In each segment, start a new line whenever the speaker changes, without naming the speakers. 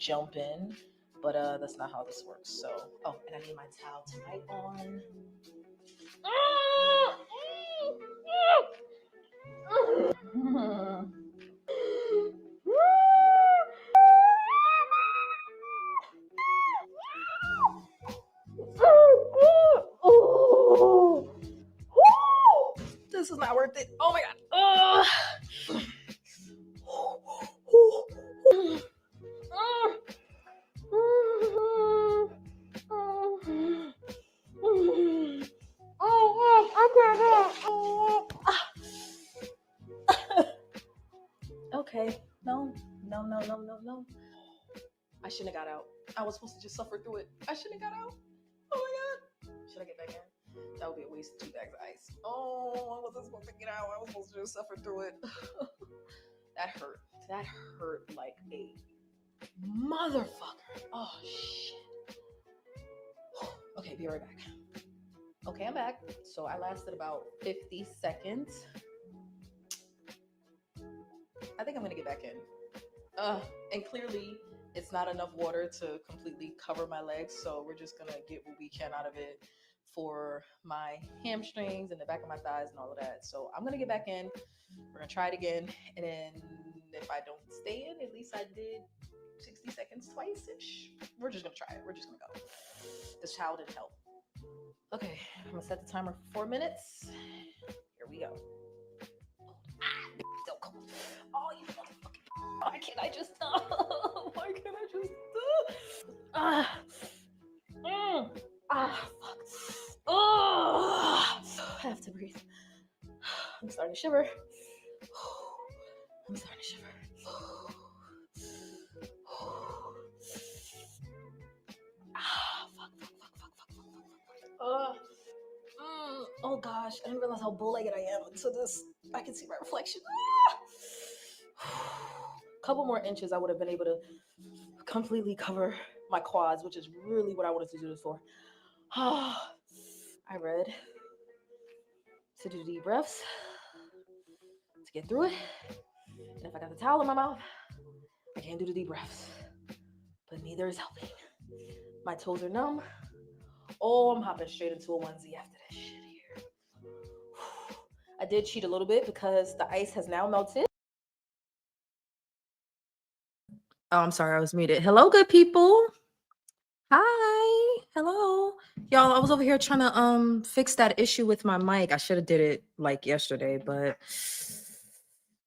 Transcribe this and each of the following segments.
jump in, but that's not how this works. So, oh, and I need my towel to wipe on. This is not worth it. Oh my god. Okay. No. I shouldn't have got out. I was supposed to just suffer through it. I shouldn't have got out. Oh my god. Should I get back in? That would be a waste of 2 bags of ice. Oh, I wasn't supposed to get out. I was supposed to just suffer through it. That hurt. That hurt like a motherfucker. Oh, shit. Okay, be right back. Okay, I'm back. So I lasted about 50 seconds. I think I'm gonna get back in. And clearly it's not enough water to completely cover my legs, so we're just gonna get what we can out of it for my hamstrings and the back of my thighs and all of that. So I'm gonna get back in. We're gonna try it again, and then if I don't stay in, at least I did 60 seconds twice-ish. We're just gonna try it. We're just gonna go. This towel didn't help. Okay, I'm gonna set the timer for 4 minutes. Here we go. Still cold. Oh, you motherfucking. Why can't I just? Why can't I just? Fuck. I have to breathe. I'm starting to shiver. Oh gosh, I didn't realize how bow-legged I am until this. I can see my reflection. Couple more inches, I would have been able to completely cover my quads, which is really what I wanted to do this for. I read to do deep breaths to get through it. And if I got the towel in my mouth, I can't do the deep breaths. But neither is helping. My toes are numb. Oh, I'm hopping straight into a onesie after this shit here. I did cheat a little bit because the ice has now melted. Oh, I'm sorry, I was muted. Hello, good people. Hi. Hello. Y'all, I was over here trying to fix that issue with my mic. I should have did it like yesterday, but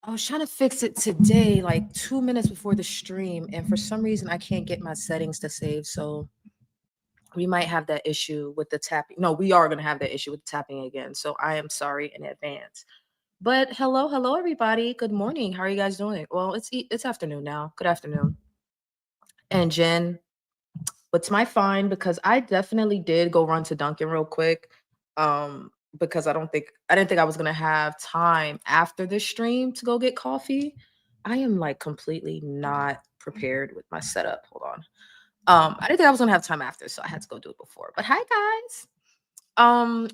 I was trying to fix it today, like 2 minutes before the stream, and for some reason I can't get my settings to save, so we might have that issue with the tapping. No, we are going to have that issue with tapping again, so I am sorry in advance. But hello everybody. Good morning. How are you guys doing? Well, it's afternoon now. Good afternoon. And Jen, what's my fine? Because I definitely did go run to Dunkin' real quick. Because I didn't think I was gonna have time after the stream to go get coffee. I am like completely not prepared with my setup. Hold on. I didn't think I was gonna have time after, so I had to go do it before. But hi guys. A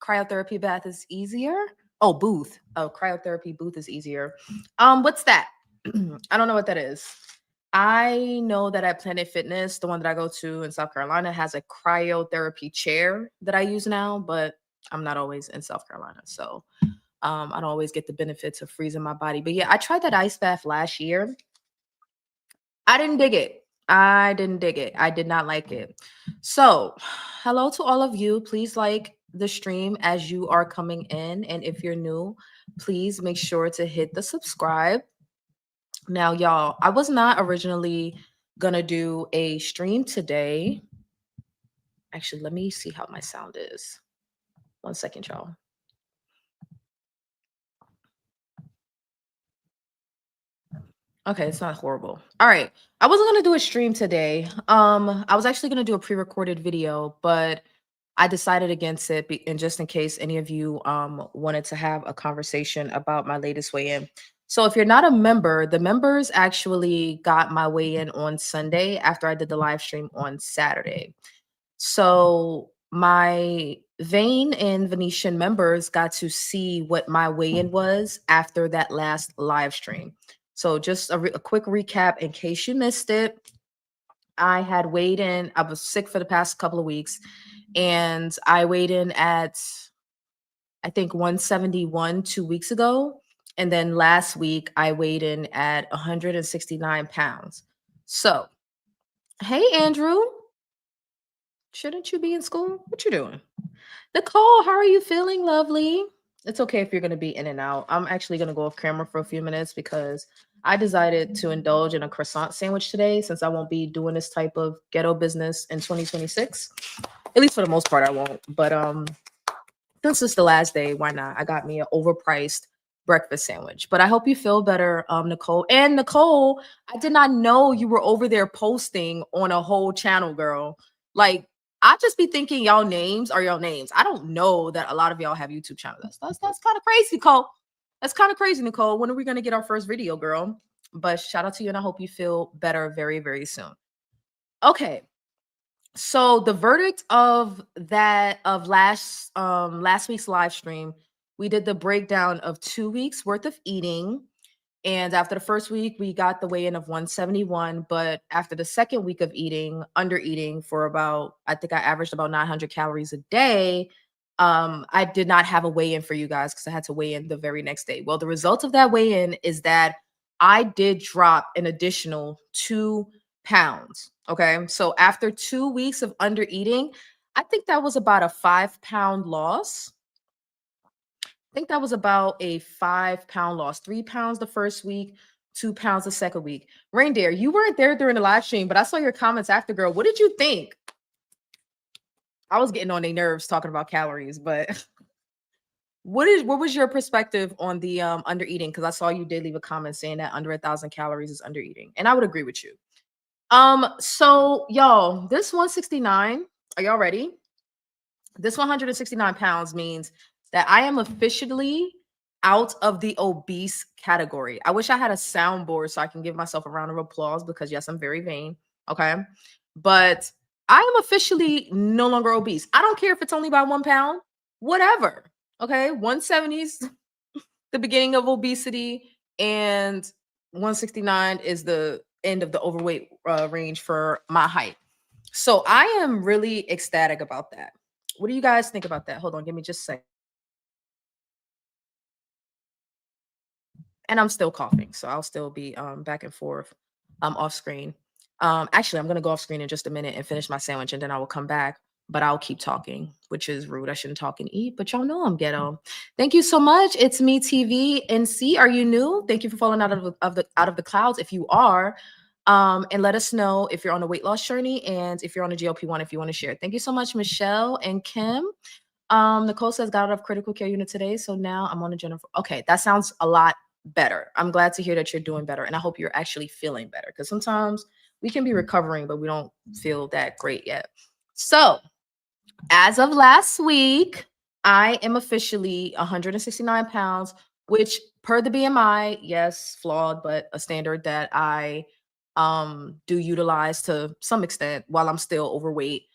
cryotherapy bath is easier. Oh, booth. Oh, cryotherapy booth is easier. What's that? I don't know what that is. I know that at Planet Fitness, the one that I go to in South Carolina, has a cryotherapy chair that I use now, but I'm not always in South Carolina, so I don't always get the benefits of freezing my body. But yeah, I tried that ice bath last year. I didn't dig it. I did not like it. So, hello to all of you. Please like the stream as you are coming in, and if you're new, please make sure to hit the subscribe. Now, y'all, I was not originally gonna do a stream today. Actually, let me see how my sound is. 1 second, y'all. Okay, it's not horrible. All right. I wasn't gonna do a stream today. I was actually gonna do a pre-recorded video, but I decided against it, and just in case any of you wanted to have a conversation about my latest weigh-in. So if you're not a member, the members actually got my weigh-in on Sunday after I did the live stream on Saturday. So my Vane and Venetian members got to see what my weigh-in was after that last live stream. So just a quick recap in case you missed it. I had weighed in. I was sick for the past couple of weeks, and I weighed in at I think 171 2 weeks ago. And then last week I weighed in at 169 pounds. So, hey Andrew, shouldn't you be in school? What you doing? Nicole, how are you feeling, lovely? It's okay if you're going to be in and out. I'm actually going to go off camera for a few minutes because I decided to indulge in a croissant sandwich today since I won't be doing this type of ghetto business in 2026. At least for the most part, I won't. But since it's the last day, why not? I got me an overpriced breakfast sandwich. But I hope you feel better, Nicole. And Nicole, I did not know you were over there posting on a whole channel, girl. Like, I just be thinking y'all names are y'all names. I don't know that a lot of y'all have YouTube channels. That's kind of crazy, Nicole. That's kind of crazy, Nicole. When are we gonna get our first video, girl? But shout out to you, and I hope you feel better very, very soon. Okay, so the verdict of that of last week's live stream, we did the breakdown of 2 weeks worth of eating. And after the first week, we got the weigh in of 171. But after the second week of eating, under eating for about, I think I averaged about 900 calories a day. I did not have a weigh in for you guys because I had to weigh in the very next day. Well, the result of that weigh in is that I did drop an additional 2 pounds. Okay. So after 2 weeks of under eating, I think that was about a 5 pound loss. I think that was about a 5 pound loss. 3 pounds the first week, 2 pounds the second week. Reindeer, you weren't there during the live stream, but I saw your comments after, girl. What did you think? I was getting on their nerves talking about calories, but what was your perspective on the under eating? Because I saw you did leave a comment saying that under 1,000 calories is under eating, and I would agree with you. So y'all, this 169, are y'all ready? This 169 pounds means that I am officially out of the obese category. I wish I had a soundboard so I can give myself a round of applause because, yes, I'm very vain. Okay. But I am officially no longer obese. I don't care if it's only by 1 pound, whatever. Okay. 170s, the beginning of obesity, and 169 is the end of the overweight range for my height. So I am really ecstatic about that. What do you guys think about that? Hold on, give me just a second. And I'm still coughing, so I'll still be back and forth off screen. Actually, I'm gonna go off screen in just a minute and finish my sandwich, and then I will come back. But I'll keep talking, which is rude. I shouldn't talk and eat, but y'all know I'm ghetto. Thank you so much. It's me, TV and C. Are you new? Thank you for falling out of the clouds. If you are, and let us know if you're on a weight loss journey and if you're on a GLP-1, if you want to share. Thank you so much, Michelle and Kim. Nicole says got out of critical care unit today, so now I'm on a general. Okay, that sounds a lot better. I'm glad to hear that you're doing better, and I hope you're actually feeling better because sometimes we can be recovering, but we don't feel that great yet. So, as of last week, I am officially 169 pounds, which per the BMI, yes, flawed, but a standard that I do utilize to some extent while I'm still overweight.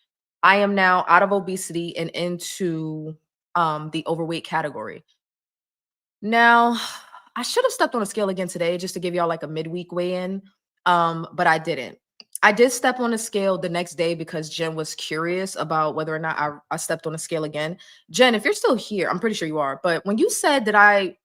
I am now out of obesity and into the overweight category. Now, I should have stepped on a scale again today just to give y'all like a midweek weigh in, but I didn't. I did step on a scale the next day because Jen was curious about whether or not I stepped on a scale again. Jen, if you're still here, I'm pretty sure you are. But when you said that I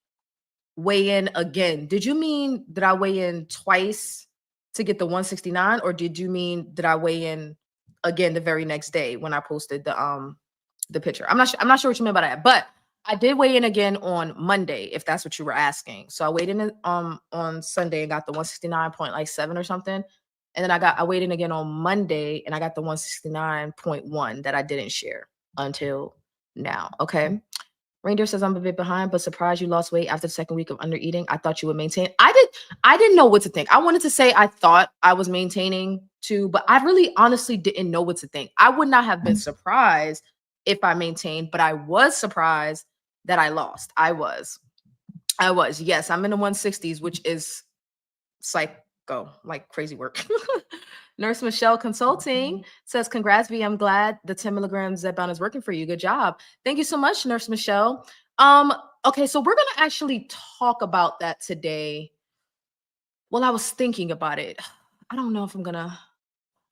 weigh in again, did you mean that I weigh in twice to get the 169, or did you mean that I weigh in again the very next day when I posted the picture? I'm not sure what you meant by that, but I did weigh in again on Monday, if that's what you were asking. So I weighed in on Sunday and got the 169.7 or something. And then I weighed in again on Monday and I got the 169.1 that I didn't share until now. Okay. Reindeer says I'm a bit behind, but surprised you lost weight after the second week of under eating. I thought you would maintain. I didn't know what to think. I wanted to say I thought I was maintaining too, but I really honestly didn't know what to think. I would not have been surprised if I maintained, but I was surprised that I lost. I was. Yes, I'm in the 160s, which is psycho, like crazy work. Nurse Michelle Consulting says, congrats, V. I'm glad the 10 milligrams Zepbound is working for you. Good job. Thank you so much, Nurse Michelle. Okay, so we're gonna actually talk about that today. Well, I was thinking about it. I don't know if I'm gonna.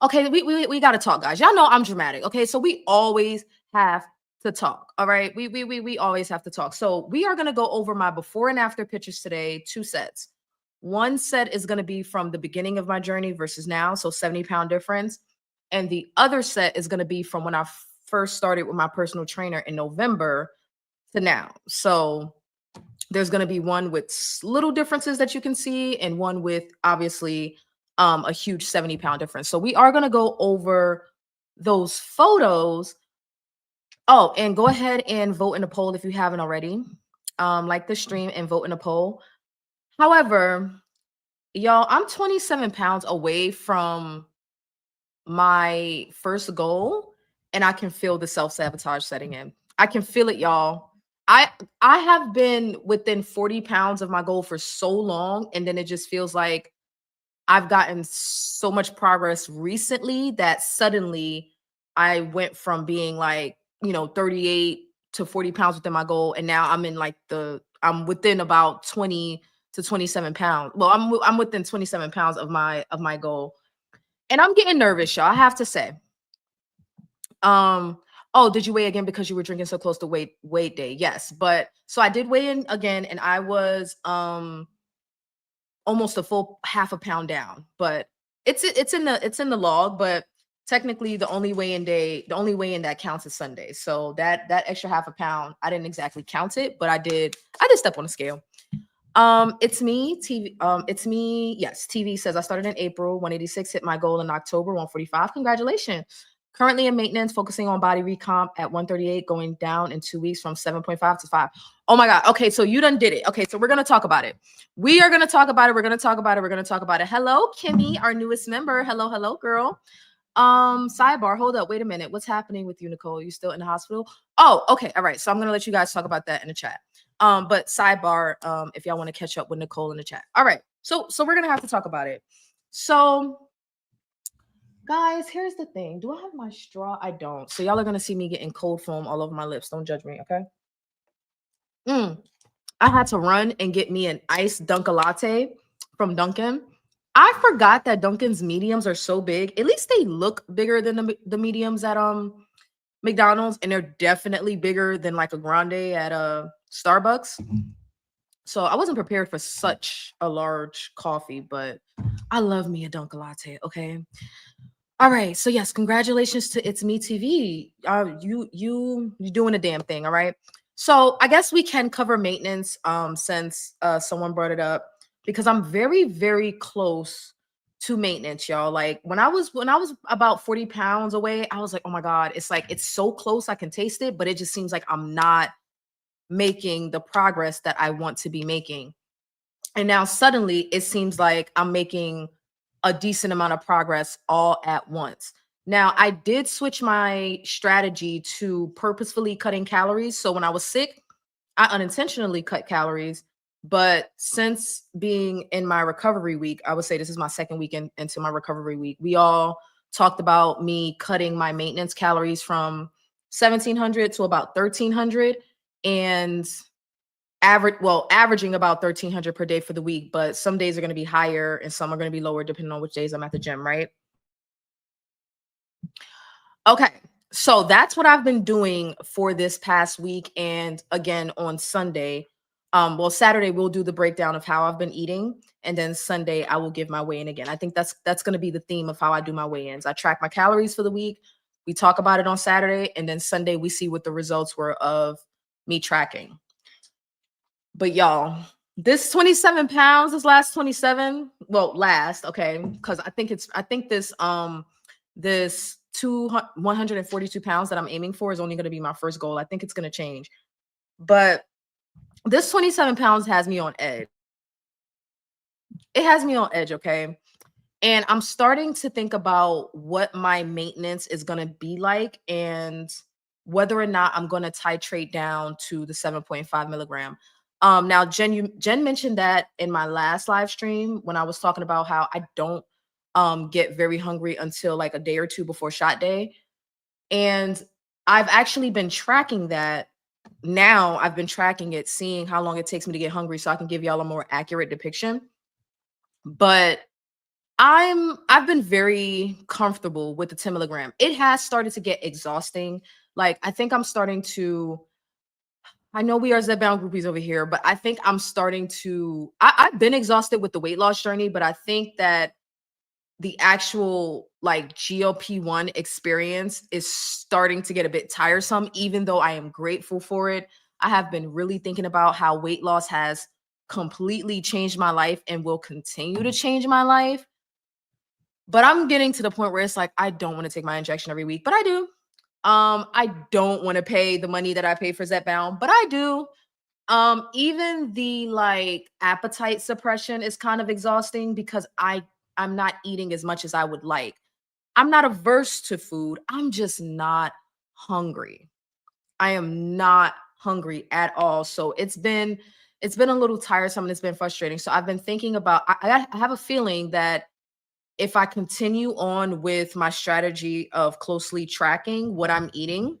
Okay, we gotta talk, guys. Y'all know I'm dramatic. Okay, so we always have to talk. All right, we always have to talk. So we are gonna go over my before and after pictures today. Two sets. One set is gonna be from the beginning of my journey versus now, so 70-pound difference, and the other set is gonna be from when I first started with my personal trainer in November to now. So there's going to be one with little differences that you can see and one with obviously a huge 70-pound difference. So we are going to go over those photos. Oh, and go ahead and vote in the poll if you haven't already. Like the stream and vote in the poll. However, y'all, I'm 27 pounds away from my first goal, and I can feel the self-sabotage setting in. I can feel it, y'all. I I have been within 40 pounds of my goal for so long, and then it just feels like I've gotten so much progress recently that suddenly I went from being like, 38 to 40 pounds within my goal, and now I'm in like I'm within about 20 to 27 pounds. Well, I'm within 27 pounds of my goal. And I'm getting nervous, y'all. I have to say. Um, oh, did you weigh again because you were drinking so close to weight day? Yes, but so I did weigh in again, and I was almost a full half a pound down. But it's in the log, but technically the only weigh in that counts is Sunday. So that extra half a pound, I didn't exactly count it, but I did step on the scale. It's me, TV. It's me. Yes, TV says I started in April, 186, hit my goal in October, 145. Congratulations. Currently in maintenance, focusing on body recomp at 138, going down in 2 weeks from 7.5 to 5. Oh my God. Okay, so you done did it. Okay, so we're gonna talk about it. We are gonna talk about it. We're gonna talk about it. We're gonna talk about it. Hello, Kimmy, our newest member. Hello, hello, girl. Sidebar, hold up, wait a minute. What's happening with you, Nicole? You still in the hospital? Oh, okay. All right. So I'm gonna let you guys talk about that in the chat. But sidebar, if y'all want to catch up with Nicole in the chat. All right. So we're gonna have to talk about it. So guys, here's the thing. Do I have my straw? I don't. So y'all are gonna see me getting cold foam all over my lips. Don't judge me, okay? Mm. I had to run and get me an iced Dunkin' latte from Dunkin'. I forgot that Dunkin's mediums are so big. At least they look bigger than the mediums at McDonald's, and they're definitely bigger than like a grande at Starbucks. So I wasn't prepared for such a large coffee, but I love me a Dunkin' latte. Okay. All right. So yes, congratulations to It's Me TV. You doing a damn thing. All right. So I guess we can cover maintenance since someone brought it up, because I'm very, very close to maintenance, y'all. Like when I was about 40 pounds away, I was like, oh my God, it's like it's so close, I can taste it, but it just seems like I'm not making the progress that I want to be making. And now suddenly it seems like I'm making a decent amount of progress all at once. Now, I did switch my strategy to purposefully cutting calories. So when I was sick, I unintentionally cut calories. But since being in my recovery week, I would say this is my second week into my recovery week. We all talked about me cutting my maintenance calories from 1700 to about 1300, and averaging about 1300 per day for the week, but some days are going to be higher and some are going to be lower depending on which days I'm at the gym, right? Okay. So that's what I've been doing for this past week, and again on Sunday. Well, Saturday we'll do the breakdown of how I've been eating, and then Sunday I will give my weigh-in again. I think that's going to be the theme of how I do my weigh-ins. I track my calories for the week. We talk about it on Saturday, and then Sunday we see what the results were of me tracking. But y'all, this 27 pounds, this last 27, well, last, okay, because I think this 142 pounds that I'm aiming for is only going to be my first goal. I think it's going to change. But this 27 pounds has me on edge. It has me on edge, okay? And I'm starting to think about what my maintenance is going to be like and whether or not I'm going to titrate down to the 7.5 milligram. Now, Jen mentioned that in my last live stream when I was talking about how I don't get very hungry until like a day or two before shot day. And I've actually been tracking that. Now I've been tracking it, seeing how long it takes me to get hungry so I can give y'all a more accurate depiction. But I've been very comfortable with the 10 milligram. It has started to get exhausting. Like I think I'm starting to I know we are Zepbound groupies over here, but I think I'm starting to I've been exhausted with the weight loss journey, but I think that the actual like GLP-1 experience is starting to get a bit tiresome, even though I am grateful for it. I have been really thinking about how weight loss has completely changed my life and will continue to change my life. But I'm getting to the point where it's like I don't want to take my injection every week, but I do. I don't want to pay the money that I pay for Zepbound, but I do. Even the like appetite suppression is kind of exhausting because I'm not eating as much as I would like. I'm not averse to food. I'm just not hungry. I am not hungry at all. So it's been a little tiresome and it's been frustrating. So I've been thinking about I have a feeling that if I continue on with my strategy of closely tracking what I'm eating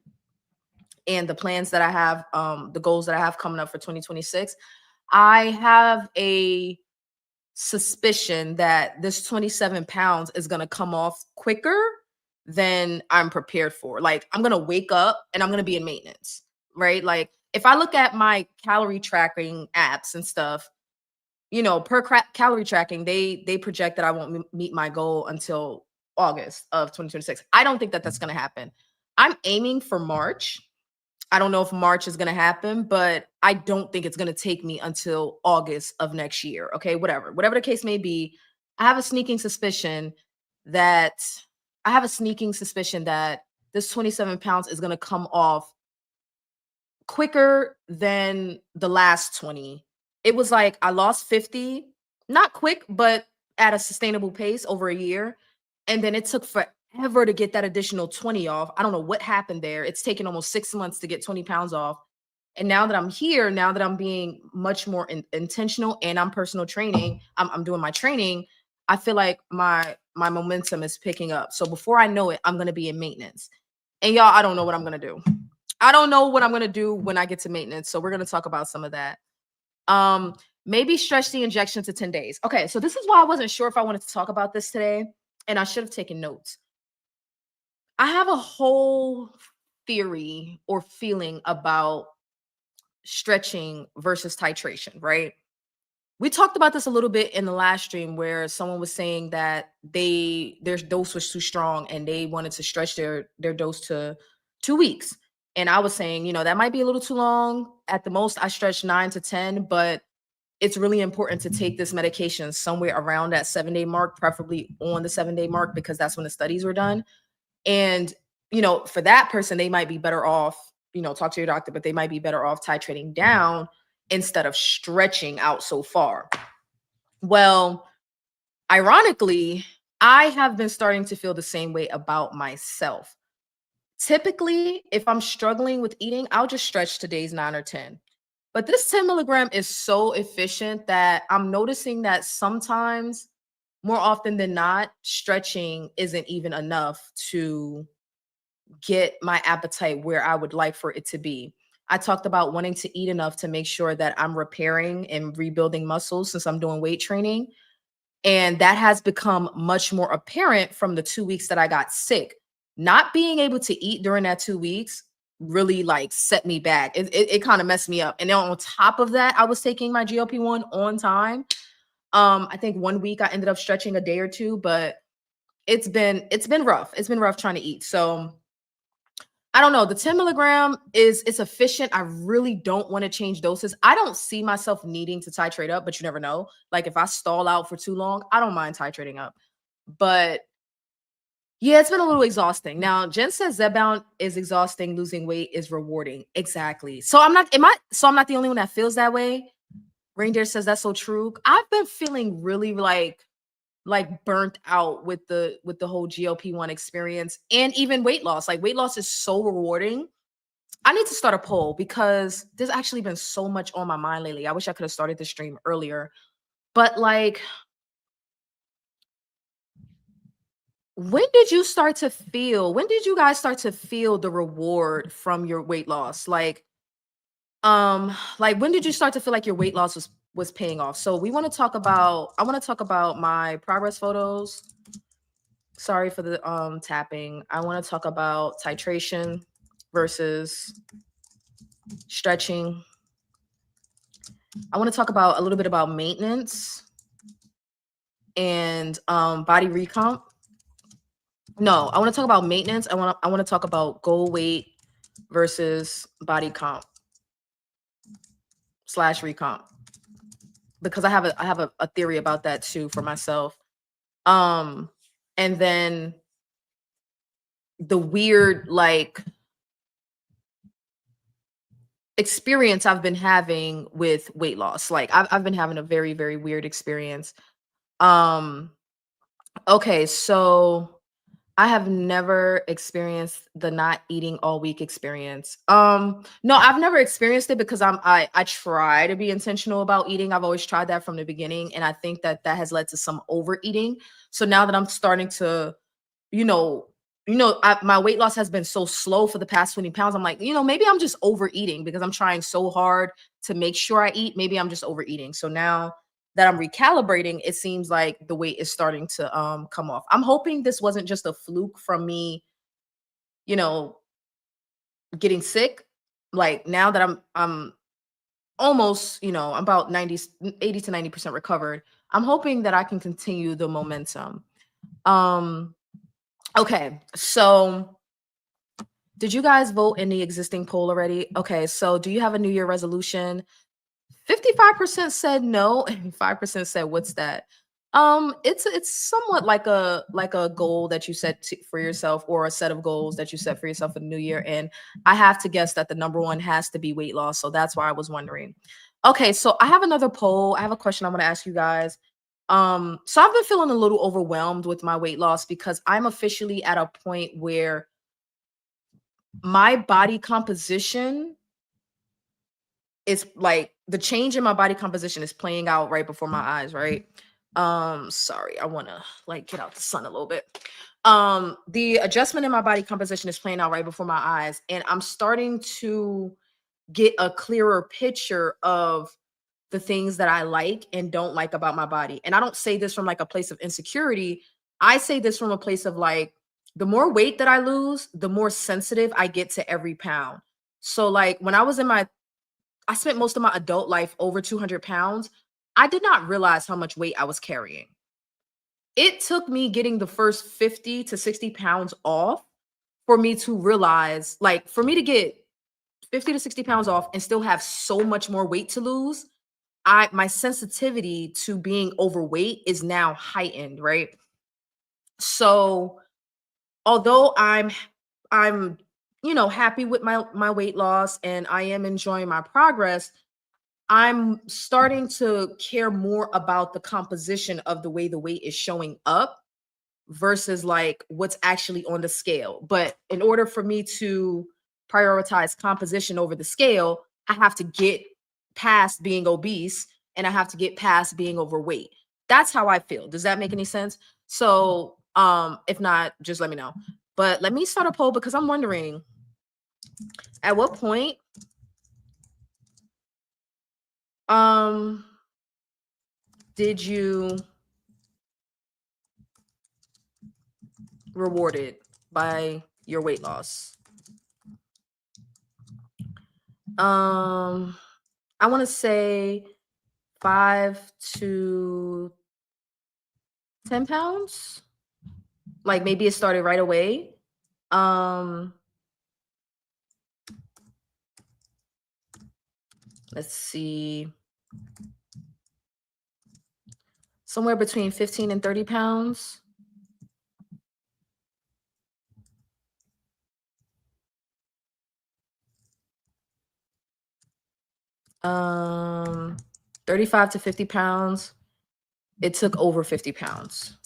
and the plans that I have, the goals that I have coming up for 2026, I have a suspicion that this 27 pounds is going to come off quicker than I'm prepared for. Like, I'm going to wake up and I'm going to be in maintenance, right? Like, if I look at my calorie tracking apps and stuff, per calorie tracking, they project that I won't meet my goal until August of 2026. I don't think that that's going to happen. I'm aiming for March. I don't know if March is going to happen, but I don't think it's going to take me until August of next year. Okay, whatever the case may be, I have a sneaking suspicion that this 27 pounds is going to come off quicker than the last 20. It was like I lost 50, not quick, but at a sustainable pace over a year. And then it took forever to get that additional 20 off. I don't know what happened there. It's taken almost 6 months to get 20 pounds off. And now that I'm here, now that I'm being much more intentional and I'm personal training, I'm doing my training, I feel like my momentum is picking up. So before I know it, I'm going to be in maintenance. And y'all, I don't know what I'm going to do. I don't know what I'm gonna do when I get to maintenance. So we're gonna talk about some of that. Um, Maybe stretch the injection to 10 days. Okay, so this is why I wasn't sure if I wanted to talk about this today, and I should have taken notes. I have a whole theory or feeling about stretching versus titration, right? We talked about this a little bit in the last stream where someone was saying that their dose was too strong and they wanted to stretch their dose to 2 weeks. And I was saying, that might be a little too long. At the most, I stretch 9 to 10, but it's really important to take this medication somewhere around that 7 day mark, preferably on the 7 day mark, because that's when the studies were done. And, for that person, they might be better off, talk to your doctor, but they might be better off titrating down instead of stretching out so far. Well, ironically, I have been starting to feel the same way about myself. Typically, if I'm struggling with eating, I'll just stretch to days 9 or 10. But this 10 milligram is so efficient that I'm noticing that sometimes, more often than not, stretching isn't even enough to get my appetite where I would like for it to be. I talked about wanting to eat enough to make sure that I'm repairing and rebuilding muscles since I'm doing weight training. And that has become much more apparent from the 2 weeks that I got sick. Not being able to eat during that 2 weeks really like set me back. It kind of messed me up. And then on top of that, I was taking my GLP-1 on time. I think 1 week I ended up stretching a day or two, but it's been rough. It's been rough trying to eat. So I don't know. The 10 milligram it's efficient. I really don't want to change doses. I don't see myself needing to titrate up, but you never know. Like if I stall out for too long, I don't mind titrating up. But yeah, it's been a little exhausting. Now, Jen says Zepbound is exhausting, losing weight is rewarding. Exactly. So I'm not the only one that feels that way. Reindeer says that's so true. I've been feeling really like burnt out with the whole GLP-1 experience and even weight loss. Like weight loss is so rewarding. I need to start a poll because there's actually been so much on my mind lately. I wish I could have started the stream earlier. But like when did you guys start to feel the reward from your weight loss? Like when did you start to feel like your weight loss was was paying off. So we want to talk about, I want to talk about my progress photos. Sorry for the tapping. I want to talk about titration versus stretching. I want to talk about a little bit about maintenance and body recomp. No, I want to talk about maintenance. I want to talk about goal weight versus body comp / recomp, because I have a theory about that too for myself. And then the weird like experience I've been having with weight loss. Like I've been having a very, very weird experience. Okay, so I have never experienced the not eating all week experience. No, I've never experienced it because I try to be intentional about eating. I've always tried that from the beginning, and I think that has led to some overeating. So now that I'm starting to, you know, my weight loss has been so slow for the past 20 pounds. I'm like, maybe I'm just overeating because I'm trying so hard to make sure I eat. Maybe I'm just overeating. So now that I'm recalibrating, it seems like the weight is starting to come off. I'm hoping this wasn't just a fluke from me, you know, getting sick. Like now that I'm almost, I'm about 80 to 90% recovered. I'm hoping that I can continue the momentum. Okay, so did you guys vote in the existing poll already? Okay, so do you have a New Year resolution? 55% said no, and 5% said, "What's that?" It's somewhat like a goal that you set for yourself, or a set of goals that you set for yourself for the new year. And I have to guess that the number one has to be weight loss. So that's why I was wondering. Okay, so I have another poll. I have a question I'm going to ask you guys. So I've been feeling a little overwhelmed with my weight loss because I'm officially at a point where my body composition is like the change in my body composition is playing out right before my eyes, right? Sorry, I want to like get out the sun a little bit. The adjustment in my body composition is playing out right before my eyes, and I'm starting to get a clearer picture of the things that I like and don't like about my body. And I don't say this from like a place of insecurity. I say this from a place of like, the more weight that I lose, the more sensitive I get to every pound. So like when I spent most of my adult life over 200 pounds. I did not realize how much weight I was carrying. It took me getting the first 50 to 60 pounds off for me to realize, like, for me to get 50 to 60 pounds off and still have so much more weight to lose. My sensitivity to being overweight is now heightened, right? So although I'm happy with my weight loss and I am enjoying my progress, I'm starting to care more about the composition of the way the weight is showing up versus like what's actually on the scale. But in order for me to prioritize composition over the scale, I have to get past being obese and I have to get past being overweight. That's how I feel. Does that make any sense? So, if not, just let me know. But let me start a poll because I'm wondering, at what point did you rewarded by your weight loss? I want to say 5 to 10 pounds. Like maybe it started right away. Let's see. Somewhere between 15 and 30 pounds. 35 to 50 pounds. It took over 50 pounds.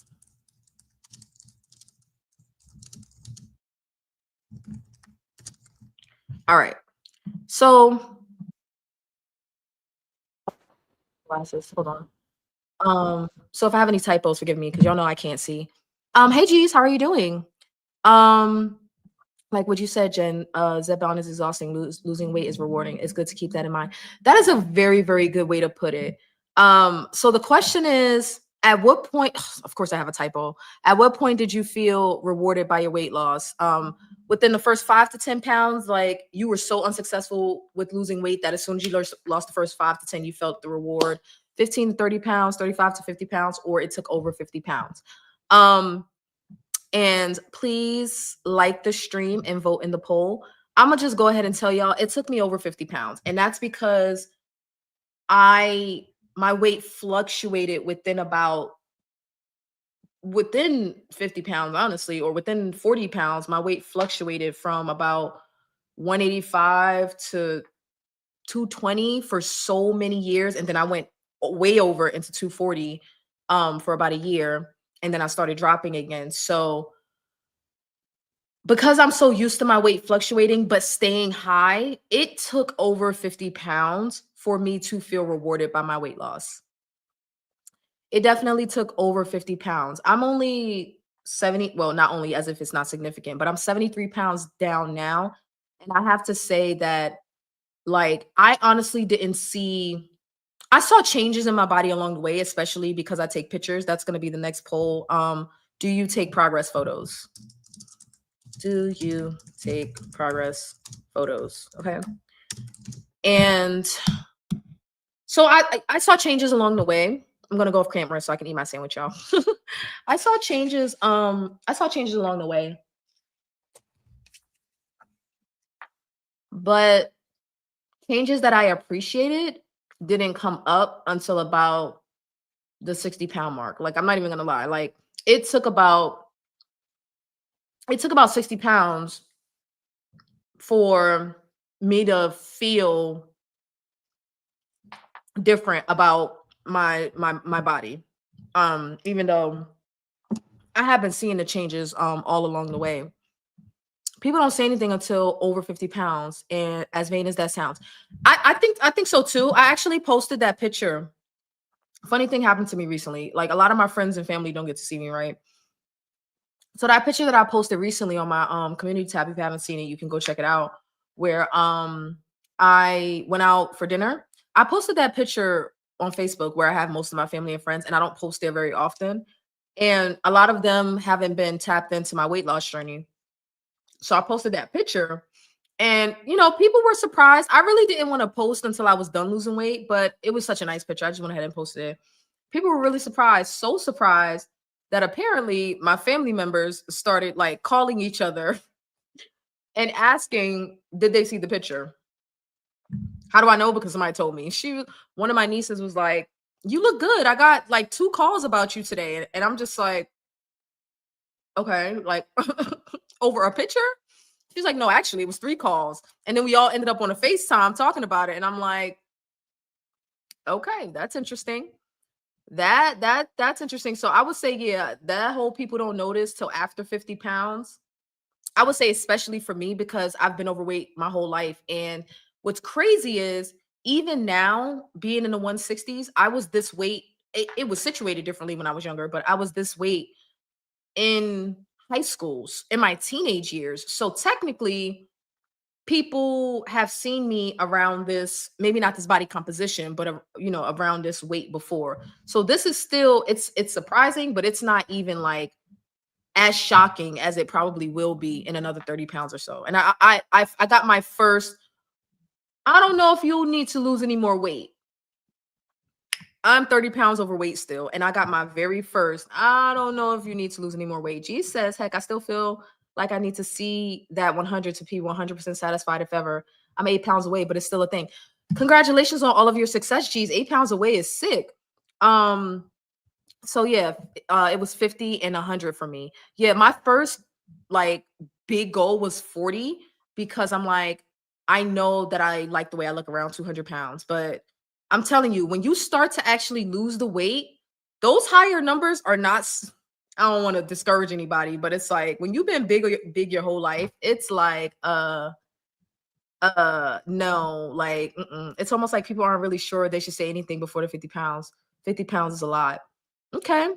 All right. So glasses, hold on. So if I have any typos, forgive me because y'all know I can't see. Hey G's, how are you doing? Like what you said, Jen, Zepbound is exhausting. Losing weight is rewarding. It's good to keep that in mind. That is a very, very good way to put it. So the question is, at what point, of course I have a typo. At what point did you feel rewarded by your weight loss? Within the first 5 to 10 pounds, like you were so unsuccessful with losing weight that as soon as you lost the first 5 to 10, you felt the reward. 15 to 30 pounds, 35 to 50 pounds, or it took over 50 pounds. Um, and please like the stream and vote in the poll. I'm gonna just go ahead and tell y'all it took me over 50 pounds. And that's because I my weight fluctuated within 50 pounds, honestly, or within 40 pounds. My weight fluctuated from about 185 to 220 for so many years. And then I went way over into 240 for about a year. And then I started dropping again. So because I'm so used to my weight fluctuating but staying high, it took over 50 pounds for me to feel rewarded by my weight loss. It definitely took over 50 pounds. I'm only 70, well, not only as if it's not significant, but I'm 73 pounds down now. And I have to say that, like, I honestly didn't see, I saw changes in my body along the way, especially because I take pictures. That's going to be the next poll. Do you take progress photos? Do you take progress photos? Okay. And so I saw changes along the way. I'm gonna go off camera so I can eat my sandwich, y'all. I saw changes along the way, but changes that I appreciated didn't come up until about the 60-pound mark. Like, I'm not even gonna lie. Like, it took about it took about 60 pounds for me to feel different about my body. Even though I have been seeing the changes all along the way. People don't say anything until over 50 pounds. And as vain as that sounds, I think so too. I actually posted that picture. Funny thing happened to me recently. Like, a lot of my friends and family don't get to see me, right? So that picture that I posted recently on my community tab, if you haven't seen it, you can go check it out. Where I went out for dinner. I posted that picture on Facebook where I have most of my family and friends, and I don't post there very often. And a lot of them haven't been tapped into my weight loss journey. So I posted that picture, and people were surprised. I really didn't want to post until I was done losing weight, but it was such a nice picture. I just went ahead and posted it. People were really surprised, so surprised that apparently my family members started like calling each other and asking, did they see the picture? How do I know? Because somebody told me. One of my nieces was like, "You look good. I got like 2 calls about you today." And I'm just like, okay, like over a picture? She's like, no, actually, it was 3 calls. And then we all ended up on a FaceTime talking about it. And I'm like, okay, that's interesting. That's interesting. So I would say, yeah, that whole people don't notice till after 50 pounds. I would say, especially for me, because I've been overweight my whole life. And what's crazy is, even now, being in the 160s, I was this weight. It was situated differently when I was younger, but I was this weight in high schools, in my teenage years. So technically, people have seen me around this, maybe not this body composition, but around this weight before. So this is still, it's surprising, but it's not even like as shocking as it probably will be in another 30 pounds or so. And I got my first, I don't know if you'll need to lose any more weight. I'm 30 pounds overweight still, and I got my very first, I don't know if you need to lose any more weight. G says, heck, I still feel like I need to see that 100 to be 100% satisfied if ever. I'm 8 pounds away, but it's still a thing. Congratulations on all of your success, G's. 8 pounds away is sick. So yeah, it was 50 and 100 for me. Yeah, my first like big goal was 40, because I'm like, I know that I like the way I look around 200 pounds, but I'm telling you, when you start to actually lose the weight, those higher numbers are not. I don't want to discourage anybody, but it's like when you've been big your whole life, it's like no, like it's almost like people aren't really sure they should say anything before the 50 pounds. 50 pounds is a lot. Okay.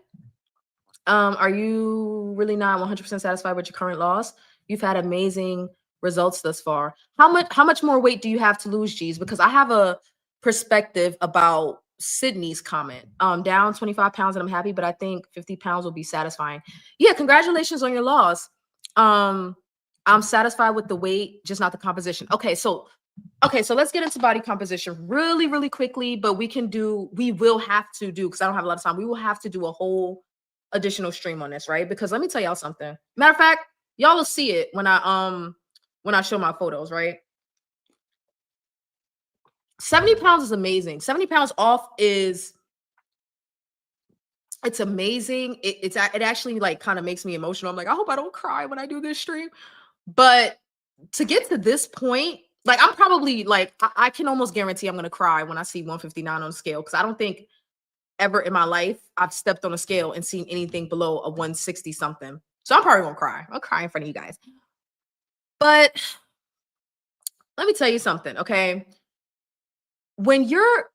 Are you really not 100% satisfied with your current loss? You've had amazing results thus far. How much more weight do you have to lose, G's? Because I have a perspective about Sydney's comment. Down 25 pounds and I'm happy, but I think 50 pounds will be satisfying. Yeah, congratulations on your loss. Um, I'm satisfied with the weight, just not the composition. Okay, so let's get into body composition really, really quickly, but we will have to do, because I don't have a lot of time. We will have to do a whole additional stream on this, right? Because let me tell y'all something. Matter of fact, y'all will see it when I show my photos, right? 70 pounds is amazing. 70 pounds off is it's amazing. It actually like kind of makes me emotional. I'm like, I hope I don't cry when I do this stream. But to get to this point, like I'm probably like I can almost guarantee I'm gonna cry when I see 159 on the scale, because I don't think ever in my life I've stepped on a scale and seen anything below a 160 something. So I'm probably gonna cry. I'll cry in front of you guys. But let me tell you something, okay? When you're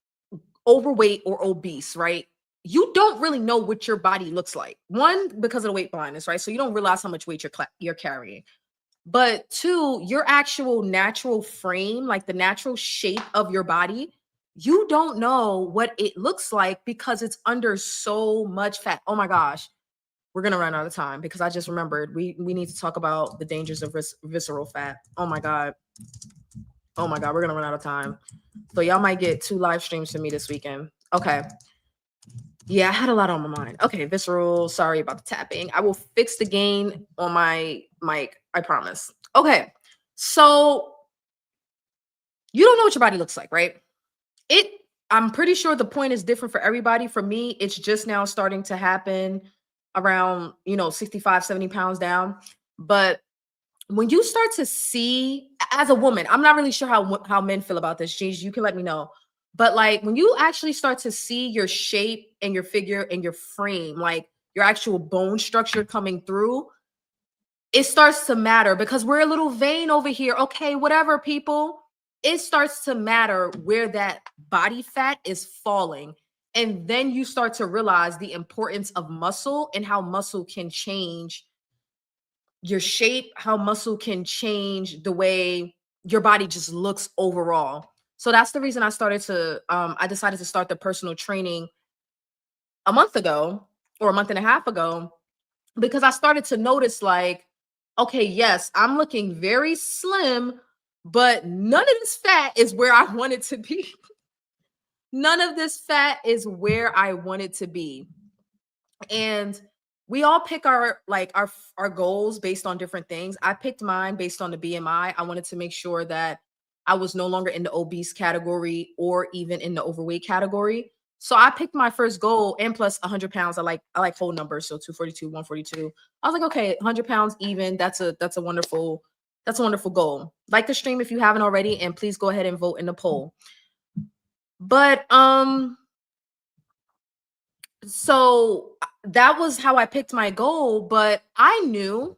overweight or obese, right? You don't really know what your body looks like. One, because of the weight blindness, right? So you don't realize how much weight you're carrying. But two, your actual natural frame, like the natural shape of your body, you don't know what it looks like because it's under so much fat. Oh my gosh, we're gonna run out of time because I just remembered we need to talk about the dangers of visceral fat. Oh my god, we're gonna run out of time. So y'all might get 2 live streams from me this weekend. Okay. Yeah, I had a lot on my mind. Okay, visceral. Sorry about the tapping. I will fix the gain on my mic. I promise. Okay, so you don't know what your body looks like, right? It. I'm pretty sure the point is different for everybody. For me, it's just now starting to happen around 65, 70 pounds down. But when you start to see, as a woman, I'm not really sure how men feel about this. Jeez, you can let me know. But like when you actually start to see your shape and your figure and your frame, like your actual bone structure coming through, it starts to matter because we're a little vain over here. Okay, whatever, people. It starts to matter where that body fat is falling. And then you start to realize the importance of muscle and how muscle can change your shape, how muscle can change the way your body just looks overall. So that's the reason I decided to start the personal training a month ago or a month and a half ago, because I started to notice like, okay, yes, I'm looking very slim, but none of this fat is where I want it to be. None of this fat is where I want it to be. And we all pick our goals based on different things. I picked mine based on the BMI. I wanted to make sure that I was no longer in the obese category or even in the overweight category. So I picked my first goal, and plus 100 pounds. I like whole numbers, so 242, 142. I was like, okay, 100 pounds even. That's a wonderful goal. Like the stream if you haven't already, and please go ahead and vote in the poll. But so that was how I picked my goal. But I knew,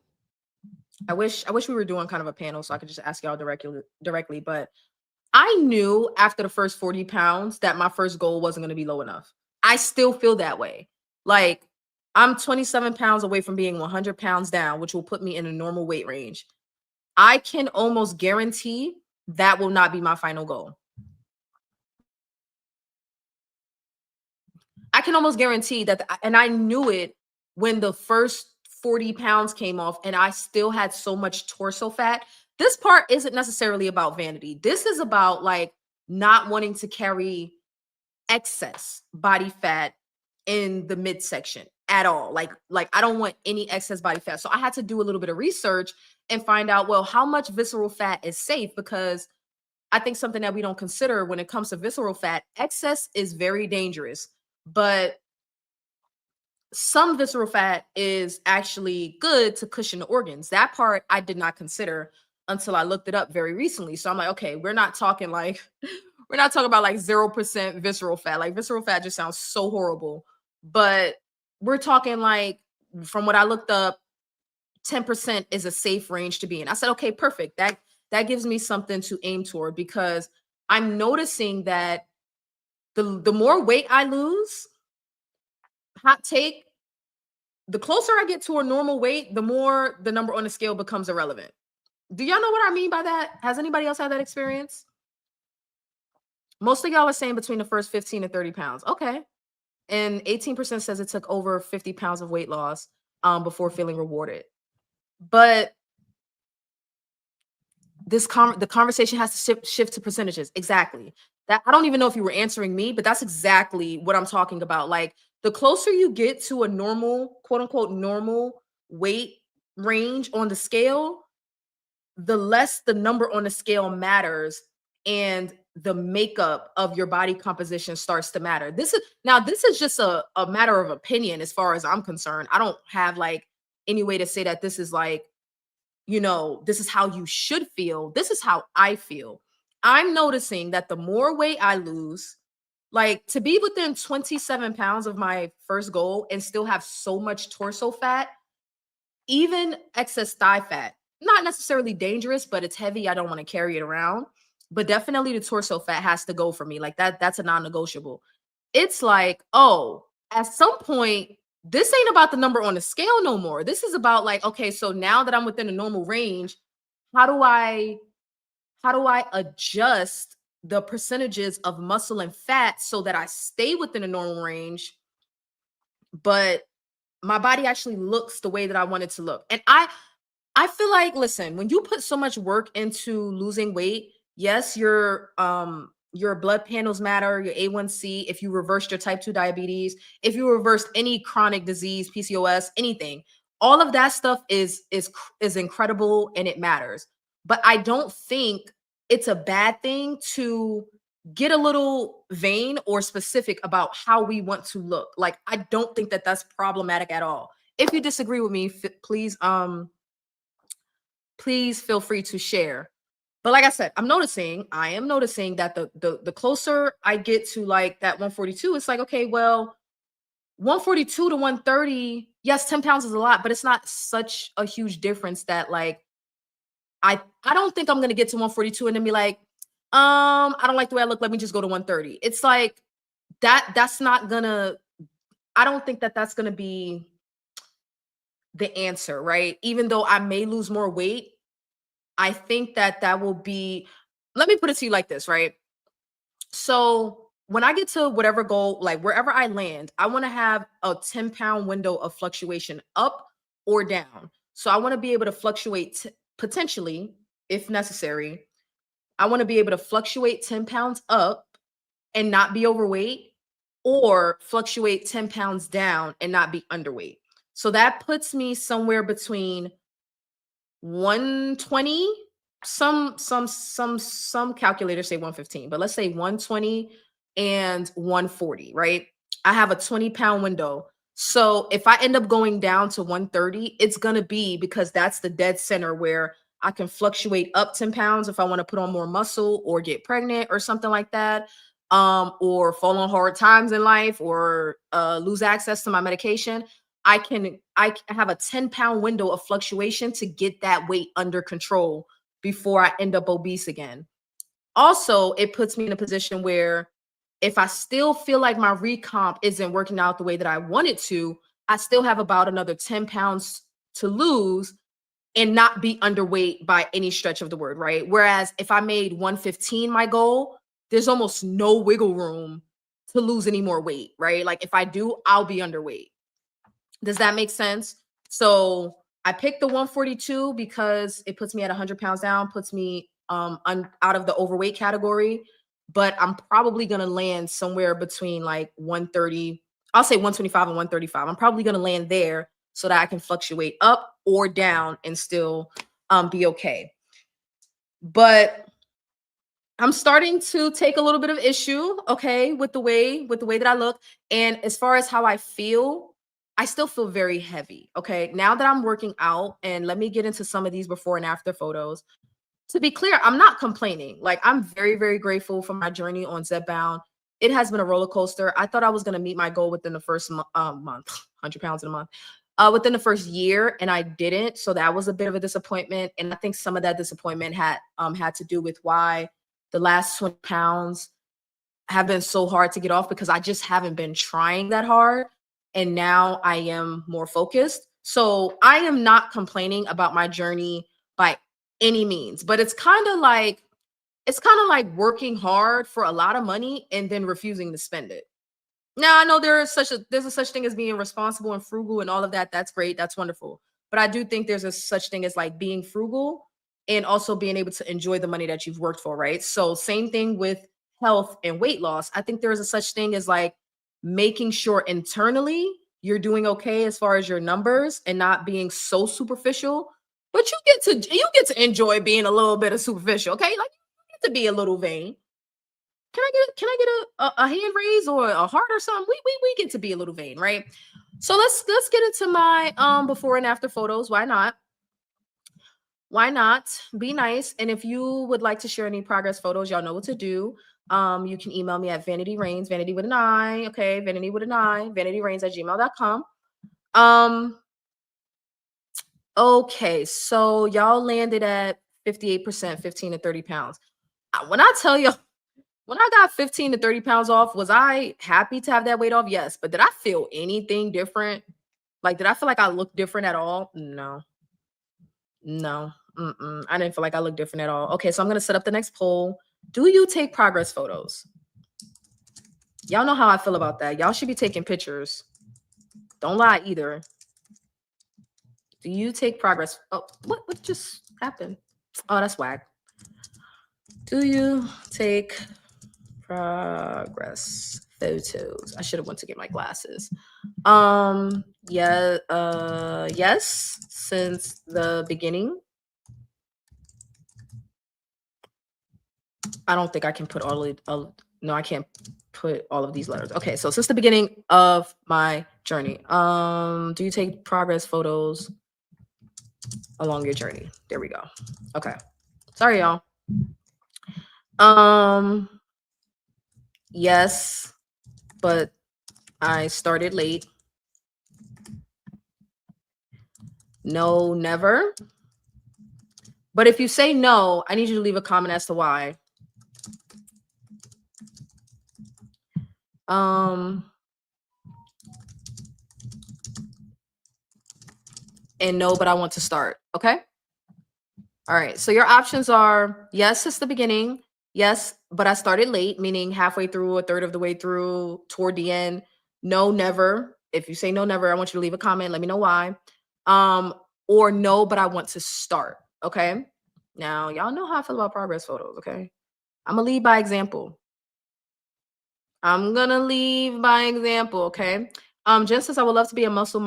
I wish we were doing kind of a panel so I could just ask y'all directly. But I knew after the first 40 pounds that my first goal wasn't going to be low enough. I still feel that way. Like I'm 27 pounds away from being 100 pounds down, which will put me in a normal weight range. I can almost guarantee that will not be my final goal. I can almost guarantee that, and I knew it when the first 40 pounds came off and I still had so much torso fat. This part isn't necessarily about vanity. This is about like not wanting to carry excess body fat in the midsection at all. Like I don't want any excess body fat. So I had to do a little bit of research and find out, well, how much visceral fat is safe, because I think something that we don't consider when it comes to visceral fat, excess is very dangerous. But some visceral fat is actually good to cushion the organs. That part I did not consider until I looked it up very recently. So I'm like, okay, we're not talking about like 0% visceral fat. Like visceral fat just sounds so horrible. But we're talking like, from what I looked up, 10% is a safe range to be in. I said, okay, perfect. That gives me something to aim toward, because I'm noticing that the more weight I lose, hot take, the closer I get to a normal weight, the more the number on the scale becomes irrelevant. Do y'all know what I mean by that? Has anybody else had that experience? Most of y'all are saying between the first 15 and 30 pounds. Okay. And 18% says it took over 50 pounds of weight loss before feeling rewarded. But the conversation has to shift to percentages. Exactly. That I don't even know if you were answering me, but that's exactly what I'm talking about. Like the closer you get to a normal, quote unquote, normal weight range on the scale, the less the number on the scale matters and the makeup of your body composition starts to matter. This is just a matter of opinion as far as I'm concerned. I don't have like any way to say that this is like, this is how you should feel. This is how I feel. I'm noticing that the more weight I lose, like to be within 27 pounds of my first goal and still have so much torso fat, even excess thigh fat, not necessarily dangerous, but it's heavy. I don't want to carry it around. But definitely the torso fat has to go for me. Like that's a non-negotiable. It's like, oh, at some point, this ain't about the number on the scale no more. This is about like, okay, so now that I'm within a normal range, how do I adjust the percentages of muscle and fat so that I stay within a normal range, but my body actually looks the way that I want it to look. And I feel like, listen, when you put so much work into losing weight, yes, your blood panels matter, your A1C, if you reversed your type 2 diabetes, if you reversed any chronic disease, PCOS, anything, all of that stuff is incredible and it matters. But I don't think it's a bad thing to get a little vain or specific about how we want to look. Like I don't think that that's problematic at all. If you disagree with me, please feel free to share. But like I said, I am noticing that the closer I get to like that 142, it's like, okay, well, 142 to 130, yes, 10 pounds is a lot, but it's not such a huge difference that like I don't think I'm gonna get to 142 and then be like, I don't like the way I look. Let me just go to 130. It's like that's not gonna, I don't think that that's gonna be the answer, right? Even though I may lose more weight, I think that that will be, let me put it to you like this, right? So when I get to whatever goal, like wherever I land, I want to have a 10-pound window of fluctuation up or down. So I want to be able to fluctuate potentially, if necessary. I want to be able to fluctuate 10 pounds up and not be overweight, or fluctuate 10 pounds down and not be underweight. So that puts me somewhere between 120, some calculators say 115, but let's say 120 and 140, right? I have a 20-pound window. So if I end up going down to 130, it's going to be because that's the dead center where I can fluctuate up 10 pounds if I want to put on more muscle or get pregnant or something like that, or fall on hard times in life, or lose access to my medication. I have a 10-pound window of fluctuation to get that weight under control before I end up obese again. Also, it puts me in a position where if I still feel like my recomp isn't working out the way that I want it to, I still have about another 10 pounds to lose and not be underweight by any stretch of the word, right? Whereas if I made 115 my goal, there's almost no wiggle room to lose any more weight, right? Like if I do, I'll be underweight. Does that make sense? So I picked the 142 because it puts me at 100 pounds down, puts me out of the overweight category. But I'm probably gonna land somewhere between like 130. I'll say 125 and 135. I'm probably gonna land there so that I can fluctuate up or down and still be okay. But I'm starting to take a little bit of issue, okay, with the way that I look. And as far as how I feel, I still feel very heavy. Okay. Now that I'm working out, and let me get into some of these before and after photos. To be clear, I'm not complaining. Like, I'm very, very grateful for my journey on Zepbound. It has been a roller coaster. I thought I was going to meet my goal within the first month, 100 pounds in a month, within the first year, and I didn't. So that was a bit of a disappointment. And I think some of that disappointment had to do with why the last 20 pounds have been so hard to get off, because I just haven't been trying that hard. And now I am more focused. So I am not complaining about my journey by any means, but it's kind of like, it's kind of like working hard for a lot of money and then refusing to spend it. Now I know there's a such thing as being responsible and frugal and all of that. That's great. That's wonderful. But I do think there's a such thing as like being frugal and also being able to enjoy the money that you've worked for, right? So same thing with health and weight loss. I think there is a such thing as like making sure internally you're doing okay as far as your numbers and not being so superficial. But you get to enjoy being a little bit of superficial, okay? Like you get to be a little vain. Can I get a hand raise or a heart or something? We get to be a little vain, right? So let's get into my before and after photos. Why not? Why not? Be nice. And if you would like to share any progress photos, y'all know what to do. You can email me at vanity rains, vanity with an I, okay, vanity with an I, vanityrains at gmail.com. Okay, so y'all landed at 58%, 15 to 30 pounds. When I tell you when I got 15 to 30 pounds off, was I happy to have that weight off? Yes. But did I feel anything different? Like, did I feel like I looked different at all? No, no. I didn't feel like I looked different at all. Okay, so I'm going to set up the next poll. Do you take progress photos? Y'all know how I feel about that. Y'all should be taking pictures. Don't lie either. Do you take progress? Oh, what just happened? Oh, that's whack. Do you take progress photos? I should have went to get my glasses. Yes, since the beginning. I don't think I can put no, I can't put all of these letters. Okay, so since the beginning of my journey, do you take progress photos along your journey? There we go. Okay. Sorry, y'all. Yes, but I started late. No, never. But if you say no, I need you to leave a comment as to why. And no, but I want to start. Okay. All right. So your options are yes, since the beginning. Yes, but I started late, meaning halfway through, a third of the way through, toward the end. No, never. If you say no, never, I want you to leave a comment. Let me know why. Or no, but I want to start. Okay. Now, y'all know how I feel about progress photos. Okay. I'm gonna lead by example. I'm gonna leave by example. Okay. Jen says I would love to be a muscle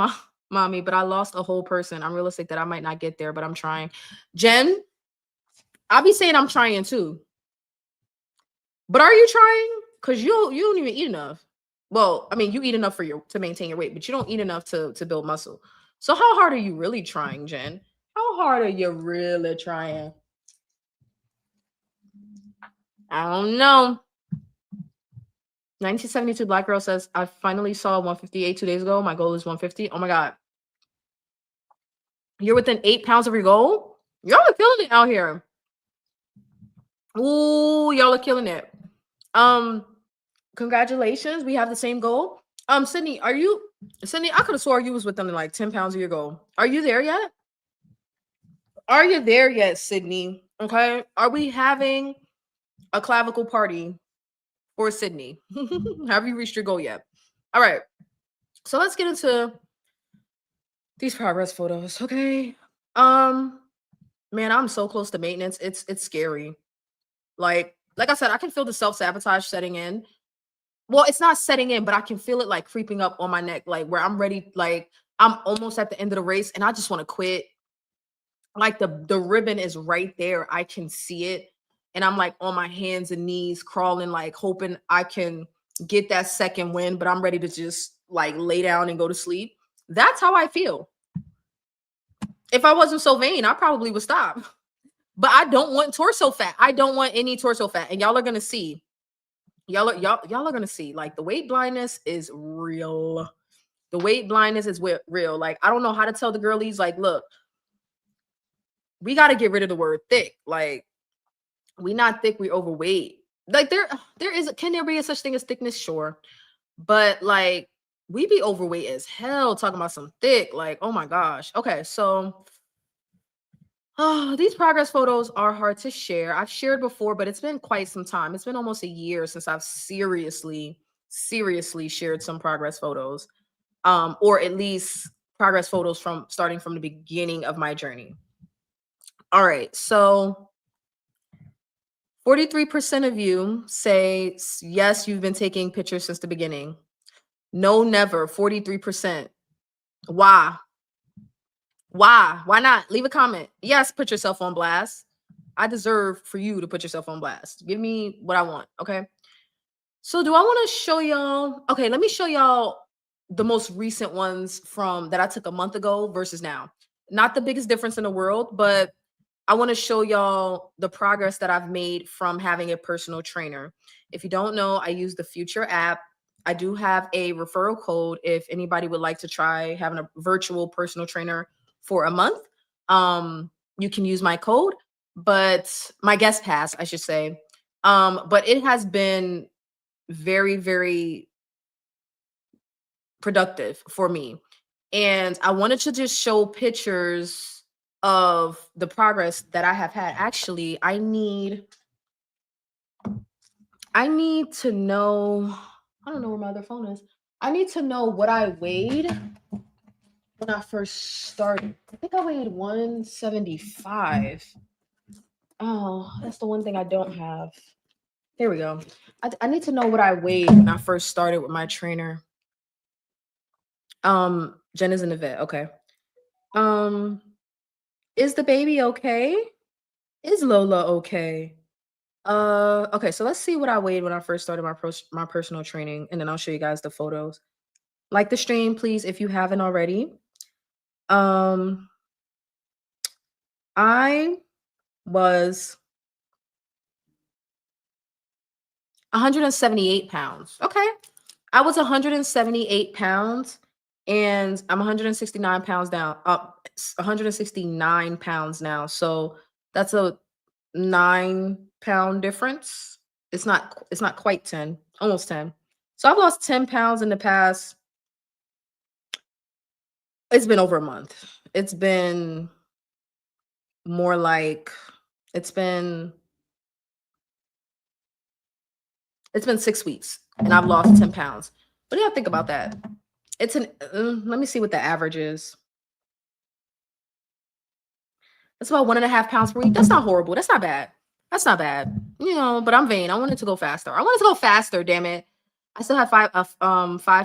mommy, but I lost a whole person. I'm realistic that I might not get there, but I'm trying. Jen, I'll be saying I'm trying too. But are you trying? Because you don't even eat enough. Well, I mean, you eat enough to maintain your weight, but you don't eat enough to build muscle. So how hard are you really trying, Jen? How hard are you really trying? I don't know. 1972 Black Girl says, I finally saw 158 2 days ago. My goal is 150. Oh my God. You're within 8 pounds of your goal? Y'all are killing it out here. Ooh, y'all are killing it. Congratulations. We have the same goal. Sydney, Sydney, I could have swore you was within like 10 pounds of your goal. Are you there yet? Are you there yet, Sydney? Okay. Are we having a clavicle party for Sydney? Have you reached your goal yet? All right. So let's get into these progress photos. Okay. Man, I'm so close to maintenance. It's scary. Like I said, I can feel the self-sabotage setting in. Well, it's not setting in, but I can feel it like creeping up on my neck, like where I'm ready, like I'm almost at the end of the race and I just want to quit. Like the ribbon is right there. I can see it. And I'm like on my hands and knees crawling, like hoping I can get that second win, but I'm ready to just like lay down and go to sleep. That's how I feel. If I wasn't so vain, I probably would stop. But I don't want torso fat. I don't want any torso fat. And y'all are gonna see. Y'all are gonna see. Like the weight blindness is real. The weight blindness is real. Like I don't know how to tell the girlies. Like, look, we got to get rid of the word thick. Like we not thick. We overweight. Like there is. Can there be a such thing as thickness? Sure, but like we be overweight as hell. Talking about some thick. Like oh my gosh. Okay, so Oh, these progress photos are hard to share. I've shared before, but it's been quite some time. It's been almost a year since I've seriously shared some progress photos. Or at least progress photos from starting from the beginning of my journey. All right. So 43% of you say yes, you've been taking pictures since the beginning. No, never. 43%. Why? Why? Why not? Leave a comment. Yes, put yourself on blast. I deserve for you to put yourself on blast. Give me what I want. Okay. So do I want to show y'all? Okay, let me show y'all the most recent ones from that I took a month ago versus now. Not the biggest difference in the world, but I want to show y'all the progress that I've made from having a personal trainer. If you don't know, I use the Future app. I do have a referral code if anybody would like to try having a virtual personal trainer for a month. You can use my code, but my guest pass, I should say. But it has been very productive for me. And I wanted to just show pictures of the progress that I have had. Actually, I need to know, I don't know where my other phone is. I need to know what I weighed when I first started. I think I weighed 175. Oh, that's the one thing I don't have. Here we go. I need to know what I weighed when I first started with my trainer. Jen is in the vet. Okay. Um, is the baby okay? Is Lola okay? Okay, so let's see what I weighed when I first started my personal training, and then I'll show you guys the photos. Like the stream, please, if you haven't already. Um, I was 178 pounds. Okay. I was 178 pounds and I'm 169 pounds down, up 169 pounds now. So that's a 9-pound difference. It's not quite 10, almost 10. So I've lost 10 pounds in the past. It's been over a month. It's been more like it's been it's been 6 weeks and I've lost 10 pounds. What do y'all think about that? Let me see what the average is. That's about 1.5 pounds per week. That's not horrible. That's not bad. That's not bad. But I'm vain. I wanted to go faster. I wanted to go faster, damn it. I still have 5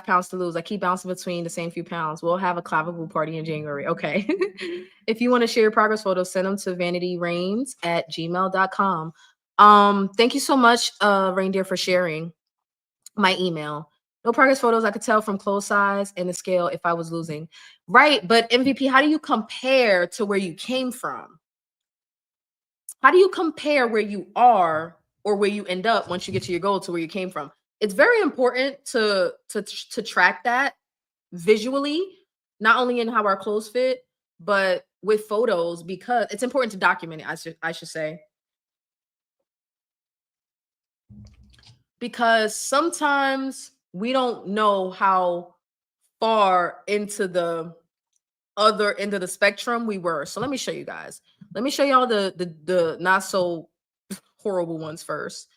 pounds to lose. I keep bouncing between the same few pounds. We'll have a clavicle party in January. Okay. If you want to share your progress photos, send them to vanityrains@gmail.com. Thank you so much, Reindeer, for sharing my email. No progress photos. I could tell from clothes size and the scale if I was losing. Right. But MVP, how do you compare to where you came from? How do you compare where you are or where you end up once you get to your goal to where you came from? It's very important to track that visually, not only in how our clothes fit, but with photos because it's important to document it. I should say because sometimes we don't know how far into the other end of the spectrum we were. So let me show you guys. Let me show y'all the not so horrible ones first.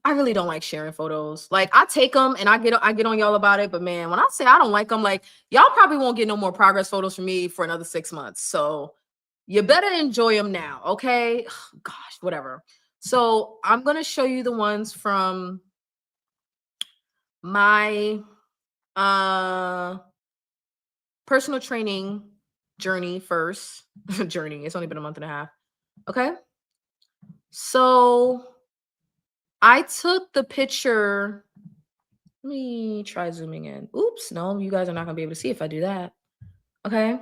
I really don't like sharing photos. Like I take them and I get on y'all about it, but man, when I say I don't like them, like y'all probably won't get no more progress photos from me for another 6 months. So you better enjoy them now, okay? Gosh, whatever. So I'm gonna show you the ones from my uh personal training journey first. Journey. It's only been a month and a half. Okay. So I took the picture. Let me try zooming in. Oops, no, you guys are not gonna be able to see if I do that. Okay.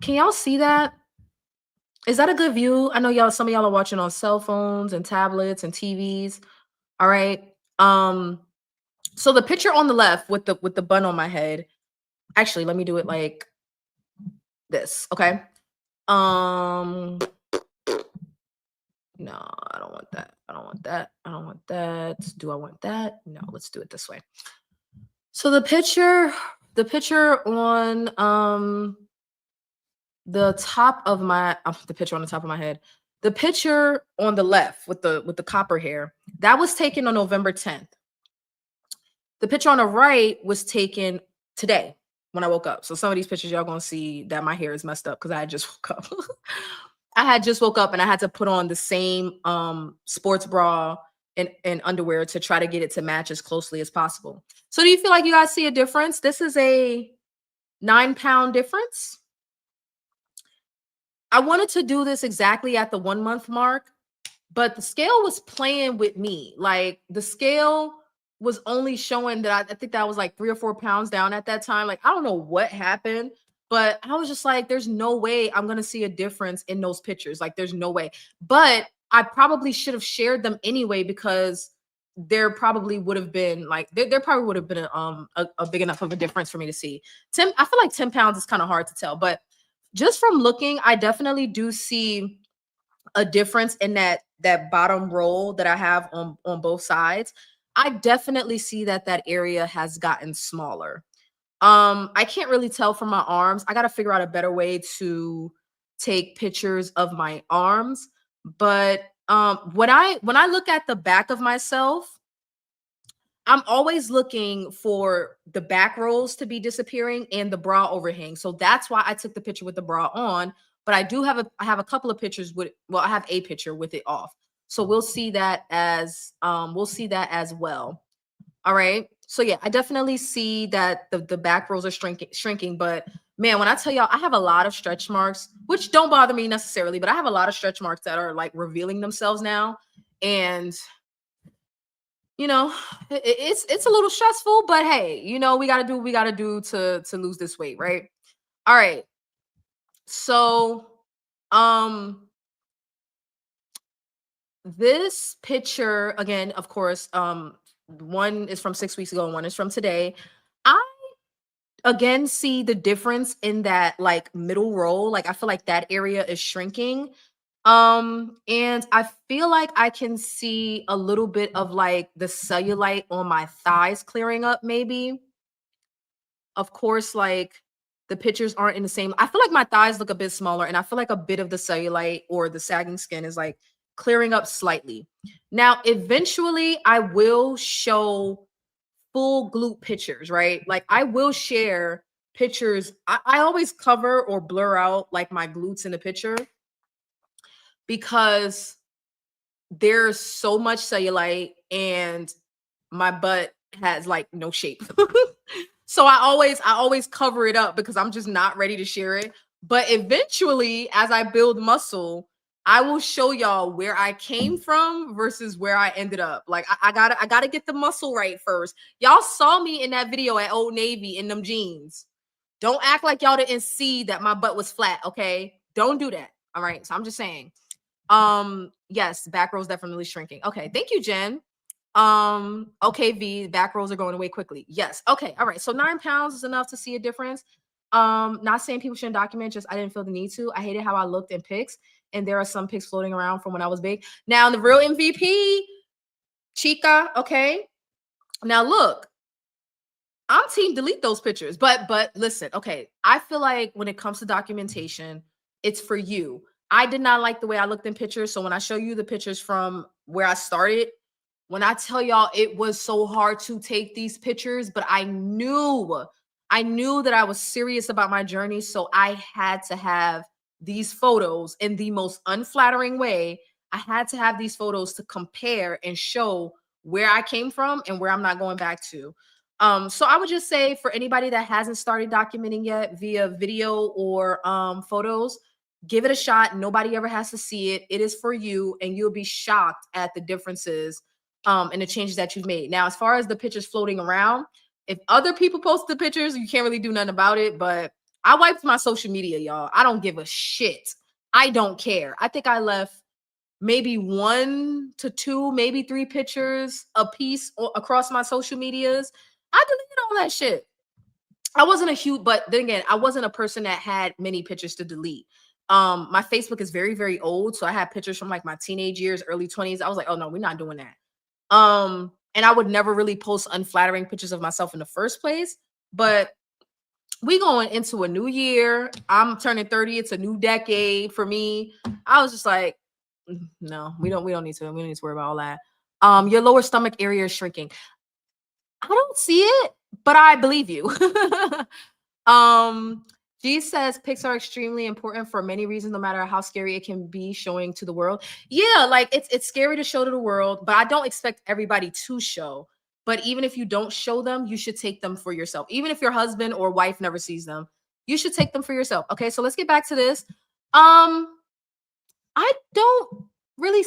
Can y'all see that? Is that a good view? I know some of y'all are watching on cell phones and tablets and TVs. All right. Um, so the picture on the left with the bun on my head. Actually, let me do it like this. Okay. Um, no, I don't want that. I don't want that. I don't want that. Do I want that? No, let's do it this way. So the picture on The top of my the picture on the top of my head. The picture on the left with the copper hair, that was taken on November 10th. The picture on the right was taken today when I woke up. So some of these pictures y'all gonna see that my hair is messed up because I had just woke up. I had just woke up and I had to put on the same sports bra and underwear to try to get it to match as closely as possible. So do you feel like you guys see a difference? This is a 9-pound difference. I wanted to do this exactly at the 1 month mark, but the scale was playing with me. Like the scale was only showing that I think that was like 3 or 4 pounds down at that time. Like I don't know what happened, but I was just like, there's no way I'm gonna see a difference in those pictures. Like there's no way. But I probably should have shared them anyway because there probably would have been like there probably would have been a big enough of a difference for me to see. I feel like 10 pounds is kind of hard to tell, but just from looking, I definitely do see a difference in that bottom roll that I have on both sides. I definitely see that area has gotten smaller. I can't really tell from my arms. I got to figure out a better way to take pictures of my arms, but when I look at the back of myself, I'm always looking for the back rolls to be disappearing and the bra overhang. So that's why I took the picture with the bra on. But I have a couple of pictures with I have a picture with it off. So we'll see that as well. All right. So yeah, I definitely see that the back rolls are shrinking. But man, when I tell y'all I have a lot of stretch marks, which don't bother me necessarily, but I have a lot of stretch marks that are like revealing themselves now. And you know, it's a little stressful, but hey, we got to do what we got to do to lose this weight, right? All right. So, um this picture again, of course, one is from 6 weeks ago and one is from today. I again see the difference in that like middle row. Like I feel like that area is shrinking. And I feel like I can see a little bit of like the cellulite on my thighs clearing up, maybe. Of course, like the pictures aren't in the same. I feel like my thighs look a bit smaller, and I feel like a bit of the cellulite or the sagging skin is like clearing up slightly. Now, eventually, I will show full glute pictures, right? Like I will share pictures. I always cover or blur out like my glutes in the picture because there's so much cellulite and my butt has like no shape. So I always cover it up because I'm just not ready to share it. But eventually, as I build muscle, I will show y'all where I came from versus where I ended up. Like I gotta get the muscle right first. Y'all saw me in that video at Old Navy in them jeans. Don't act like y'all didn't see that my butt was flat, okay? Don't do that. All right. So I'm just saying. Yes, back rows definitely shrinking. Okay, thank you, Jen. Okay, V, back rolls are going away quickly. Yes. Okay. All right. So 9 pounds is enough to see a difference. Not saying people shouldn't document, just I didn't feel the need to. I hated how I looked in pics, and there are some pics floating around from when I was big. Now, the real MVP, Chica. Okay. Now look, I'm team delete those pictures. But listen, okay. I feel like when it comes to documentation, it's for you. I did not like the way I looked in pictures. So when I show you the pictures from where I started, when I tell y'all it was so hard to take these pictures, but I knew that I was serious about my journey. So I had to have these photos in the most unflattering way. I had to have these photos to compare and show where I came from and where I'm not going back to. So I would just say for anybody that hasn't started documenting yet via video or photos, give it a shot. Nobody ever has to see it. It is for you, and you'll be shocked at the differences and the changes that you've made. Now, as far as the pictures floating around, if other people post the pictures, you can't really do nothing about it. But I wiped my social media, y'all. I don't give a shit. I don't care. I think I left maybe 1 to 2, maybe 3 pictures a piece across my social medias. I deleted all that shit. I wasn't a huge, but then again, I wasn't a person that had many pictures to delete. My Facebook is very, very old. So I had pictures from like my teenage years, early 20s. I was like, oh no, we're not doing that. And I would never really post unflattering pictures of myself in the first place. But we going into a new year. I'm turning 30. It's a new decade for me. I was just like, no, we don't need to. We don't need to worry about all that. Your lower stomach area is shrinking. I don't see it, but I believe you. um, G says pics are extremely important for many reasons, no matter how scary it can be showing to the world. Yeah, like it's scary to show to the world, but I don't expect everybody to show. But even if you don't show them, you should take them for yourself. Even if your husband or wife never sees them, you should take them for yourself. Okay, so let's get back to this. Um, I don't really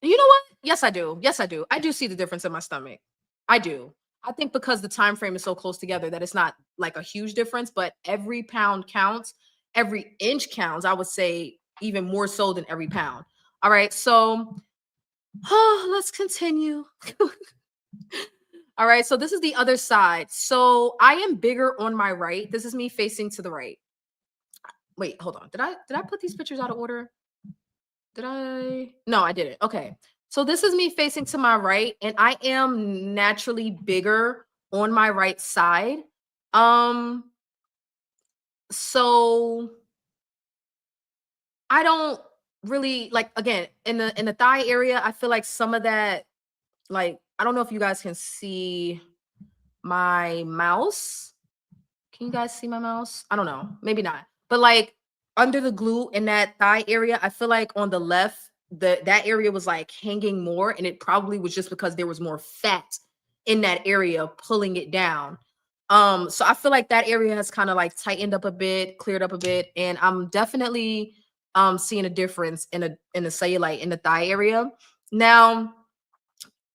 you know what? Yes, I do. Yes, I do. I do see the difference in my stomach. I do. I think because the time frame is so close together that it's not like a huge difference, but every pound counts, every inch counts. I would say even more so than every pound. All right, so let's continue. All right, so this is the other side. So I am bigger on my right. This is me facing to the right. Wait, hold on. Did I put these pictures out of order? Did I? No, I didn't. Okay. So this is me facing to my right, and I am naturally bigger on my right side. Um, so I don't really like again in the thigh area, I feel like some of that, like, I don't know if you guys can see my mouse. Can you guys see my mouse? I don't know. Maybe not. But like under the glute in that thigh area, I feel like on the left, that area was like hanging more, and it probably was just because there was more fat in that area pulling it down. So I feel like that area has kind of like tightened up a bit, cleared up a bit, and I'm definitely seeing a difference in the cellulite in the thigh area. Now,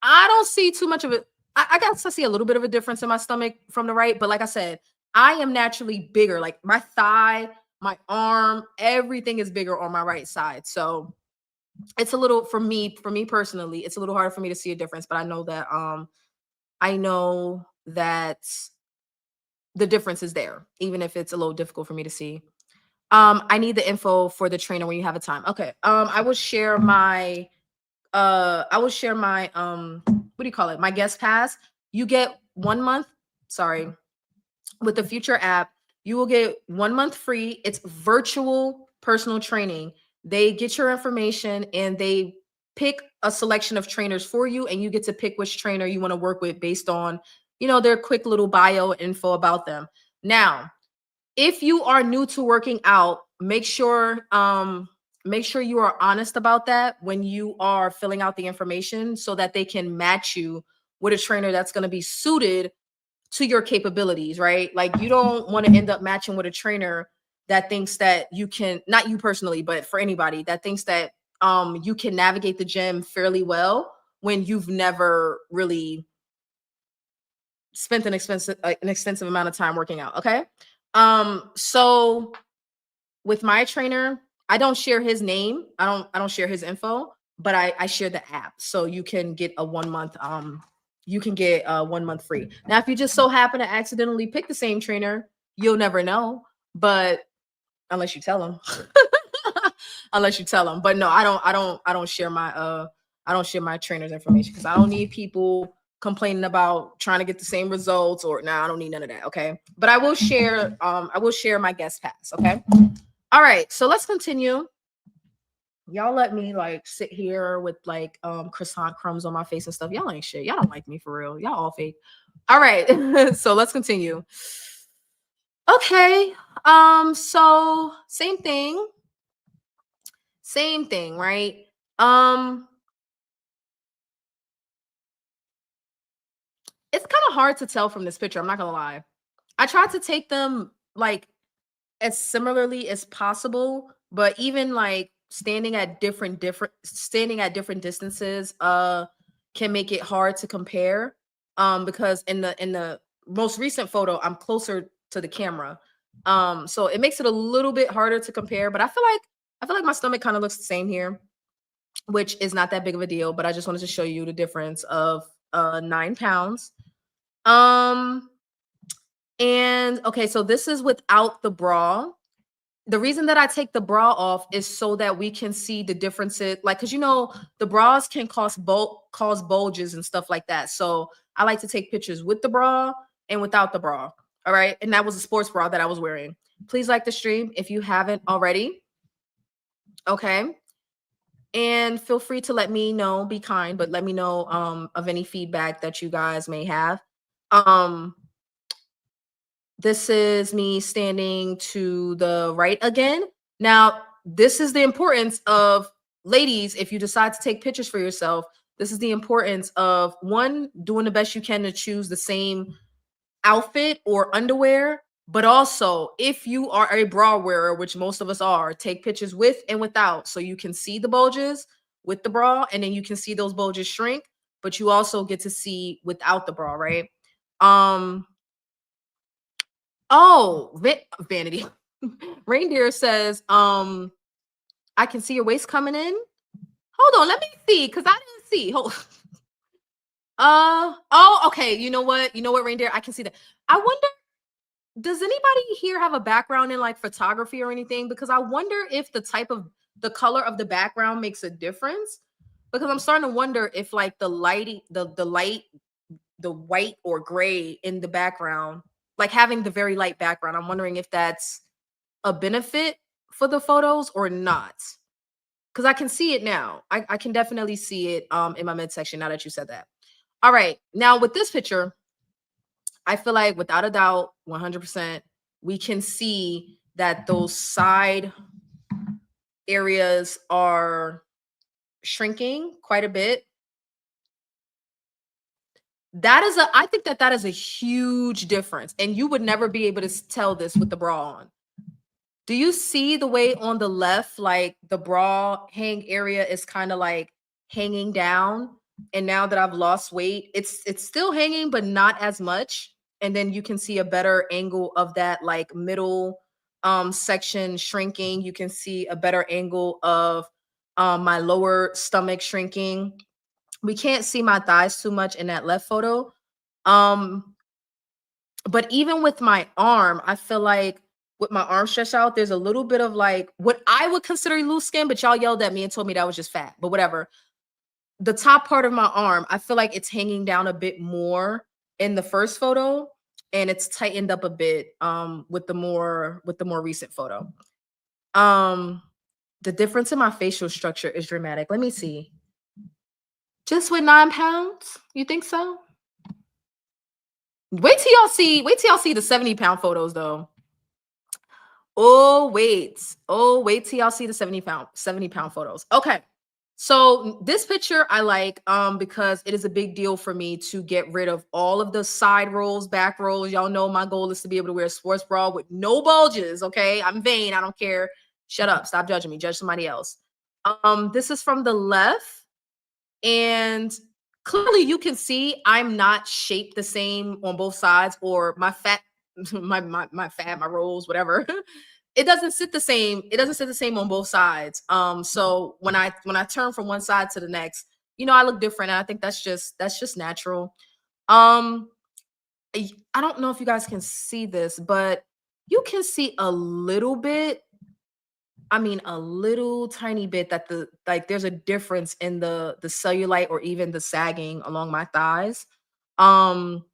I don't see too much of it. I guess I see a little bit of a difference in my stomach from the right, but like I said, I am naturally bigger. Like my thigh, my arm, everything is bigger on my right side. So it's a little for me personally, it's a little harder for me to see a difference, but I know that the difference is there, even if it's a little difficult for me to see. I need the info for the trainer when you have a time. Okay. I will share my what do you call it? My guest pass. You get 1 month, sorry, with the Future app, you will get 1 month free. It's virtual personal training. They get your information and they pick a selection of trainers for you, and you get to pick which trainer you want to work with based on, their quick little bio info about them. Now, if you are new to working out, make sure you are honest about that when you are filling out the information so that they can match you with a trainer that's going to be suited to your capabilities, right? Like you don't want to end up matching with a trainer that thinks that you can, not you personally, but for anybody that thinks that you can navigate the gym fairly well when you've never really spent an extensive amount of time working out. Okay. So with my trainer, I don't share his name. I don't share his info, but I share the app. So you can get a 1 month you can get a 1 month free. Now if you just so happen to accidentally pick the same trainer, you'll never know, but unless you tell them. Unless you tell them. But no, I don't share my trainer's information because I don't need people complaining about trying to get the same results or I don't need none of that. Okay. But I will share my guest pass. Okay. All right. So let's continue. Y'all let me like sit here with like croissant crumbs on my face and stuff. Y'all ain't shit. Y'all don't like me for real. Y'all all fake. All right. So let's continue. Okay. So same thing, right? Um, it's kind of hard to tell from this picture. I'm not gonna lie. I tried to take them like as similarly as possible, but even like standing at different distances can make it hard to compare. Because in the most recent photo, I'm closer to the camera. So it makes it a little bit harder to compare, but I feel like my stomach kind of looks the same here, which is not that big of a deal, but I just wanted to show you the difference of 9 pounds. Um, and okay, so this is without the bra. The reason that I take the bra off is so that we can see the differences, like, because the bras can cause bulges and stuff like that. So I like to take pictures with the bra and without the bra. All right. And that was a sports bra that I was wearing. Please like the stream if you haven't already. Okay. And feel free to let me know, be kind, but let me know of any feedback that you guys may have. Um, this is me standing to the right again. Now, this is the importance of, ladies, if you decide to take pictures for yourself, this is the importance of, one, doing the best you can to choose the same outfit or underwear, but also if you are a bra wearer, which most of us are, take pictures with and without so you can see the bulges with the bra, and then you can see those bulges shrink, but you also get to see without the bra, right? um Vanity. Reindeer says, I can see your waist coming in. Hold on, let me see, because I didn't see. Hold. Okay. You know what, Reindeer? I can see that. I wonder, does anybody here have a background in like photography or anything? Because I wonder if the color of the background makes a difference. Because I'm starting to wonder if like the white or gray in the background, like having the very light background, I'm wondering if that's a benefit for the photos or not. Because I can see it now. I can definitely see it in my midsection now that you said that. All right. Now with this picture, I feel like without a doubt, 100%, we can see that those side areas are shrinking quite a bit. I think that is a huge difference. And you would never be able to tell this with the bra on. Do you see the way on the left, like the bra hang area is kind of like hanging down? And now that I've lost weight, it's still hanging, but not as much. And then you can see a better angle of that like middle section shrinking. You can see a better angle of my lower stomach shrinking. We can't see my thighs too much in that left photo. Um, but even with my arm, I feel like with my arm stretched out, there's a little bit of like what I would consider loose skin, but y'all yelled at me and told me that was just fat, but whatever. The top part of my arm, I feel like it's hanging down a bit more in the first photo, and it's tightened up a bit with the more recent photo. Um the difference in my facial structure is dramatic. Let me see. Just with 9 pounds? You think so? Wait till y'all see the 70-pound photos though. Oh, wait till y'all see the 70-pound photos. Okay. So this picture I like because it is a big deal for me to get rid of all of the side rolls, back rolls. Y'all know my goal is to be able to wear a sports bra with no bulges. Okay. I'm vain. I don't care. Shut up. Stop judging me. Judge somebody else. This is from the left. And clearly you can see I'm not shaped the same on both sides, or my fat, my rolls, whatever. It doesn't sit the same. It doesn't sit the same on both sides. So when I turn from one side to the next, I look different. And I think that's just natural. Um, I don't know if you guys can see this, but you can see a little bit, I mean, a little tiny bit, that there's a difference in the cellulite or even the sagging along my thighs. Um,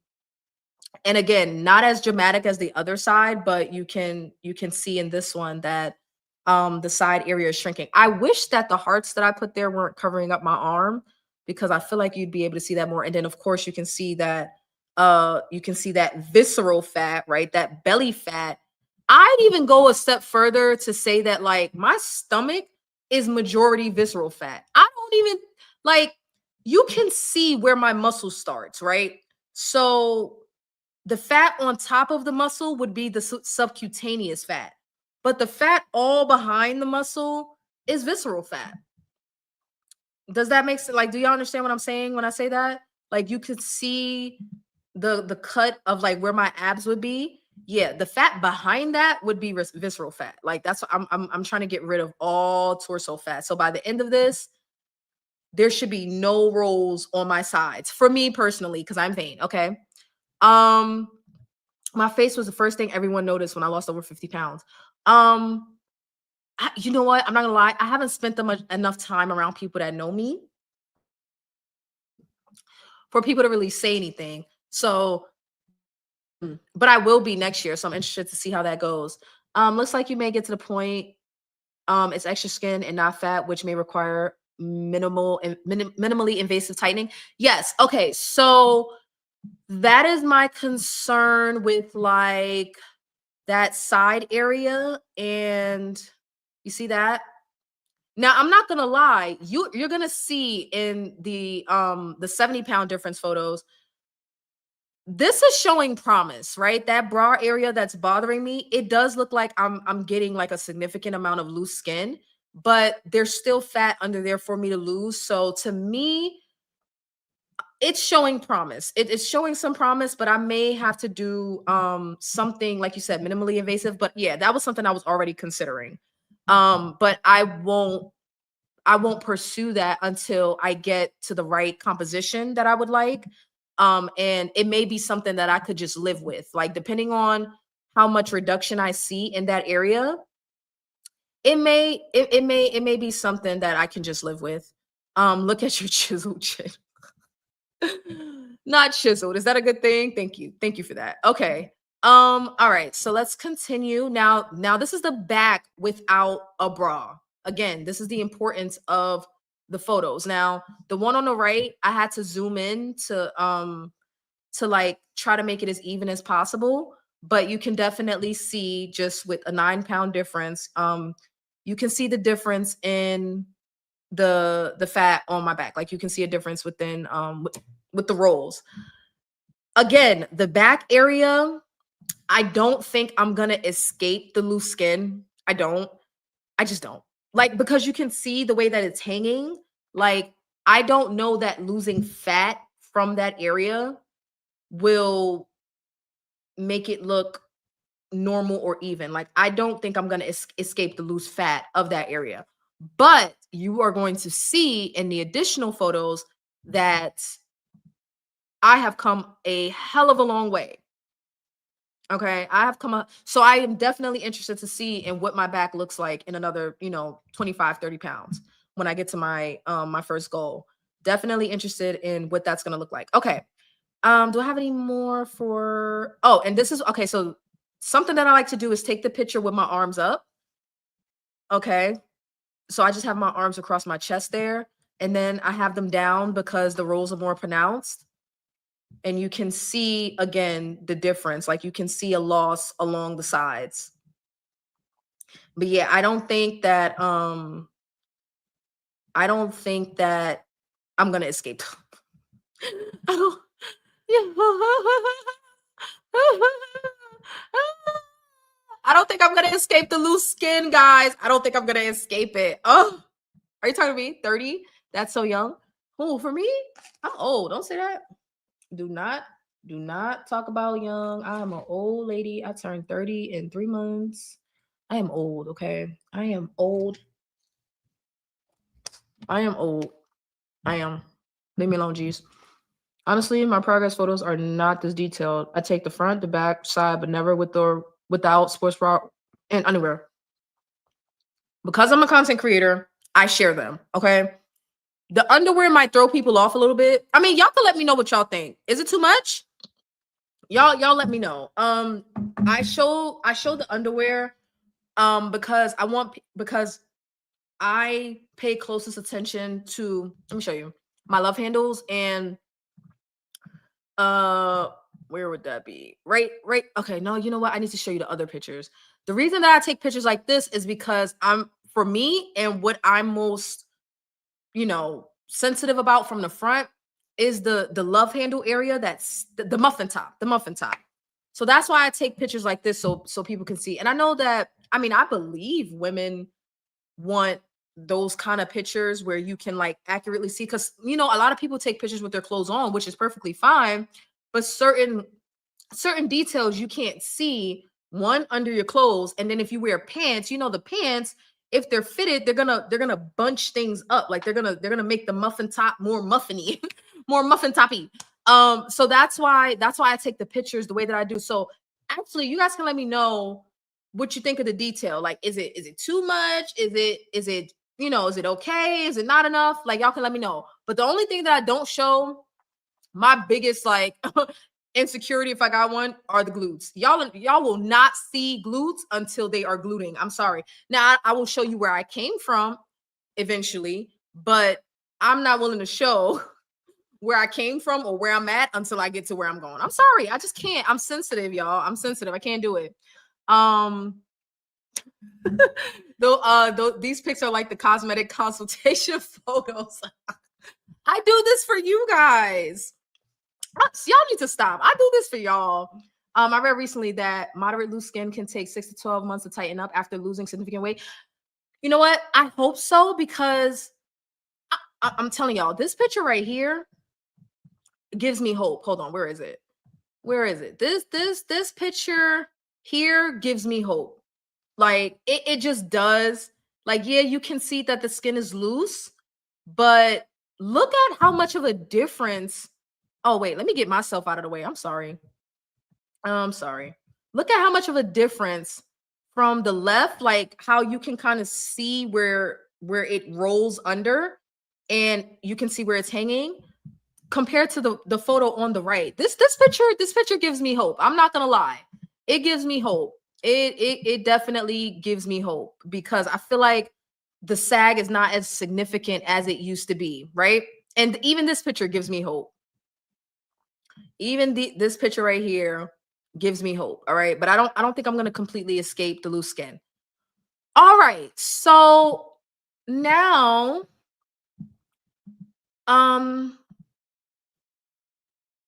and again, not as dramatic as the other side, but you can see in this one that the side area is shrinking. I wish that the hearts that I put there weren't covering up my arm, because I feel like you'd be able to see that more. And then of course you can see that visceral fat, right? That belly fat. I'd even go a step further to say that like my stomach is majority visceral fat. I don't even like, you can see where my muscle starts, right? So the fat on top of the muscle would be the subcutaneous fat, but the fat all behind the muscle is visceral fat. Does that make sense? Like, do y'all understand what I'm saying when I say that? Like, you could see the cut of like where my abs would be. Yeah, the fat behind that would be visceral fat. Like, that's what I'm trying to get rid of all torso fat. So by the end of this, there should be no rolls on my sides for me personally, because I'm vain. Okay. Um, my face was the first thing everyone noticed when I lost over 50 pounds. You know what? I'm not gonna lie. I haven't spent enough time around people that know me for people to really say anything. So But I will be next year, so I'm interested to see how that goes. Looks like you may get to the point. It's extra skin and not fat, which may require minimally invasive tightening. Yes. Okay. So that is my concern with like that side area, and you see that. Now I'm not gonna lie, you're gonna see in the 70-pound difference photos, this is showing promise, right? That bra area that's bothering me, it does look like I'm getting like a significant amount of loose skin, but there's still fat under there for me to lose. So to me, it's showing promise. It's showing some promise, but I may have to do something like you said, minimally invasive. But yeah, that was something I was already considering. But I won't pursue that until I get to the right composition that I would like. And it may be something that I could just live with. Like depending on how much reduction I see in that area, it may be something that I can just live with. Look at your chiseled chin. Not chiseled. Is that a good thing? Thank you. Thank you for that. Okay. All right. So let's continue. Now this is the back without a bra. Again, this is the importance of the photos. Now, the one on the right, I had to zoom in to like try to make it as even as possible, but you can definitely see just with a 9-pound difference, you can see the difference in the fat on my back. Like you can see a difference within with the rolls. Again, the back area, I don't think I'm gonna escape the loose skin. I don't. I just don't. Like because you can see the way that it's hanging. Like I don't know that losing fat from that area will make it look normal or even. Like I don't think I'm going to escape the loose fat of that area. But you are going to see in the additional photos that I have come a hell of a long way. Okay, I have come up. So I am definitely interested to see in what my back looks like in another, 25, 30 pounds when I get to my first goal. Definitely interested in what that's going to look like. Okay. Do I have any more for Oh, and this is okay, so something that I like to do is take the picture with my arms up. Okay. So I just have my arms across my chest there, and then I have them down because the rolls are more pronounced. And you can see again the difference. Like you can see a loss along the sides. But yeah, I don't think that I'm gonna escape. I don't yeah. I don't think I'm gonna escape the loose skin, guys. I don't think I'm gonna escape it. Oh, are you talking to me? 30? That's so young. Oh, for me, I'm old. Don't say that. Do not, do not talk about young. I am an old lady. I turned 30 in 3 months. I am old, okay? I am old. I am old. I am. Leave me alone, G's. Honestly, my progress photos are not this detailed. I take the front, the back, side, but never without sports bra and underwear. Because I'm a content creator, I share them. Okay. The underwear might throw people off a little bit. I mean, y'all can let me know what y'all think. Is it too much? Y'all let me know. I show the underwear because I pay closest attention to, let me show you my love handles, and uh where would that be? Right. Okay, no, you know what? I need to show you the other pictures. The reason that I take pictures like this is because for me, and what I'm most, sensitive about from the front is the love handle area. That's the muffin top, so that's why I take pictures like this, so people can see. And I know that, I mean, I believe women want those kind of pictures where you can like accurately see, because a lot of people take pictures with their clothes on, which is perfectly fine, but certain details you can't see, one, under your clothes, and then if you wear pants, the pants, if they're fitted, they're gonna bunch things up. Like they're gonna make the muffin top more muffiny, more muffin toppy. So that's why I take the pictures the way that I do. So actually, you guys can let me know what you think of the detail. Like, is it too much? Is it okay? Is it not enough? Like, y'all can let me know. But the only thing that I don't show, my biggest like insecurity, if I got one, are the glutes. Y'all will not see glutes until they are gluting. I'm sorry. Now I will show you where I came from eventually, but I'm not willing to show where I came from or where I'm at until I get to where I'm going. I'm sorry. I just can't. I'm sensitive, y'all. I'm sensitive. I can't do it. Though these pics are like the cosmetic consultation photos. I do this for you guys. Y'all need to stop. I do this for y'all. I read recently that moderate loose skin can take 6 to 12 months to tighten up after losing significant weight. You know what? I hope so, because I'm telling y'all, this picture right here gives me hope. Hold on, where is it? Where is it? This picture here gives me hope. Like it just does. Like, yeah, you can see that the skin is loose, but look at how much of a difference. Oh, wait, let me get myself out of the way. I'm sorry. I'm sorry. Look at how much of a difference from the left, like how you can kind of see where it rolls under, and you can see where it's hanging compared to the photo on the right. This picture gives me hope. I'm not gonna lie. It gives me hope. It definitely gives me hope, because I feel like the sag is not as significant as it used to be, right? And even this picture gives me hope. Even this picture right here gives me hope. All right. But I don't think I'm gonna completely escape the loose skin. All right. So now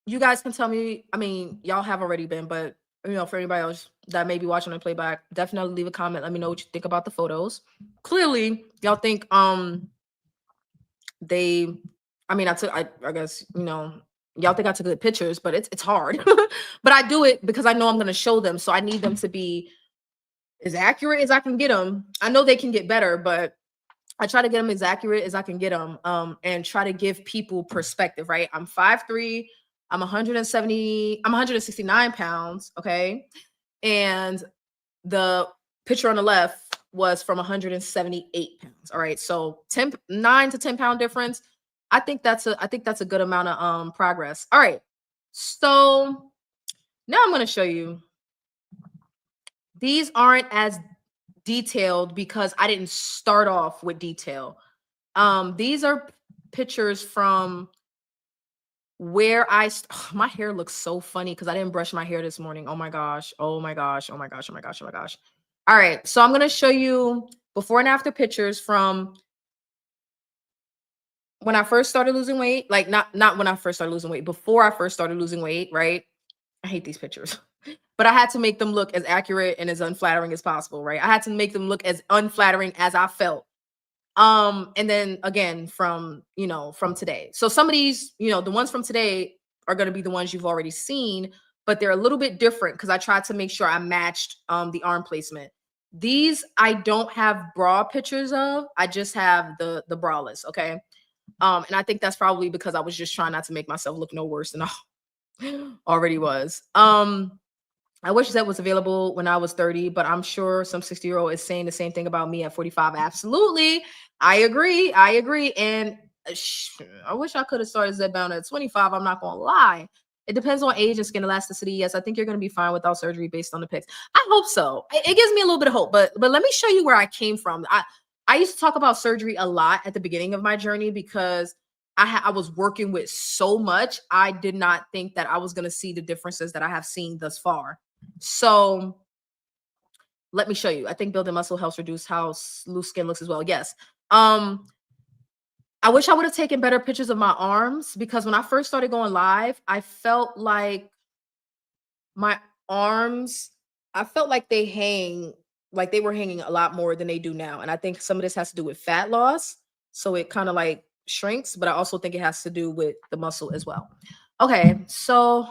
you guys can tell me, I mean, y'all have already been, but for anybody else that may be watching the playback, definitely leave a comment. Let me know what you think about the photos. Clearly, y'all think they, I mean, I guess, y'all think I took good pictures, but it's hard. But I do it because I know I'm gonna show them. So I need them to be as accurate as I can get them. I know they can get better, but I try to get them as accurate as I can get them, and try to give people perspective, right? I'm 5'3", I'm 169 pounds, okay? And the picture on the left was from 178 pounds, all right? So 9 to 10 pound difference. I think that's a good amount of progress. All right, so now I'm going to show you. These aren't as detailed because I didn't start off with detail. These are pictures from where my hair looks so funny because I didn't brush my hair this morning. Oh my gosh. Oh my gosh. Oh my gosh. Oh my gosh. Oh my gosh. All right. So I'm going to show you before and after pictures from when I first started losing weight. Like not when I first started losing weight, before I first started losing weight, right? I hate these pictures. But I had to make them look as accurate and as unflattering as possible, right? I had to make them look as unflattering as I felt. And then again from today. So some of these, the ones from today are going to be the ones you've already seen, but they're a little bit different because I tried to make sure I matched the arm placement. These I don't have bra pictures of. I just have the braless, okay? And I think that's probably because I was just trying not to make myself look no worse than I already was. I wish that was available when I was 30, but I'm sure some 60-year-old is saying the same thing about me at 45. Absolutely. I agree. And I wish I could have started Zepbound at 25. I'm not going to lie. It depends on age and skin elasticity. Yes, I think you're going to be fine without surgery based on the pics. I hope so. It gives me a little bit of hope, but let me show you where I came from. I used to talk about surgery a lot at the beginning of my journey because I was working with so much. I did not think that I was going to see the differences that I have seen thus far. So let me show you. I think building muscle helps reduce how loose skin looks as well. Yes. I wish I would have taken better pictures of my arms because when I first started going live, I felt like my arms, I felt like they were hanging a lot more than they do now. And I think some of this has to do with fat loss. So it kind of like shrinks, but I also think it has to do with the muscle as well. Okay, so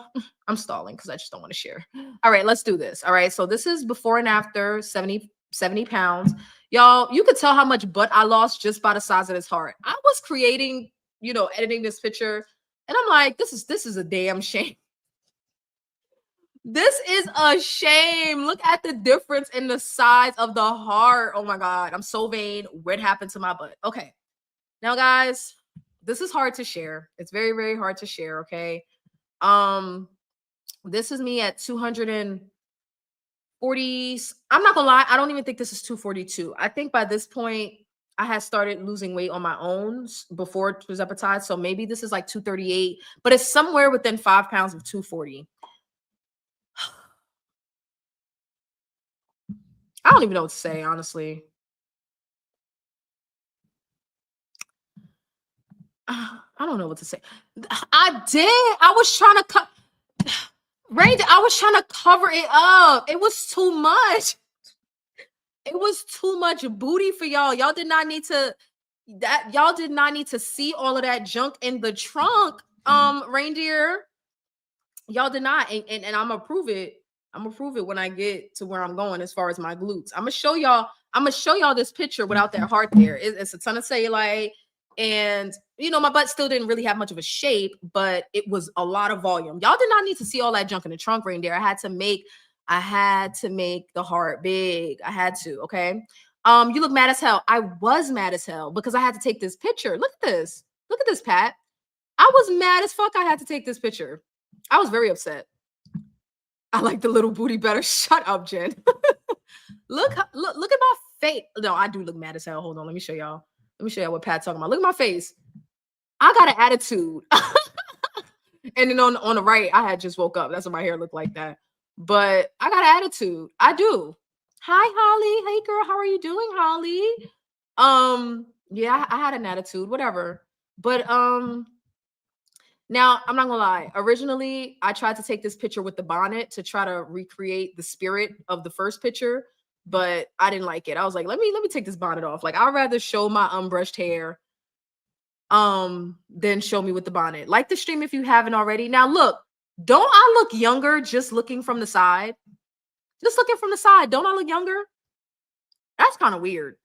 I'm stalling because I just don't want to share. All right, let's do this. All right, so this is before and after 70 pounds. Y'all, you could tell how much butt I lost just by the size of this heart. I was creating, editing this picture, and I'm like, this is a damn shame. This is a shame. Look at the difference in the size of the heart. Oh my God, I'm so vain. What happened to my butt? Okay, now guys, this is hard to share. It's very, very hard to share, okay? This is me at 240. I'm not gonna lie, I don't even think this is 242. I think by this point, I had started losing weight on my own before tirzepatide. So maybe this is like 238, but it's somewhere within 5 pounds of 240. I don't even know what to say, honestly. I don't know what to say. I did. I was trying to cut. Randy, I was trying to cover it up. It was too much. It was too much booty for y'all. Y'all did not need to y'all did not need to see all of that junk in the trunk, reindeer. Y'all did not. And I'm gonna prove it. I'm gonna prove it when I get to where I'm going as far as my glutes. I'm gonna show y'all this picture without that heart there. It's a ton of cellulite. And my butt still didn't really have much of a shape, but it was a lot of volume. Y'all did not need to see all that junk in the trunk, reindeer. I had to make the heart big. I had to, okay? You look mad as hell. I was mad as hell because I had to take this picture. Look at this. Look at this, Pat. I was mad as fuck I had to take this picture. I was very upset. I like the little booty better. Shut up, Jen. look at my face. No, I do look mad as hell. Hold on, let me show y'all. Let me show y'all what Pat's talking about. Look at my face. I got an attitude. And then on the right, I had just woke up. That's why my hair looked like that. But I got an attitude. I do. Hi, Holly. Hey, girl. How are you doing, Holly? Yeah, I had an attitude. Whatever. But now I'm not gonna lie. Originally, I tried to take this picture with the bonnet to try to recreate the spirit of the first picture, but I didn't like it. I was like, let me take this bonnet off. Like, I'd rather show my unbrushed hair than show me with the bonnet. Like the stream if you haven't already. Now look, don't I look younger just looking from the side? Just looking from the side, don't I look younger? That's kind of weird.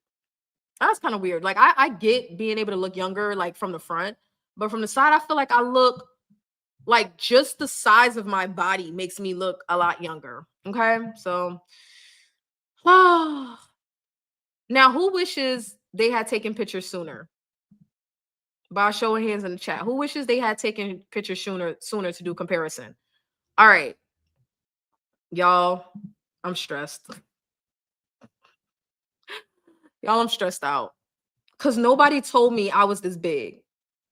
That's kind of weird. Like I get being able to look younger like from the front, but from the side I feel like I look like just the size of my body makes me look a lot younger. Okay? So now who wishes they had taken pictures sooner? By show of hands in the chat. Who wishes they had taken pictures sooner to do comparison? All right. Y'all, I'm stressed. Y'all, I'm stressed out. Because nobody told me I was this big.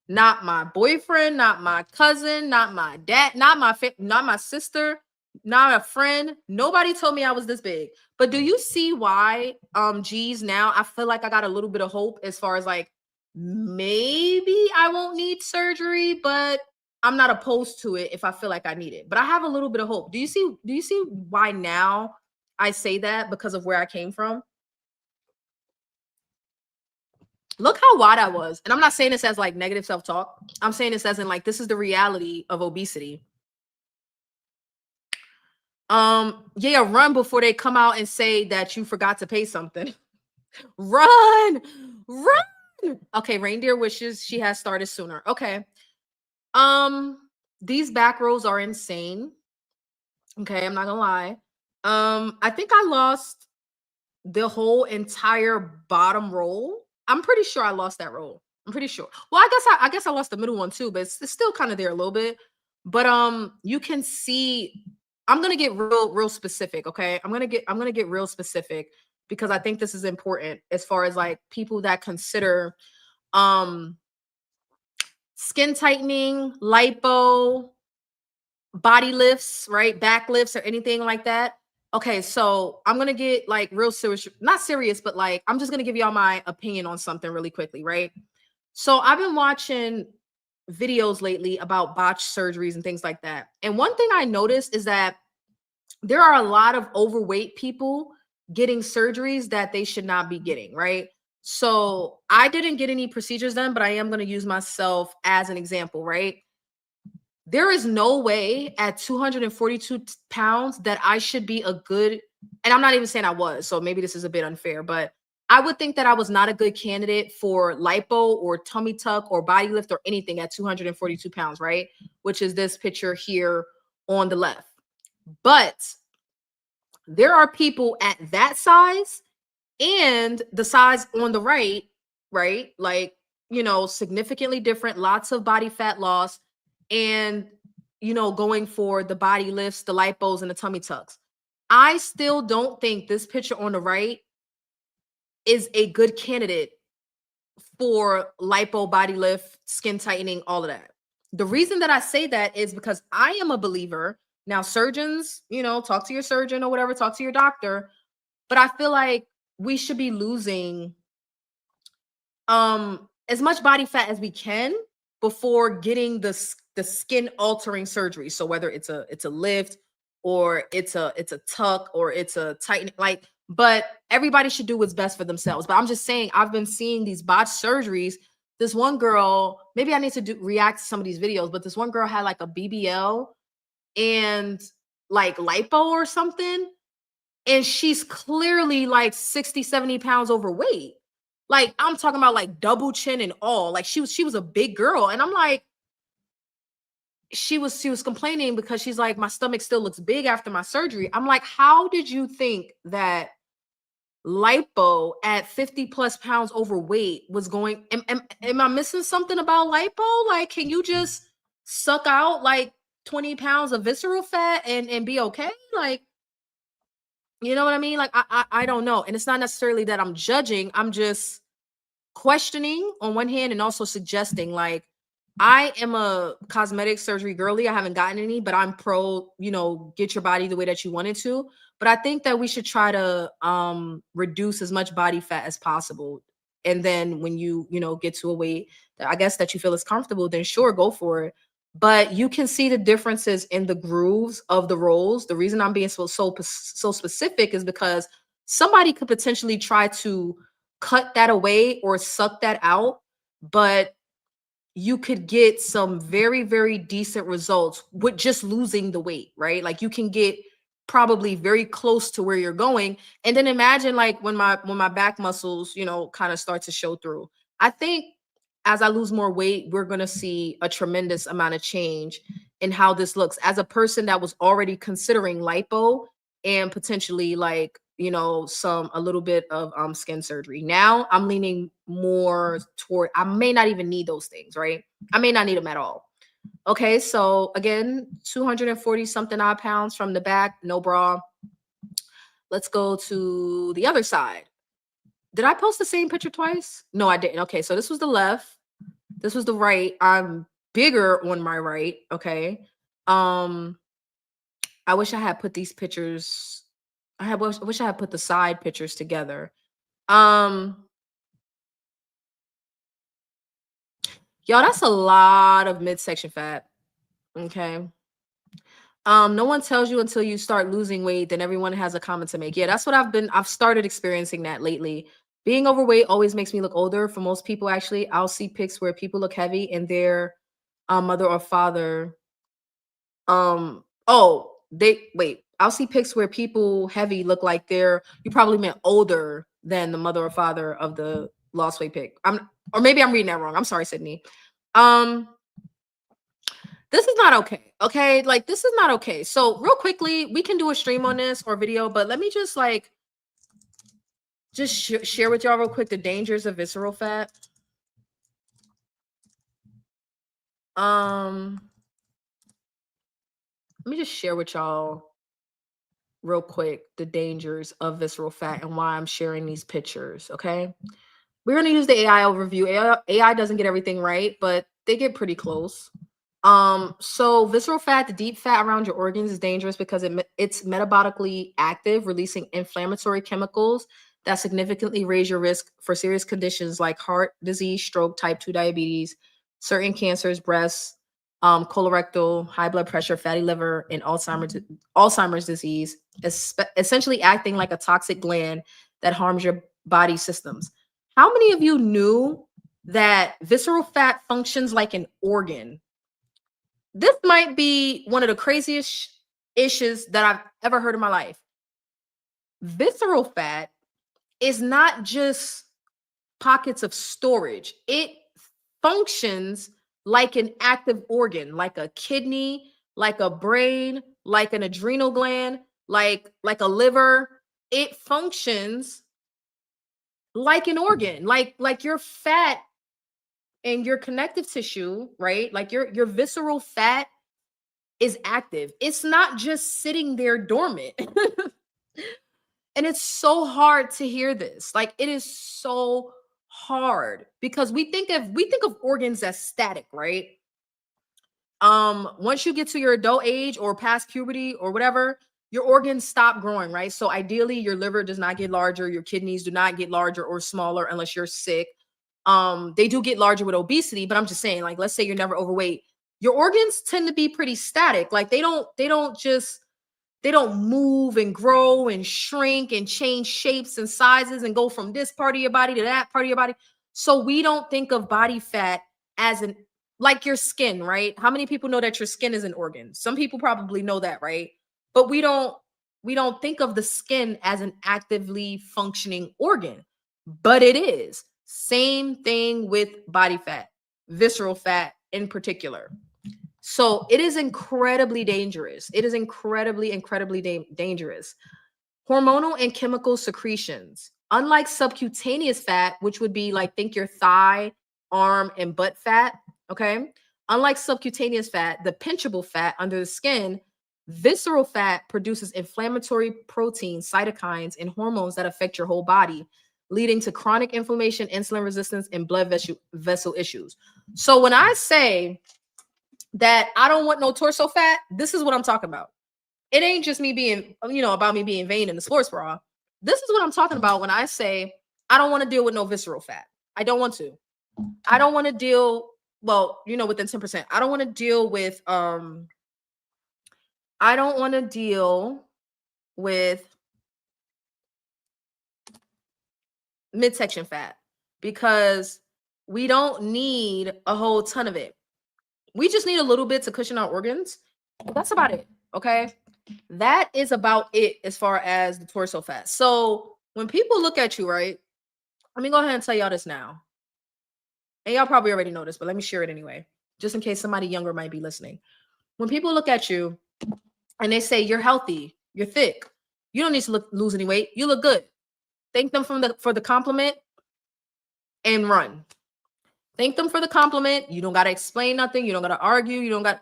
Not my boyfriend, not my cousin, not my dad, not my sister, not a friend. Nobody told me I was this big. But do you see why geez, now I feel like I got a little bit of hope as far as like maybe I won't need surgery, but I'm not opposed to it if I feel like I need it. But I have a little bit of hope. Do you see why now I say that because of where I came from? Look how wide I was. And I'm not saying this as like negative self-talk. I'm saying this as in like this is the reality of obesity. Yeah, run before they come out and say that you forgot to pay something. Run. Okay, reindeer wishes she has started sooner. Okay. These back rows are insane. Okay, I'm not gonna lie. I think I lost the whole entire bottom roll. I'm pretty sure I lost that roll. I'm pretty sure. Well, I guess I lost the middle one too, but it's still kind of there a little bit. But you can see I'm gonna get real specific. Okay, I'm gonna get real specific because I think this is important as far as like people that consider um skin tightening, lipo, body lifts, right? Back lifts or anything like that. Okay, so I'm gonna get like real serious, not serious, but like I'm just gonna give y'all my opinion on something really quickly, right? So I've been watching videos lately about botched surgeries and things like that. And one thing I noticed is that there are a lot of overweight people getting surgeries that they should not be getting, right? So I didn't get any procedures done, but I am going to use myself as an example, right? There is no way at 242 pounds that I should be a good, and I'm not even saying I was, so maybe this is a bit unfair, but I would think that I was not a good candidate for lipo or tummy tuck or body lift or anything at 242 pounds, right? Which is this picture here on the left. But there are people at that size and the size on the right? Like, significantly different, lots of body fat loss. And, going for the body lifts, the lipos, and the tummy tucks. I still don't think this picture on the right is a good candidate for lipo, body lift, skin tightening, all of that. The reason that I say that is because I am a believer. Now, surgeons, talk to your surgeon or whatever, talk to your doctor. But I feel like we should be losing as much body fat as we can before getting the skin altering surgery. So whether it's a lift or it's a tuck or it's a tighten, like, but everybody should do what's best for themselves. But I'm just saying, I've been seeing these botched surgeries. This one girl, maybe I need to react to some of these videos, but this one girl had like a BBL and like lipo or something, and she's clearly like 60, 70 pounds overweight. Like, I'm talking about like double chin and all. Like, she was a big girl. And I'm like, she was complaining because she's like, my stomach still looks big after my surgery. I'm like, how did you think that lipo at 50 plus pounds overweight was going? Am I missing something about lipo? Like, can you just suck out like 20 pounds of visceral fat and be okay? Like, you know what I mean? Like, I don't know. And it's not necessarily that I'm judging. I'm just questioning on one hand and also suggesting, like, I am a cosmetic surgery girly. I haven't gotten any, but I'm pro, get your body the way that you want it to. But I think that we should try to reduce as much body fat as possible. And then when you get to a weight that I guess that you feel is comfortable, then sure, go for it. But you can see the differences in the grooves of the rolls. The reason I'm being so specific is because somebody could potentially try to cut that away or suck that out, but you could get some very, very decent results with just losing the weight, right? Like, you can get probably very close to where you're going. And then imagine like when my back muscles, kind of start to show through. I think as I lose more weight, we're going to see a tremendous amount of change in how this looks. As a person that was already considering lipo and potentially like, some a little bit of skin surgery. Now I'm leaning more toward, I may not even need those things, right? I may not need them at all. Okay, so again, 240 something odd pounds from the back, no bra. Let's go to the other side. Did I post the same picture twice? No, I didn't. Okay, so this was the left. This was the right. I'm bigger on my right. Okay. Um, I wish I had put these pictures. I wish I had put the side pictures together. Um, y'all, that's a lot of midsection fat. Okay. No one tells you until you start losing weight, then everyone has a comment to make. Yeah, that's what I've started experiencing that lately. Being overweight always makes me look older. For most people, actually, I'll see pics where people look heavy and their mother or father. They wait. I'll see pics where people heavy look like you probably meant older than the mother or father of the lost weight pic. Or maybe I'm reading that wrong. I'm sorry, Sydney. Um, this is not okay. Okay. Like, this is not okay. So real quickly, we can do a stream on this or video, but let me just like, share with y'all real quick the dangers of visceral fat. Let me just share with y'all real quick the dangers of visceral fat and why I'm sharing these pictures. Okay. We're going to use the AI overview. AI doesn't get everything right, but they get pretty close. So visceral fat, the deep fat around your organs, is dangerous because it's metabolically active, releasing inflammatory chemicals that significantly raise your risk for serious conditions like heart disease, stroke, type 2 diabetes, certain cancers, breast, colorectal, high blood pressure, fatty liver, and Alzheimer's disease, essentially acting like a toxic gland that harms your body systems. How many of you knew that visceral fat functions like an organ? This might be one of the craziest issues that I've ever heard in my life. Visceral fat is not just pockets of storage. It functions like an active organ, like a kidney, like a brain, like an adrenal gland, like a liver. It functions like an organ, like your fat and your connective tissue, right? Like your visceral fat is active. It's not just sitting there dormant. And it's so hard to hear this. Like it is so hard because we think of organs as static, right? Once you get to your adult age or past puberty or whatever, your organs stop growing, right? So ideally your liver does not get larger, your kidneys do not get larger or smaller unless you're sick. They do get larger with obesity, but I'm just saying, like, let's say you're never overweight, your organs tend to be pretty static. Like they don't move and grow and shrink and change shapes and sizes and go from this part of your body to that part of your body. So we don't think of body fat as an, like your skin, right? How many people know that your skin is an organ? Some people probably know that, right? But we don't think of the skin as an actively functioning organ, but it is. Same thing with body fat, visceral fat in particular. So it is incredibly dangerous. It is incredibly dangerous. Hormonal and chemical secretions. Unlike subcutaneous fat, which would be like, think your thigh, arm, and butt fat. Okay. Unlike subcutaneous fat, the pinchable fat under the skin, visceral fat produces inflammatory proteins, cytokines, and hormones that affect your whole body, leading to chronic inflammation, insulin resistance, and blood vessel issues. So when I say that I don't want no torso fat, this is what I'm talking about. It ain't just me being, about me being vain in the sports bra. This is what I'm talking about when I say I don't want to deal with no visceral fat. I don't want to. I don't want to deal, well, within 10%. I don't want to deal with I don't want to deal with midsection fat because we don't need a whole ton of it. We just need a little bit to cushion our organs. But that's about it. Okay. That is about it as far as the torso fat. So when people look at you, right? Let me go ahead and tell y'all this now. And y'all probably already know this, but let me share it anyway, just in case somebody younger might be listening. When people look at you and they say you're healthy, you're thick, you don't need to lose any weight, you look good. Thank them for the compliment and run. Thank them for the compliment. You don't got to explain nothing. You don't got to argue. You don't got,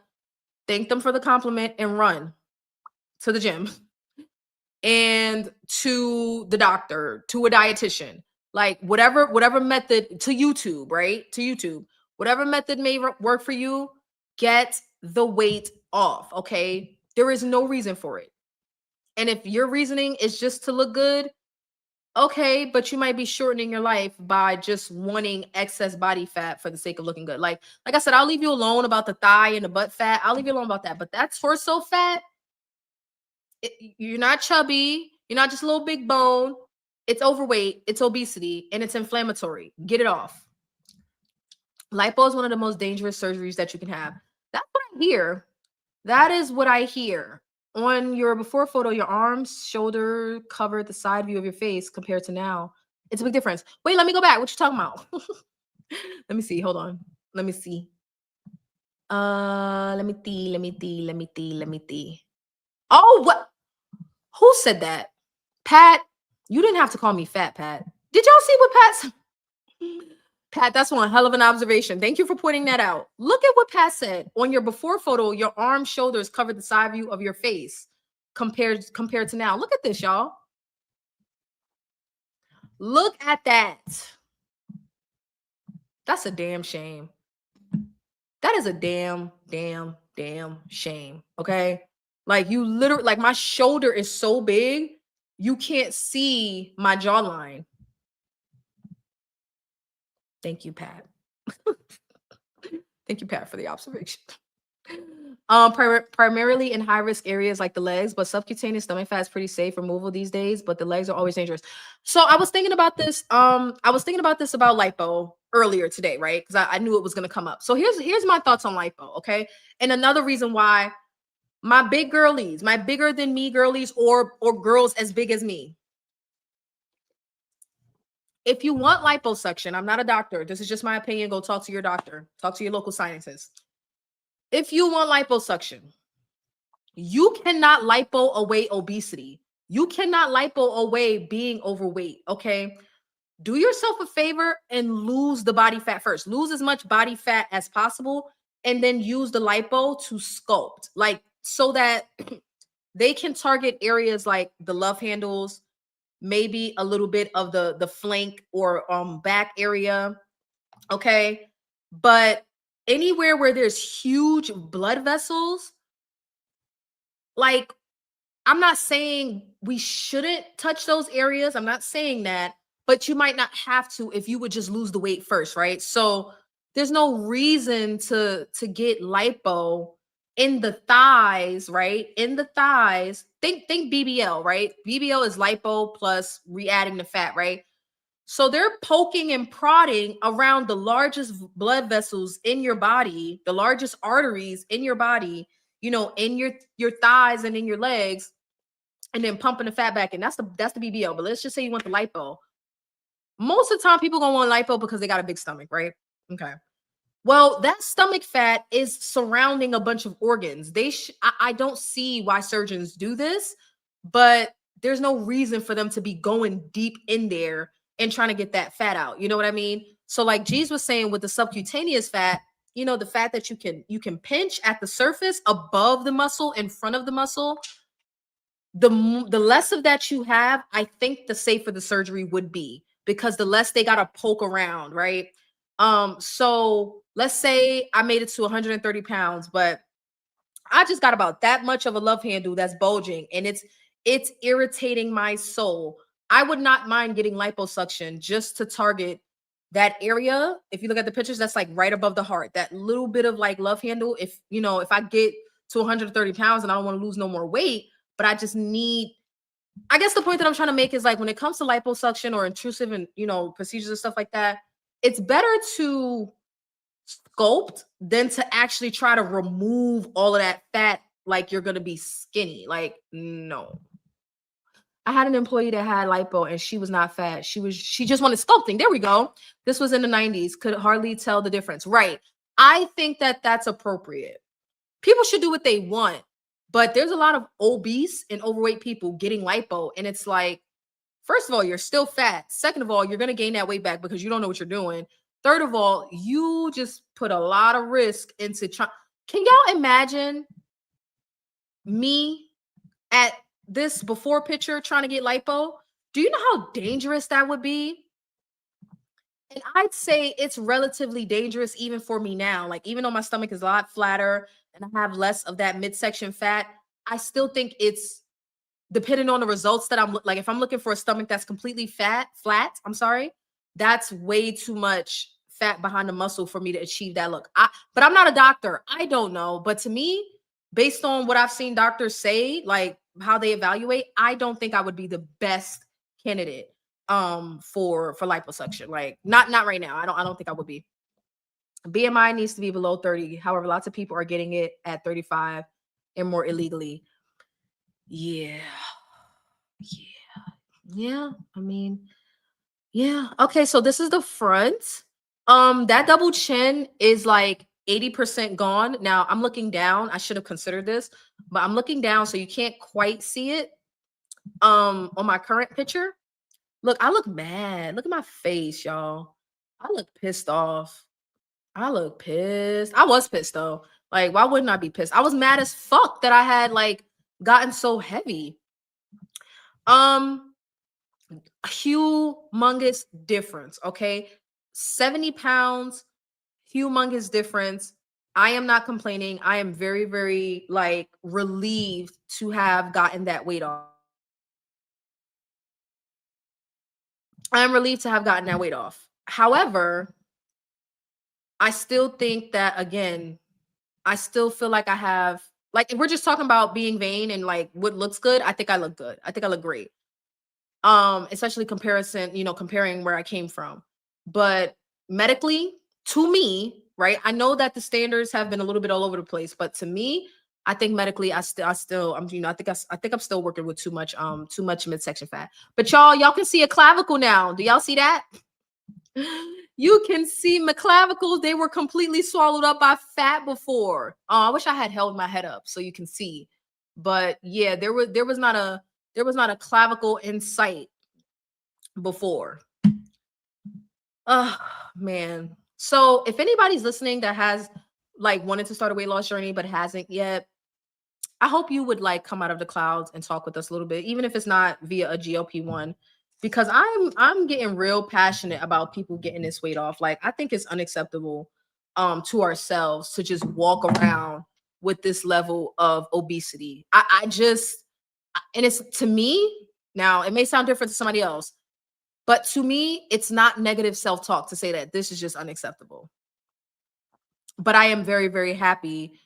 thank them for the compliment and run to the gym and to the doctor, to a dietitian, like whatever method, to YouTube, right? To YouTube, whatever method may work for you, get the weight off. Okay. There is no reason for it. And if your reasoning is just to look good, okay, but you might be shortening your life by just wanting excess body fat for the sake of looking good. Like I said, I'll leave you alone about the thigh and the butt fat. I'll leave you alone about that. But that torso fat, you're not chubby. You're not just a little big bone. It's overweight. It's obesity, and it's inflammatory. Get it off. Lipo is one of the most dangerous surgeries that you can have. That's what I hear. That is what I hear. On your before photo, your arms, shoulder covered the side view of your face compared to now. It's a big difference. Wait, let me go back. What you talking about? Let me see. Hold on. Let me see. Let me see. Oh, what? Who said that? Pat, you didn't have to call me fat, Pat. Did y'all see what Pat said? Pat, that's one hell of an observation. Thank you for pointing that out. Look at what Pat said. On your before photo, your arms, shoulders covered the side view of your face compared to now. Look at this, y'all. Look at that. That's a damn shame. That is a damn shame. Okay. Like you literally, like my shoulder is so big, you can't see my jawline. Thank you, Pat. Thank you, Pat, for the observation. Primarily in high-risk areas like the legs, but subcutaneous stomach fat is pretty safe removal these days, but the legs are always dangerous. So I was thinking about this. I was thinking about this about lipo earlier today, right? Because I knew it was going to come up. So here's my thoughts on lipo, okay? And another reason why my big girlies, my bigger than me girlies, or girls as big as me, if you want liposuction, I'm not a doctor. This is just my opinion. Go talk to your doctor. Talk to your local scientist. If you want liposuction, you cannot lipo away obesity. You cannot lipo away being overweight, okay? Do yourself a favor and lose the body fat first. Lose as much body fat as possible. and then use the lipo to sculpt, like so that they can target areas like the love handles, maybe a little bit of the flank or back area, okay? But anywhere where there's huge blood vessels, like I'm not saying we shouldn't touch those areas. I'm not saying that, but you might not have to if you would just lose the weight first, right? So there's no reason to get lipo in the thighs, right? In the thighs. Think BBL, right? BBL is lipo plus re-adding the fat, right? So they're poking and prodding around the largest blood vessels in your body, the largest arteries in your body, in your thighs and in your legs, and then pumping the fat back in. That's the BBL. But let's just say you want the lipo. Most of the time, people gonna want lipo because they got a big stomach, right? Okay. Well, that stomach fat is surrounding a bunch of organs. I don't see why surgeons do this, but there's no reason for them to be going deep in there and trying to get that fat out. You know what I mean? So, like Jeez was saying with the subcutaneous fat, the fat that you can pinch at the surface above the muscle, in front of the muscle, the less of that you have, I think the safer the surgery would be, because the less they got to poke around, right? So let's say I made it to 130 pounds, but I just got about that much of a love handle that's bulging, and it's irritating my soul. I would not mind getting liposuction just to target that area. If you look at the pictures, that's like right above the heart, that little bit of like love handle. If I get to 130 pounds and I don't want to lose no more weight, but I just need, I guess the point that I'm trying to make is, like, when it comes to liposuction or intrusive and procedures and stuff like that, it's better to sculpt than to actually try to remove all of that fat like you're gonna be skinny. Like, no. I had an employee that had lipo and she was not fat. She just wanted sculpting. There we go. This was in the 90s. Could hardly tell the difference. Right. I think that that's appropriate. People should do what they want, but there's a lot of obese and overweight people getting lipo, and it's like, first of all, you're still fat. Second of all, you're going to gain that weight back because you don't know what you're doing. Third of all, you just put a lot of risk into trying. Can y'all imagine me at this before picture trying to get lipo? Do you know how dangerous that would be? And I'd say it's relatively dangerous even for me now. Like, even though my stomach is a lot flatter and I have less of that midsection fat, I still think it's, depending on the results that like, if I'm looking for a stomach that's completely flat, I'm sorry, that's way too much fat behind the muscle for me to achieve that look. But I'm not a doctor. I don't know. But to me, based on what I've seen doctors say, like how they evaluate, I don't think I would be the best candidate for liposuction. Like, not right now. I don't think I would be. BMI needs to be below 30. However, lots of people are getting it at 35 and more illegally. Yeah. Yeah. Yeah. I mean, yeah. Okay, so this is the front. That double chin is like 80% gone. Now I'm looking down. I should have considered this, but I'm looking down so you can't quite see it. On my current picture. Look, I look mad. Look at my face, y'all. I look pissed off. I look pissed. I was pissed though. Like, why wouldn't I be pissed? I was mad as fuck that I had like gotten so heavy. Um, humongous difference. Okay, 70 pounds, humongous difference. I am not complaining. I am very, very like relieved to have gotten that weight off. I'm relieved to have gotten that weight off. However, I still think that, again, I still feel like I have, like, if we're just talking about being vain and like what looks good, I think I look good. I think I look great. Especially comparing where I came from. But medically, to me, right? I know that the standards have been a little bit all over the place, but to me, I think medically, I think I'm still working with too much midsection fat. But y'all can see a clavicle now. Do y'all see that? You can see my clavicles. They were completely swallowed up by fat before. Oh, I wish I had held my head up so you can see. But yeah, there was not a clavicle in sight before. Oh man. So if anybody's listening that has like wanted to start a weight loss journey but hasn't yet, I hope you would like come out of the clouds and talk with us a little bit, even if it's not via a GLP-1, because I'm getting real passionate about people getting this weight off. Like I think it's unacceptable to ourselves to just walk around with this level of obesity. I just and it's to me, now it may sound different to somebody else, but to me, it's not negative self-talk to say that this is just unacceptable. But I am very, very happy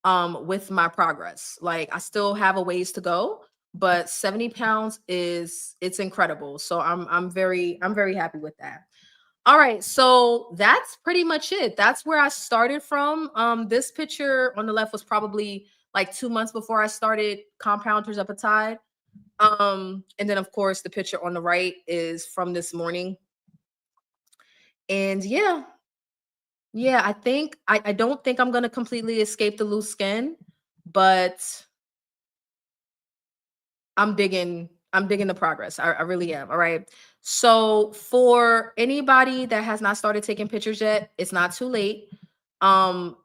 with my progress. Like I still have a ways to go, but 70 pounds is it's incredible. So I'm very happy with that. All right, so that's pretty much it. That's where I started from. This picture on the left was probably like 2 months before I started Compounders Up a Tide. And then of course the picture on the right is from this morning. And yeah, yeah, I think I don't think I'm gonna completely escape the loose skin, but I'm digging the progress. I really am. All right. So for anybody that has not started taking pictures yet, it's not too late.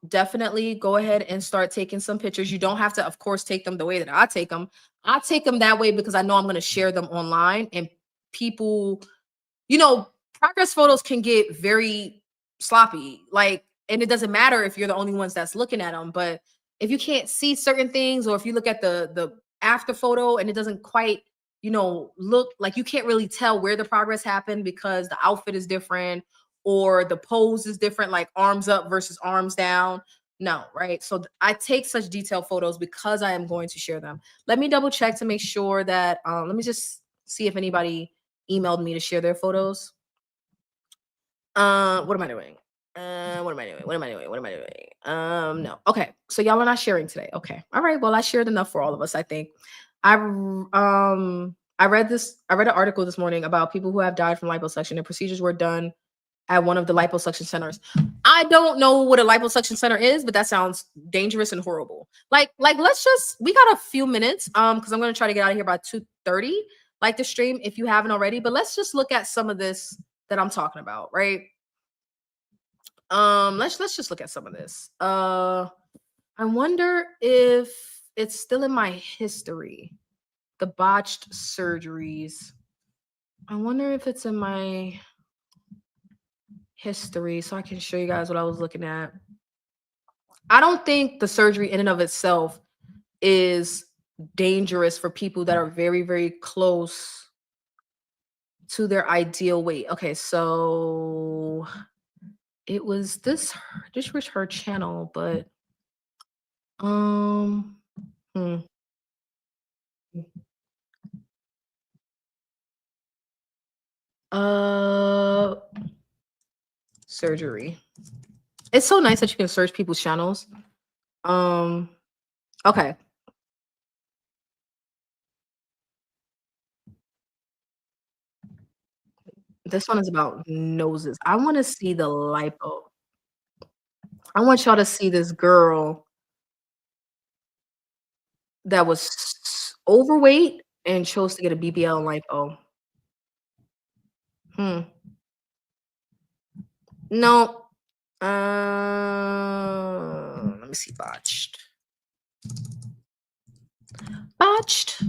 Definitely go ahead and start taking some pictures. You don't have to, of course, take them the way that I take them. I take them that way because I know I'm going to share them online, and people, progress photos can get very sloppy. Like, and it doesn't matter if you're the only ones that's looking at them, but if you can't see certain things, or if you look at the after photo and it doesn't quite, look like, you can't really tell where the progress happened because the outfit is different or the pose is different, like arms up versus arms down. No, right? So I take such detailed photos because I am going to share them. Let me double check to make sure that let me just see if anybody emailed me to share their photos. What am I doing? What am I doing? What am I doing? What am I doing? No. Okay. So y'all are not sharing today. Okay. All right. Well, I shared enough for all of us, I think. I read an article this morning about people who have died from liposuction and procedures were done at one of the liposuction centers. I don't know what a liposuction center is, but that sounds dangerous and horrible. Like we got a few minutes because I'm going to try to get out of here by 2:30, like the stream, if you haven't already, but let's just look at some of this that I'm talking about, right? Let's just look at some of this. I wonder if it's still in my history. The botched surgeries. I wonder if it's in my history so I can show you guys what I was looking at. I don't think the surgery in and of itself is dangerous for people that are very, very close to their ideal weight. Okay, so it was this was her channel, but um hmm. uh surgery. It's so nice that you can search people's channels. Um okay. This one is about noses. I want to see the lipo. I want y'all to see this girl that was overweight and chose to get a BBL and lipo. Hmm. No. Let me see. Botched. Botched.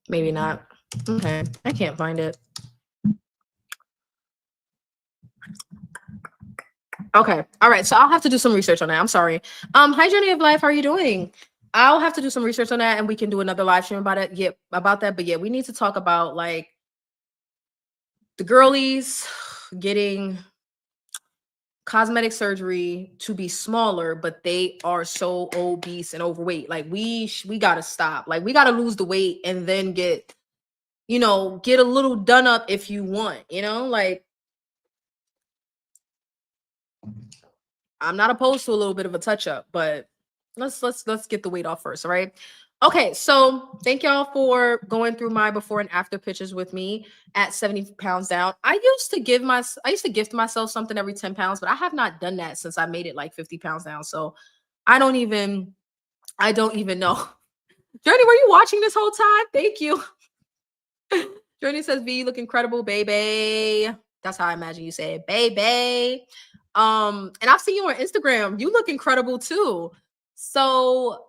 Maybe not. Okay. I can't find it. Okay. All right. So I'll have to do some research on that. I'm sorry. Hi, Journey of Life. How are you doing? I'll have to do some research on that and we can do another live stream about it. Yeah, about that. But yeah, we need to talk about like the girlies getting cosmetic surgery to be smaller, but they are so obese and overweight. Like we gotta stop. Like we gotta lose the weight and then get a little done up if you want, like I'm not opposed to a little bit of a touch up, but let's get the weight off first, all right? Okay, so thank y'all for going through my before and after pictures with me at 70 pounds down. I used to gift myself something every 10 pounds, but I have not done that since I made it like 50 pounds down. So I don't even I don't even know. Journey, were you watching this whole time? Thank you. Journey says, V, you look incredible, baby. That's how I imagine you say it, baby. And I've seen you on Instagram. You look incredible too. So,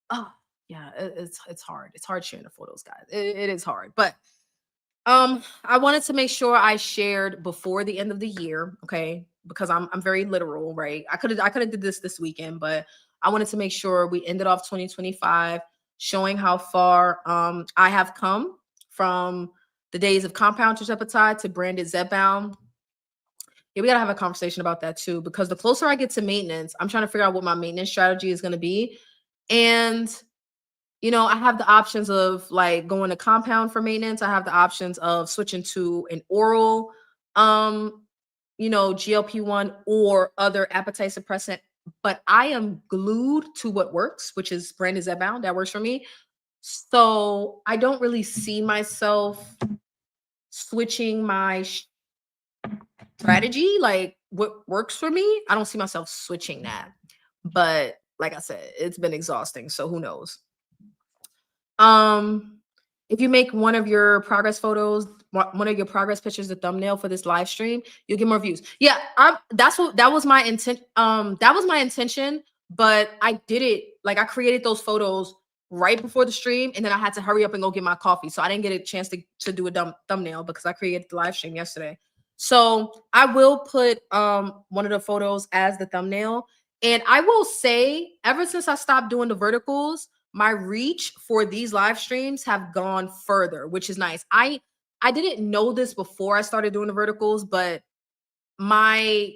oh yeah, it's hard. It's hard sharing the photos, guys. It is hard, but I wanted to make sure I shared before the end of the year, okay? Because I'm very literal, right? I could have did this weekend, but I wanted to make sure we ended off 2025 showing how far I have come from the days of compound terzepatide to branded Zepbound. Yeah, we gotta have a conversation about that too, because the closer I get to maintenance, I'm trying to figure out what my maintenance strategy is gonna be. And I have the options of like going to compound for maintenance. I have the options of switching to an oral, um, GLP-1 or other appetite suppressant. But I am glued to what works, which is branded Zepbound. That works for me. So I don't really see myself switching my strategy, like what works for me. I don't see myself switching that. But like I said, it's been exhausting. So who knows? Um, if you make one of your progress photos, one of your progress pictures, the thumbnail for this live stream, you'll get more views. Yeah, that was my intent. That was my intention, but I did it like I created those photos right before the stream, and then I had to hurry up and go get my coffee, so I didn't get a chance to do a thumbnail because I created the live stream yesterday. So I will put one of the photos as the thumbnail, and I will say, ever since I stopped doing the verticals, my reach for these live streams have gone further, which is nice. I didn't know this before I started doing the verticals, but my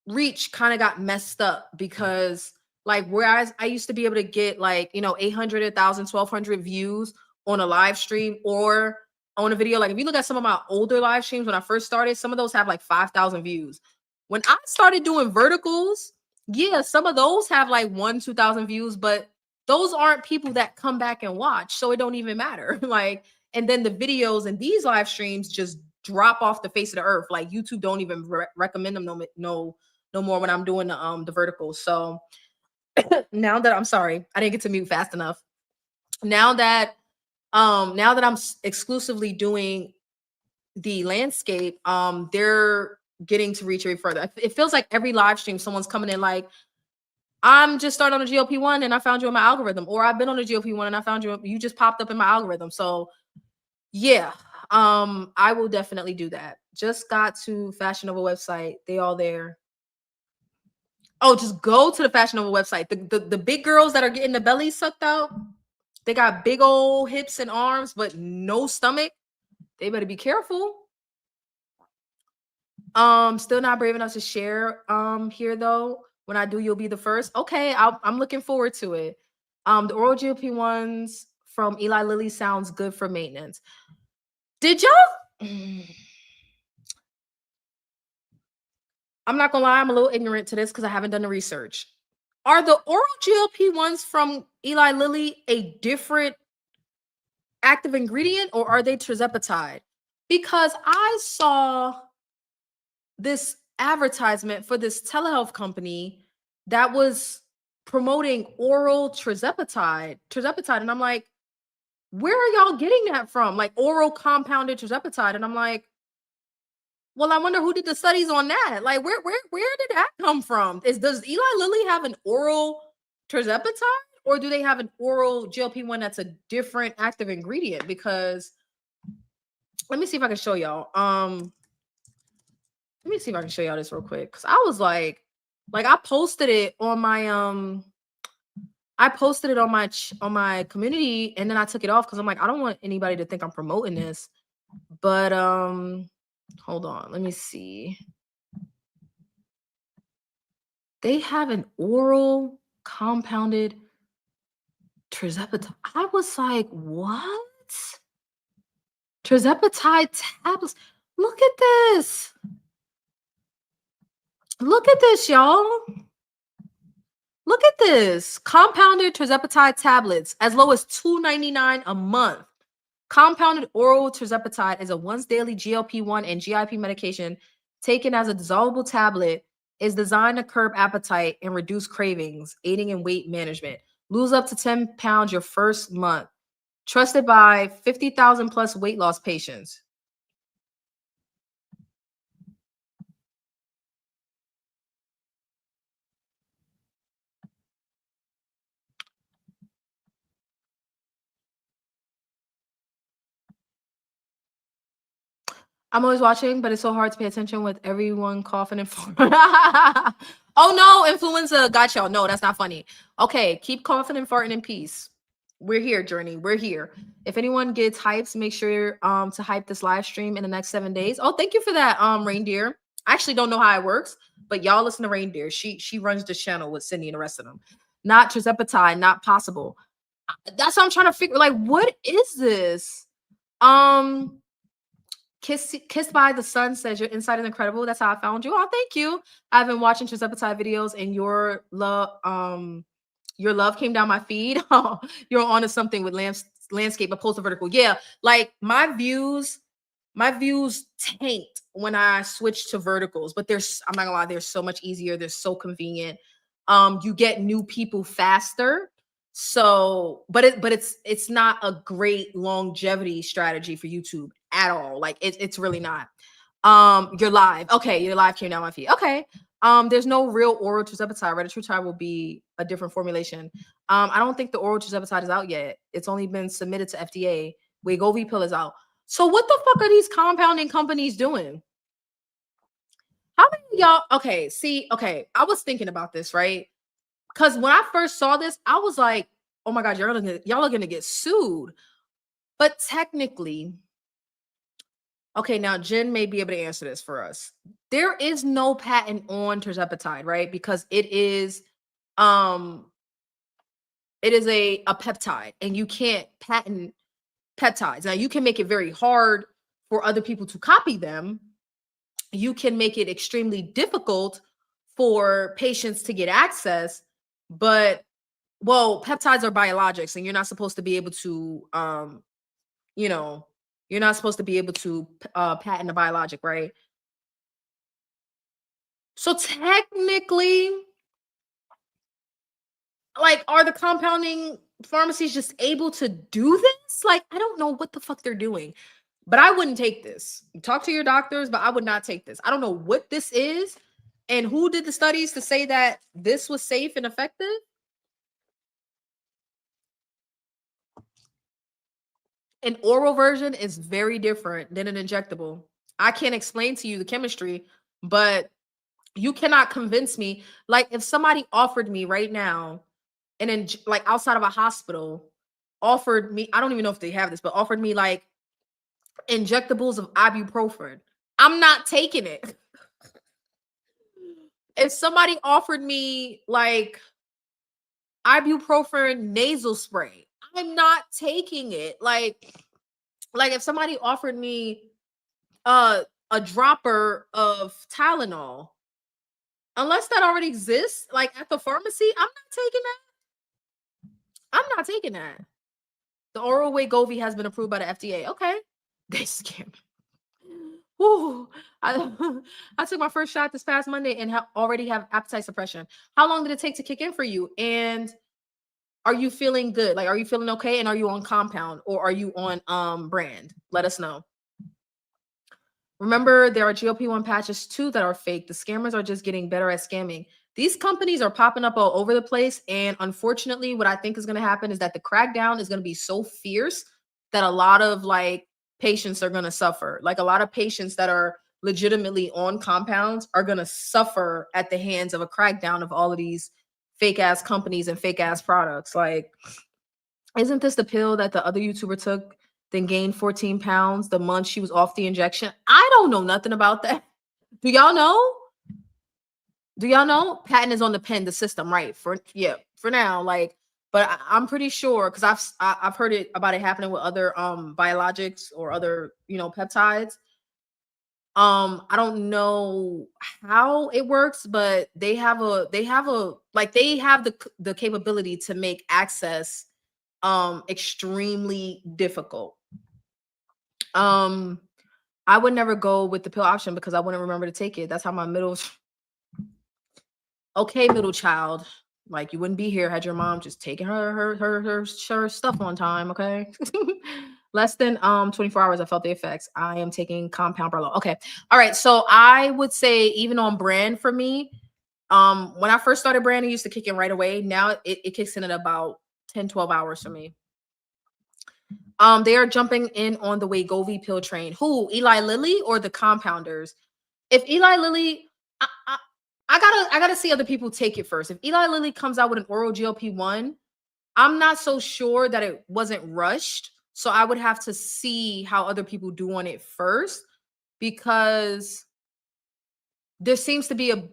reach kind of got messed up because like whereas I used to be able to get like 800 1,000 1,200 views on a live stream or on a video. Like if you look at some of my older live streams when I first started, some of those have like 5,000 views. When I started doing verticals, yeah, some of those have like 1 2,000 views, but those aren't people that come back and watch, so it don't even matter. Like, and then the videos and these live streams just drop off the face of the earth. Like YouTube don't even recommend them no more when I'm doing the verticals. So now that I'm sorry, I didn't get to mute fast enough. Now that I'm exclusively doing the landscape, they're getting to reach way further. It feels like every live stream someone's coming in like, I'm just started on a GLP-1 and I found you in my algorithm, or I've been on a GLP-1 and I found you just popped up in my algorithm. So yeah, I will definitely do that. Just got to Fashion Nova website. They all there. Oh, just go to the Fashion Nova website. The big girls that are getting the belly sucked out, they got big old hips and arms, but no stomach. They better be careful. Still not brave enough to share here though. When I do, you'll be the first. Okay, I'm looking forward to it. The oral GLP-1s from Eli Lilly sounds good for maintenance. Did y'all? I'm not gonna lie, I'm a little ignorant to this because I haven't done the research. Are the oral GLP-1s from Eli Lilly a different active ingredient or are they tirzepatide? Because I saw this advertisement for this telehealth company that was promoting oral tirzepatide, and I'm like, where are y'all getting that from? Like oral compounded tirzepatide, and I'm like, well, I wonder who did the studies on that. Like, where did that come from? Does Eli Lilly have an oral tirzepatide, or do they have an oral GLP-1 that's a different active ingredient? Because let me see if I can show y'all. Let me see if I can show y'all this real quick. Cause I was like I posted it on my on my community, and then I took it off because I'm like, I don't want anybody to think I'm promoting this. But hold on, let me see. They have an oral compounded tirzepatide. I was like, what? Tirzepatide tablets. Look at this. Look at this, y'all. Look at this. Compounded tirzepatide tablets as low as $2.99 a month. Compounded oral tirzepatide is a once daily GLP-1 and GIP medication taken as a dissolvable tablet, is designed to curb appetite and reduce cravings, aiding in weight management. Lose up to 10 pounds your first month. Trusted by 50,000 plus weight loss patients. I'm always watching, but it's so hard to pay attention with everyone coughing and farting. Oh no, influenza got y'all. No, that's not funny. Okay, keep coughing and farting in peace. We're here, Journey. We're here. If anyone gets hypes, make sure to hype this live stream in the next 7 days. Oh, thank you for that, Reindeer. I actually don't know how it works, but y'all listen to Reindeer. She runs this channel with Cindy and the rest of them. Not Trizepatide, not possible. That's what I'm trying to figure. Like, what is this? Kissed by the Sun says your insight is incredible. That's how I found you. Oh, thank you. I've been watching Trizepatide videos, and your love came down my feed. Oh, you're onto something with landscape opposed to vertical. Yeah, like my views tanked when I switched to verticals, but I'm not gonna lie, they're so much easier. They're so convenient. You get new people faster. So, but it's not a great longevity strategy for YouTube at all. Like it's really not. You're live. Okay, your live came down my feed. Okay. There's no real oral tirzepatide. Retatrutide will be a different formulation. I don't think the oral tirzepatide is out yet. It's only been submitted to FDA. Wegovy pill is out. So what the fuck are these compounding companies doing? How many of y'all? Okay, see, okay, I was thinking about this, right? Because when I first saw this, I was like, oh my God, y'all are gonna get sued. But technically, okay, now Jen may be able to answer this for us. There is no patent on tirzepatide, right? Because it is a peptide, and you can't patent peptides. Now you can make it very hard for other people to copy them. You can make it extremely difficult for patients to get access, but well, peptides are biologics, and you're not supposed to be able to you know, you're not supposed to be able to patent a biologic, right? So technically, like, are the compounding pharmacies just able to do this? Like, I don't know what the fuck they're doing, but I wouldn't take this. Talk to your doctors, but I would not take this. I don't know what this is and who did the studies to say that this was safe and effective. An oral version is very different than an injectable. I can't explain to you the chemistry, but you cannot convince me. Like, if somebody offered me right now, and then like outside of a hospital, offered me, I don't even know if they have this, but offered me like injectables of ibuprofen, I'm not taking it. If somebody offered me like ibuprofen nasal spray, I'm not taking it. Like if somebody offered me a dropper of Tylenol, unless that already exists, like at the pharmacy, I'm not taking that. I'm not taking that. The oral Wegovy has been approved by the FDA. Okay, they scam me. Woo. I, I took my first shot this past Monday and already have appetite suppression. How long did it take to kick in for you? And are you feeling good? Like, are you feeling okay? And are you on compound or are you on brand? Let us know. Remember, there are GLP-1 patches too that are fake. The scammers are just getting better at scamming. These companies are popping up all over the place. And unfortunately, what I think is going to happen is that the crackdown is going to be so fierce that a lot of like patients are going to suffer. Like a lot of patients that are legitimately on compounds are going to suffer at the hands of a crackdown of all of these fake ass companies and fake ass products. Like, isn't this the pill that the other YouTuber took, then gained 14 pounds the month she was off the injection? I don't know nothing about that. Do y'all know? Do y'all know? Patent is on the pen, the system, right? For now, like, but I'm pretty sure because I've heard about it happening with other biologics or other peptides. I don't know how it works, but they have the capability to make access extremely difficult. I would never go with the pill option because I wouldn't remember to take it. That's how my okay, middle child, like you wouldn't be here had your mom just taken her stuff on time. Okay. Less than 24 hours I felt the effects. I am taking compound Barlow. Okay. All right. So I would say even on brand for me, when I first started brand, it used to kick in right away. Now it kicks in at about 10, 12 hours for me. They are jumping in on the Wegovy pill train. Who? Eli Lilly or the compounders? If Eli Lilly, I gotta see other people take it first. If Eli Lilly comes out with an oral GLP-1, I'm not so sure that it wasn't rushed. So I would have to see how other people do on it first, because there seems to be a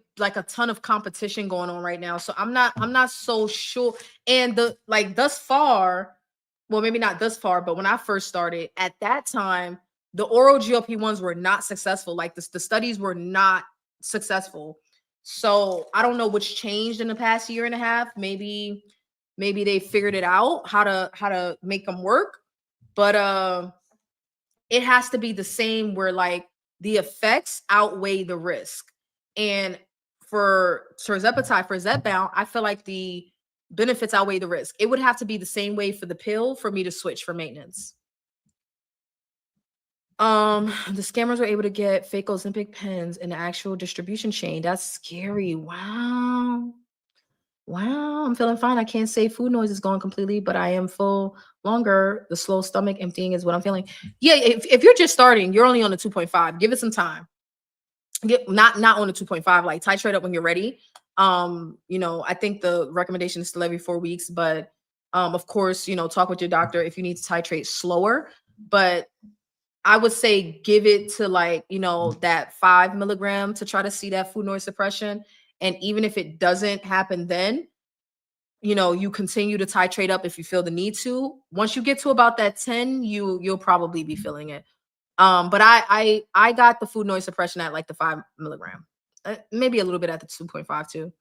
ton of competition going on right now. So I'm not so sure. And the like thus far, well, maybe not thus far, but when I first started at that time, the oral GLP-1s were not successful. Like the studies were not successful. So I don't know what's changed in the past year and a half. Maybe they figured it out how to make them work. But it has to be the same where like the effects outweigh the risk. And for tirzepatide, for Zepbound, I feel like the benefits outweigh the risk. It would have to be the same way for the pill for me to switch for maintenance. The scammers were able to get fake Ozempic pens in the actual distribution chain. That's scary. Wow. Wow, I'm feeling fine. I can't say food noise is gone completely, but I am full longer. The slow stomach emptying is what I'm feeling. Yeah, if you're just starting, you're only on the 2.5. Give it some time. Get not on the 2.5, like titrate up when you're ready. I think the recommendation is still every 4 weeks, but of course, talk with your doctor if you need to titrate slower. But I would say give it to like, that 5 milligram to try to see that food noise suppression. And even if it doesn't happen then, you continue to titrate up if you feel the need to. Once you get to about that 10, you'll probably be feeling it. But I got the food noise suppression at like the 5 milligram, maybe a little bit at the 2.5 too.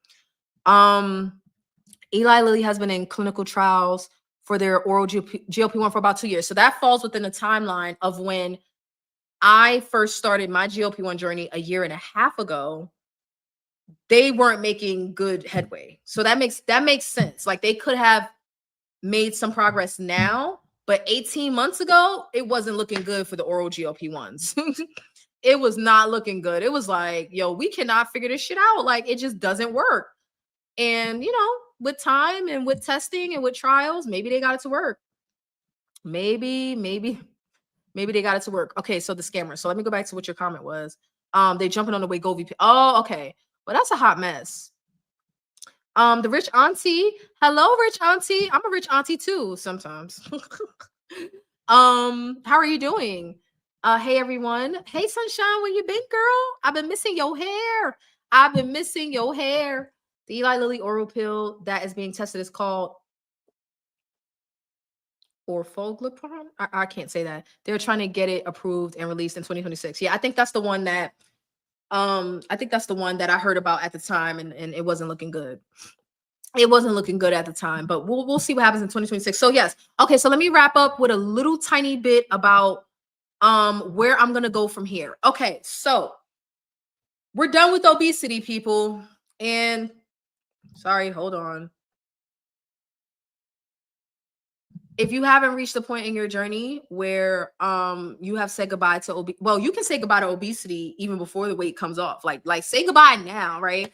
Eli Lilly has been in clinical trials for their oral GLP-1 for about 2 years. So that falls within the timeline of when I first started my GLP-1 journey a year and a half ago. They weren't making good headway. So that makes sense. Like they could have made some progress now, but 18 months ago, it wasn't looking good for the oral GLP-1s. It was not looking good. It was like, yo, we cannot figure this shit out. Like it just doesn't work. And with time and with testing and with trials, maybe they got it to work. Maybe they got it to work. Okay, so the scammer. So let me go back to what your comment was. They jumping on the Wegovy. Oh, okay. Well, that's a hot mess. The rich auntie. Hello, rich auntie. I'm a rich auntie too sometimes. How are you doing? Hey everyone. Hey sunshine, where you been, girl? I've been missing your hair. I've been missing your hair. The Eli Lilly oral pill that is being tested is called orforglipron. I can't say that. They're trying to get it approved and released in 2026. Yeah, I think that's the one that I heard about at the time, and it wasn't looking good. It wasn't looking good at the time, but we'll see what happens in 2026. So yes. Okay, so let me wrap up with a little tiny bit about where I'm gonna go from here. Okay, so we're done with obesity, people. And sorry, hold on. If you haven't reached the point in your journey where you have said goodbye to well, you can say goodbye to obesity even before the weight comes off. Like say goodbye now, right?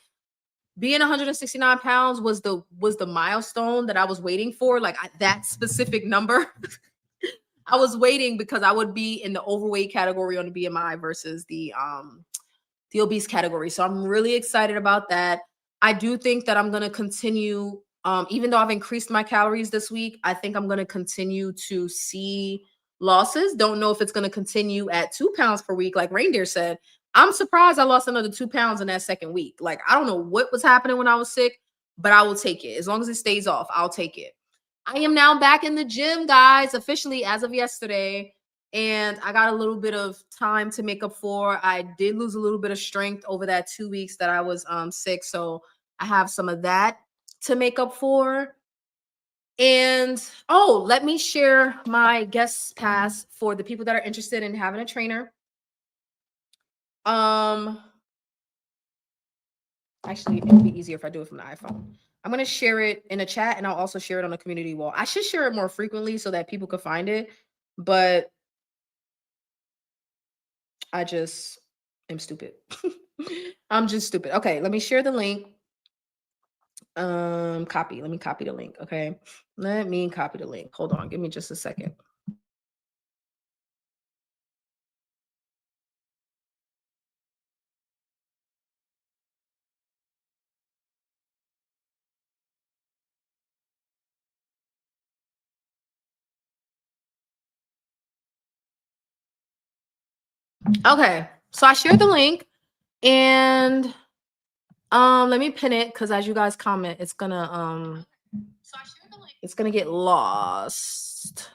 Being 169 pounds was the milestone that I was waiting for. Like that specific number. I was waiting because I would be in the overweight category on the BMI versus the obese category. So I'm really excited about that. I do think that I'm going to continue, even though I've increased my calories this week, I think I'm going to continue to see losses. Don't know if it's going to continue at 2 pounds per week, like Reindeer said. I'm surprised I lost another 2 pounds in that second week. Like, I don't know what was happening when I was sick, but I will take it. As long as it stays off, I'll take it. I am now back in the gym, guys, officially as of yesterday. And I got a little bit of time to make up for. I did lose a little bit of strength over that 2 weeks that I was sick. So I have some of that to make up for. And let me share my guest pass for the people that are interested in having a trainer. Actually, it would be easier if I do it from the iPhone. I'm going to share it in a chat, and I'll also share it on the community wall. I should share it more frequently so that people could find it, but I just am stupid. I'm just stupid. Okay, let me share the link. Copy. Let me copy the link. Okay. Let me copy the link. Hold on. Give me just a second. Okay, so I shared the link, and let me pin it because as you guys comment, it's gonna get lost.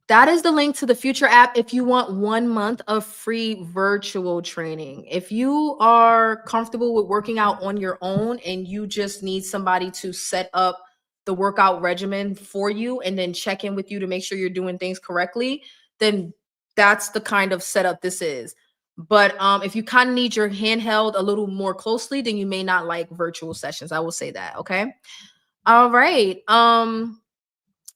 That is the link to the Future app if you want 1 month of free virtual training. If you are comfortable with working out on your own and you just need somebody to set up the workout regimen for you and then check in with you to make sure you're doing things correctly, then that's the kind of setup this is. But if you kind of need your handheld a little more closely, then you may not like virtual sessions. I will say that. Okay. All right.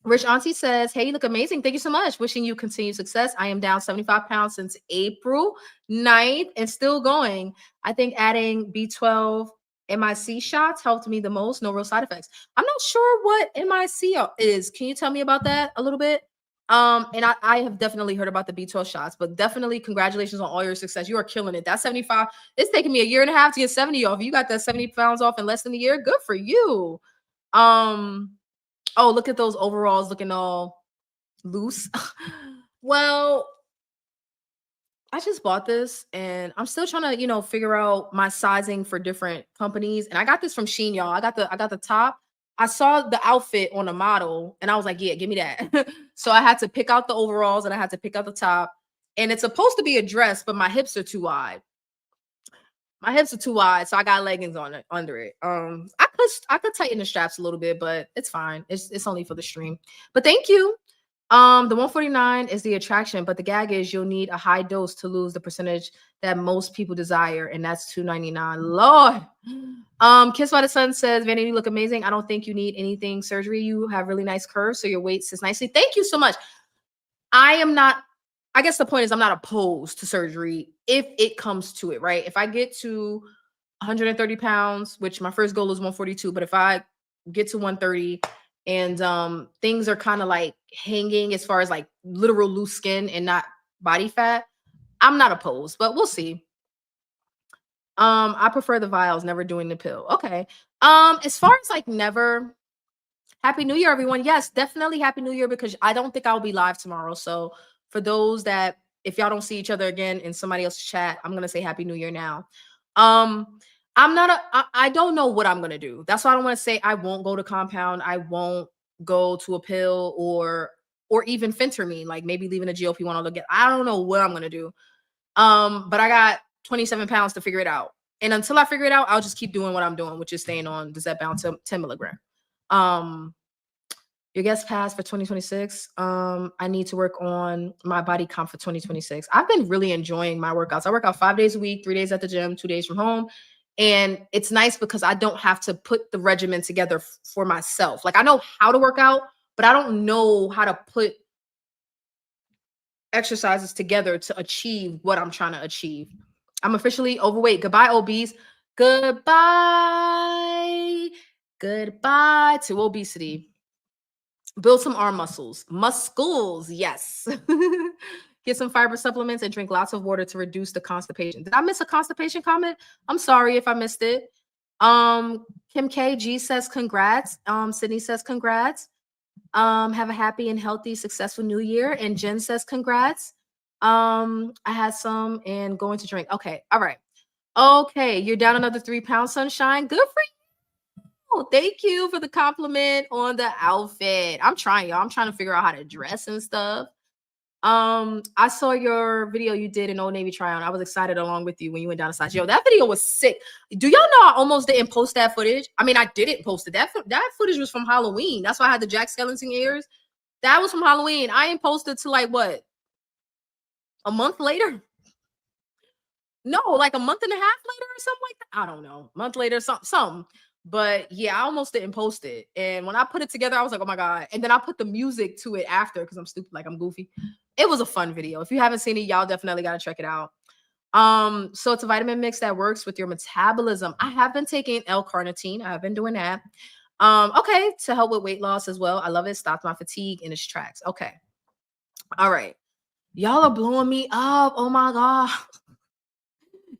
Rich Auntie says, "Hey, you look amazing. Thank you so much. Wishing you continued success. I am down 75 pounds since April 9th and still going. I think adding B12 MIC shots helped me the most. No real side effects. I'm not sure what MIC is. Can you tell me about that a little bit? And I have definitely heard about the B12 shots, but definitely congratulations on all your success. You are killing it. That 75, it's taken me a year and a half to get 70 off. You got that 70 pounds off in less than a year. Good for you. Um, Oh, look at those overalls looking all loose. Well, I just bought this and I'm still trying to, figure out my sizing for different companies. And I got this from Shein, y'all. I got the top. I saw the outfit on a model and I was like, yeah, give me that. So I had to pick out the overalls and I had to pick out the top. And it's supposed to be a dress, but my hips are too wide. My hips are too wide, so I got leggings on it under it. I could tighten the straps a little bit, but it's fine. It's only for the stream. But thank you. The 149 is the attraction, but the gag is you'll need a high dose to lose the percentage that most people desire, and that's 299. Lord. Kiss by the Sun says, Vanity, you look amazing. I don't think you need anything surgery. You have really nice curves, so your weight sits nicely. Thank you so much. I am not, I guess the point is I'm not opposed to surgery if it comes to it, right? If I get to 130 pounds, which my first goal is 142, but if I get to 130 and things are kind of like hanging as far as like literal loose skin and not body fat, I'm not opposed, but we'll see. I prefer the vials, never doing the pill. Okay. As far as like never, Happy New Year, everyone. Yes, definitely Happy New Year because I don't think I'll be live tomorrow. So for those that if y'all don't see each other again in somebody else's chat, I'm gonna say Happy New Year now. Um, I don't know what I'm gonna do. That's why I don't want to say I won't go to compound, I won't go to a pill or even phentermine, like maybe leaving a GLP-1 all again. I don't know what I'm gonna do. But I got 27 pounds to figure it out. And until I figure it out, I'll just keep doing what I'm doing, which is staying on the Zepbound 10 milligram. Um, your guest pass for 2026. I need to work on my body comp for 2026. I've been really enjoying my workouts. I work out 5 days a week, 3 days at the gym, 2 days from home. And it's nice because I don't have to put the regimen together for myself. Like I know how to work out, but I don't know how to put exercises together to achieve what I'm trying to achieve. I'm officially overweight. Goodbye, obese. Goodbye. Goodbye to obesity. Build some arm muscles. Muscles, yes. Get some fiber supplements and drink lots of water to reduce the constipation. Did I miss a constipation comment? I'm sorry if I missed it. Kim KG says congrats. Sydney says congrats. Have a happy and healthy, successful new year. And Jen says congrats. I had some and going to drink. Okay, all right. Okay, you're down another 3 pounds, sunshine. Good for you. Thank you for the compliment on the outfit. I'm trying, y'all. I'm trying to figure out how to dress and stuff. I saw your video you did in Old Navy try on. I was excited along with you when you went down the side. Yo, that video was sick. Do y'all know I almost didn't post that footage? I mean, I didn't post it. That footage was from Halloween. That's why I had the Jack Skellington ears. That was from Halloween. I ain't posted to like what, a month later? No, like a month and a half later or something like that. I don't know. A month later, something. But yeah, I almost didn't post it. And when I put it together, I was like, oh my God. And then I put the music to it after because I'm stupid, like I'm goofy. It was a fun video. If you haven't seen it, y'all definitely gotta check it out. So it's a vitamin mix that works with your metabolism. I have been taking L-carnitine. I have been doing that. Okay, to help with weight loss as well. I love it. Stops my fatigue in its tracks. Okay. All right. Y'all are blowing me up. Oh my God.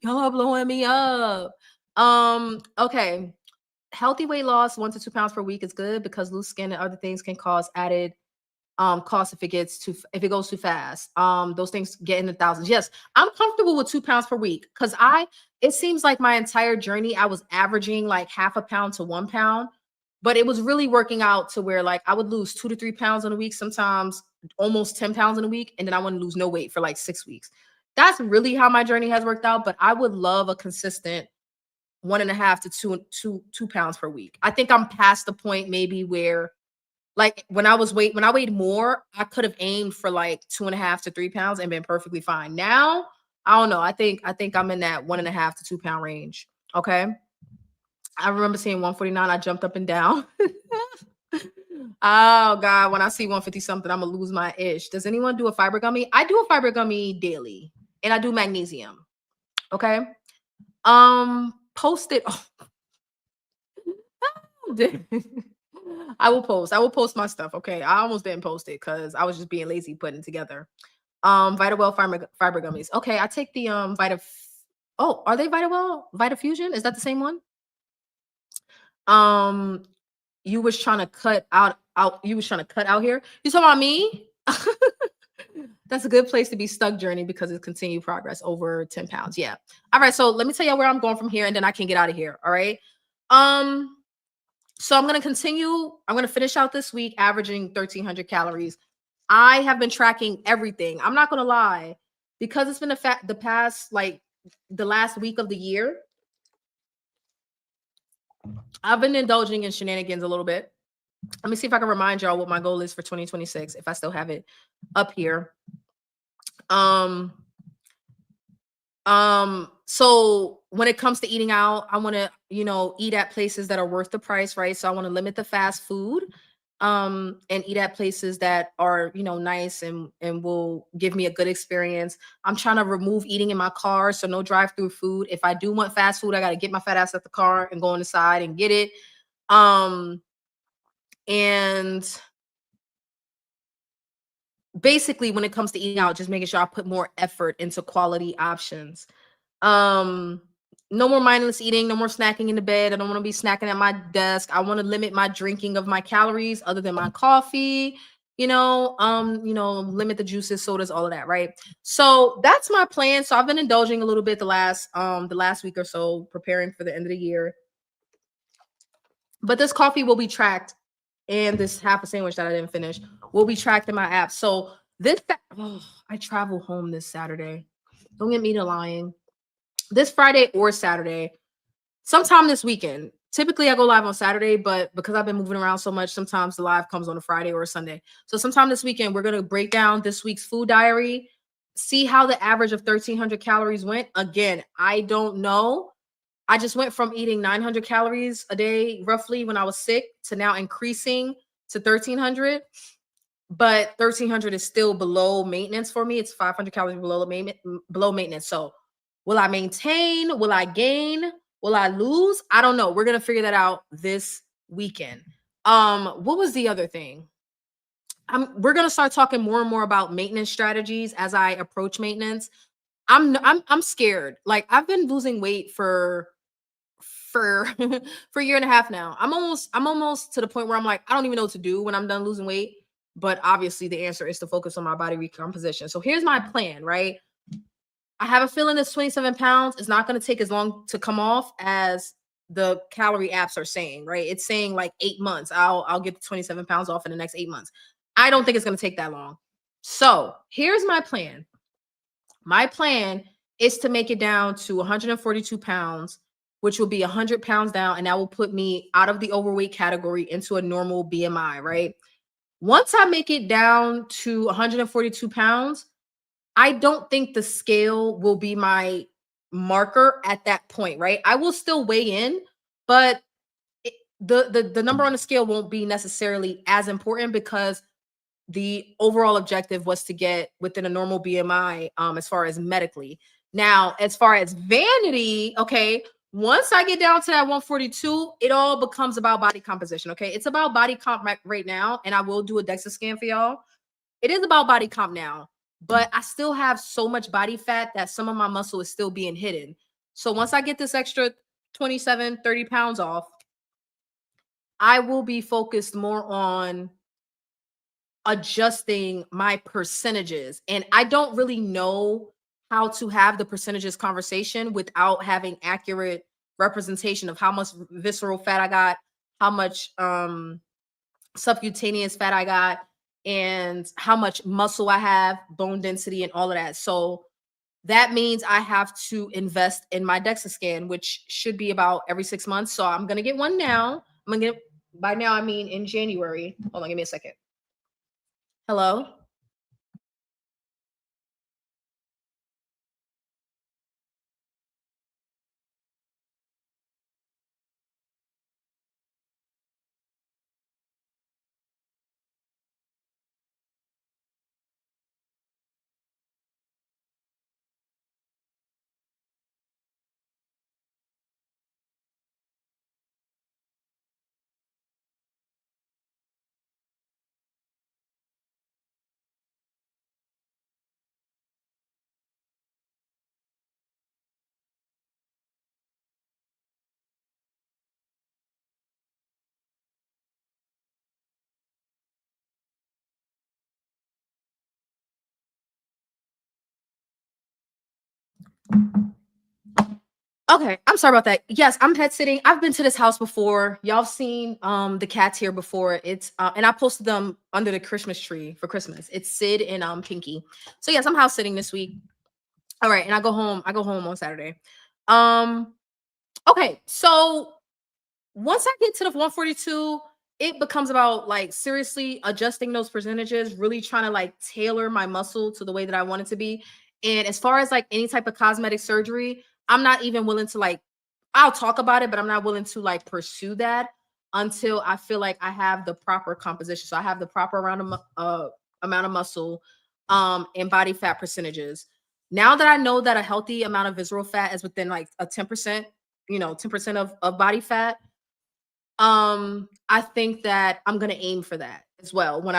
Y'all are blowing me up. Okay. Healthy weight loss, 1 to 2 pounds per week is good because loose skin and other things can cause added cost if it goes too fast. Those things get in the thousands. Yes, I'm comfortable with 2 pounds per week because it seems like my entire journey I was averaging like half a pound to 1 pound, but it was really working out to where like I would lose 2 to 3 pounds in a week, sometimes almost 10 pounds in a week, and then I wouldn't lose no weight for like 6 weeks. That's really how my journey has worked out. But I would love a consistent 1.5 to 2 pounds per week. I think I'm past the point maybe where like when I weighed more, I could have aimed for like 2.5 to 3 pounds and been perfectly fine. Now, I don't know. I think I'm in that 1.5 to 2 pound range. Okay. I remember seeing 149. I jumped up and down. Oh God. When I see 150 something, I'm gonna lose my ish. Does anyone do a fiber gummy? I do a fiber gummy daily and I do magnesium. Okay. Post it. I will post. I will post my stuff. Okay. I almost didn't post it because I was just being lazy putting it together. Vitawell fiber gummies. Okay, I take the Oh, are they Vitawell Vita Fusion? Is that the same one? Um, you was trying to cut out. You was trying to cut out here. You talking about me? That's a good place to be stuck journey because it's continued progress over 10 pounds. Yeah. All right. So let me tell you where I'm going from here and then I can get out of here. All right. Um, so I'm going to continue. I'm going to finish out this week averaging 1,300 calories. I have been tracking everything. I'm not going to lie because it's been the past, like the last week of the year. I've been indulging in shenanigans a little bit. Let me see if I can remind y'all what my goal is for 2026, if I still have it up here. Um, so when it comes to eating out, I want to, eat at places that are worth the price, right? So I want to limit the fast food, and eat at places that are, nice and will give me a good experience. I'm trying to remove eating in my car, so no drive-through food. If I do want fast food, I got to get my fat ass at the car and go on the side and get it. And basically when it comes to eating out, just making sure I put more effort into quality options. Um, no more mindless eating, no more snacking in the bed. I don't want to be snacking at my desk. I want to limit my drinking of my calories other than my coffee, limit the juices, sodas, all of that, right? So that's my plan. So I've been indulging a little bit the last week or so, preparing for the end of the year. But this coffee will be tracked, and this half a sandwich that I didn't finish will be tracked in my app. So I travel home this Saturday. Don't get me to lying. This Friday or Saturday, sometime this weekend. Typically, I go live on Saturday, but because I've been moving around so much, sometimes the live comes on a Friday or a Sunday. So sometime this weekend, we're gonna break down this week's food diary, see how the average of 1,300 calories went. Again, I don't know. I just went from eating 900 calories a day roughly when I was sick to now increasing to 1,300. But 1,300 is still below maintenance for me. It's 500 calories below maintenance. So will I maintain? Will I gain? Will I lose? I don't know. We're gonna figure that out this weekend. What was the other thing? We're gonna start talking more and more about maintenance strategies as I approach maintenance. I'm scared. Like I've been losing weight for for a year and a half now. I'm almost to the point where I'm like, I don't even know what to do when I'm done losing weight. But obviously the answer is to focus on my body recomposition. So here's my plan, right? I have a feeling this 27 pounds is not going to take as long to come off as the calorie apps are saying, right? It's saying like 8 months. I'll get the 27 pounds off in the next 8 months. I don't think it's going to take that long. So here's my plan. My plan is to make it down to 142 pounds, which will be 100 pounds down, and that will put me out of the overweight category into a normal BMI, right? Once I make it down to 142 pounds, I don't think the scale will be my marker at that point, right? I will still weigh in, but the number on the scale won't be necessarily as important because the overall objective was to get within a normal BMI, as far as medically. Now, as far as vanity, okay, once I get down to that 142, it all becomes about body composition. Okay, it's about body comp right now, and I will do a DEXA scan for y'all. It is about body comp now, but I still have so much body fat that some of my muscle is still being hidden. So once I get this extra 27, 30 pounds off, I will be focused more on adjusting my percentages. And I don't really know how to have the percentages conversation without having accurate representation of how much visceral fat I got, how much subcutaneous fat I got, and how much muscle I have, bone density, and all of that. So that means I have to invest in my DEXA scan, which should be about every 6 months. So I'm gonna get one now. I'm gonna get by now, I mean in January. Hold on, give me a second. Hello? Okay, I'm sorry about that. Yes, I'm pet sitting. I've been to this house before. Y'all seen the cats here before. It's and I posted them under the Christmas tree for Christmas. It's Sid and Pinky. So yes, I'm house sitting this week. All right, and I go home on Saturday. Um okay, so once I get to the 142, it becomes about like seriously adjusting those percentages, really trying to like tailor my muscle to the way that I want it to be. And as far as like any type of cosmetic surgery, I'm not even willing to like, I'll talk about it, but I'm not willing to like pursue that until I feel like I have the proper composition. So I have the proper amount of muscle and body fat percentages. Now that I know that a healthy amount of visceral fat is within like a 10%, 10% of body fat, I think that I'm gonna aim for that as well. When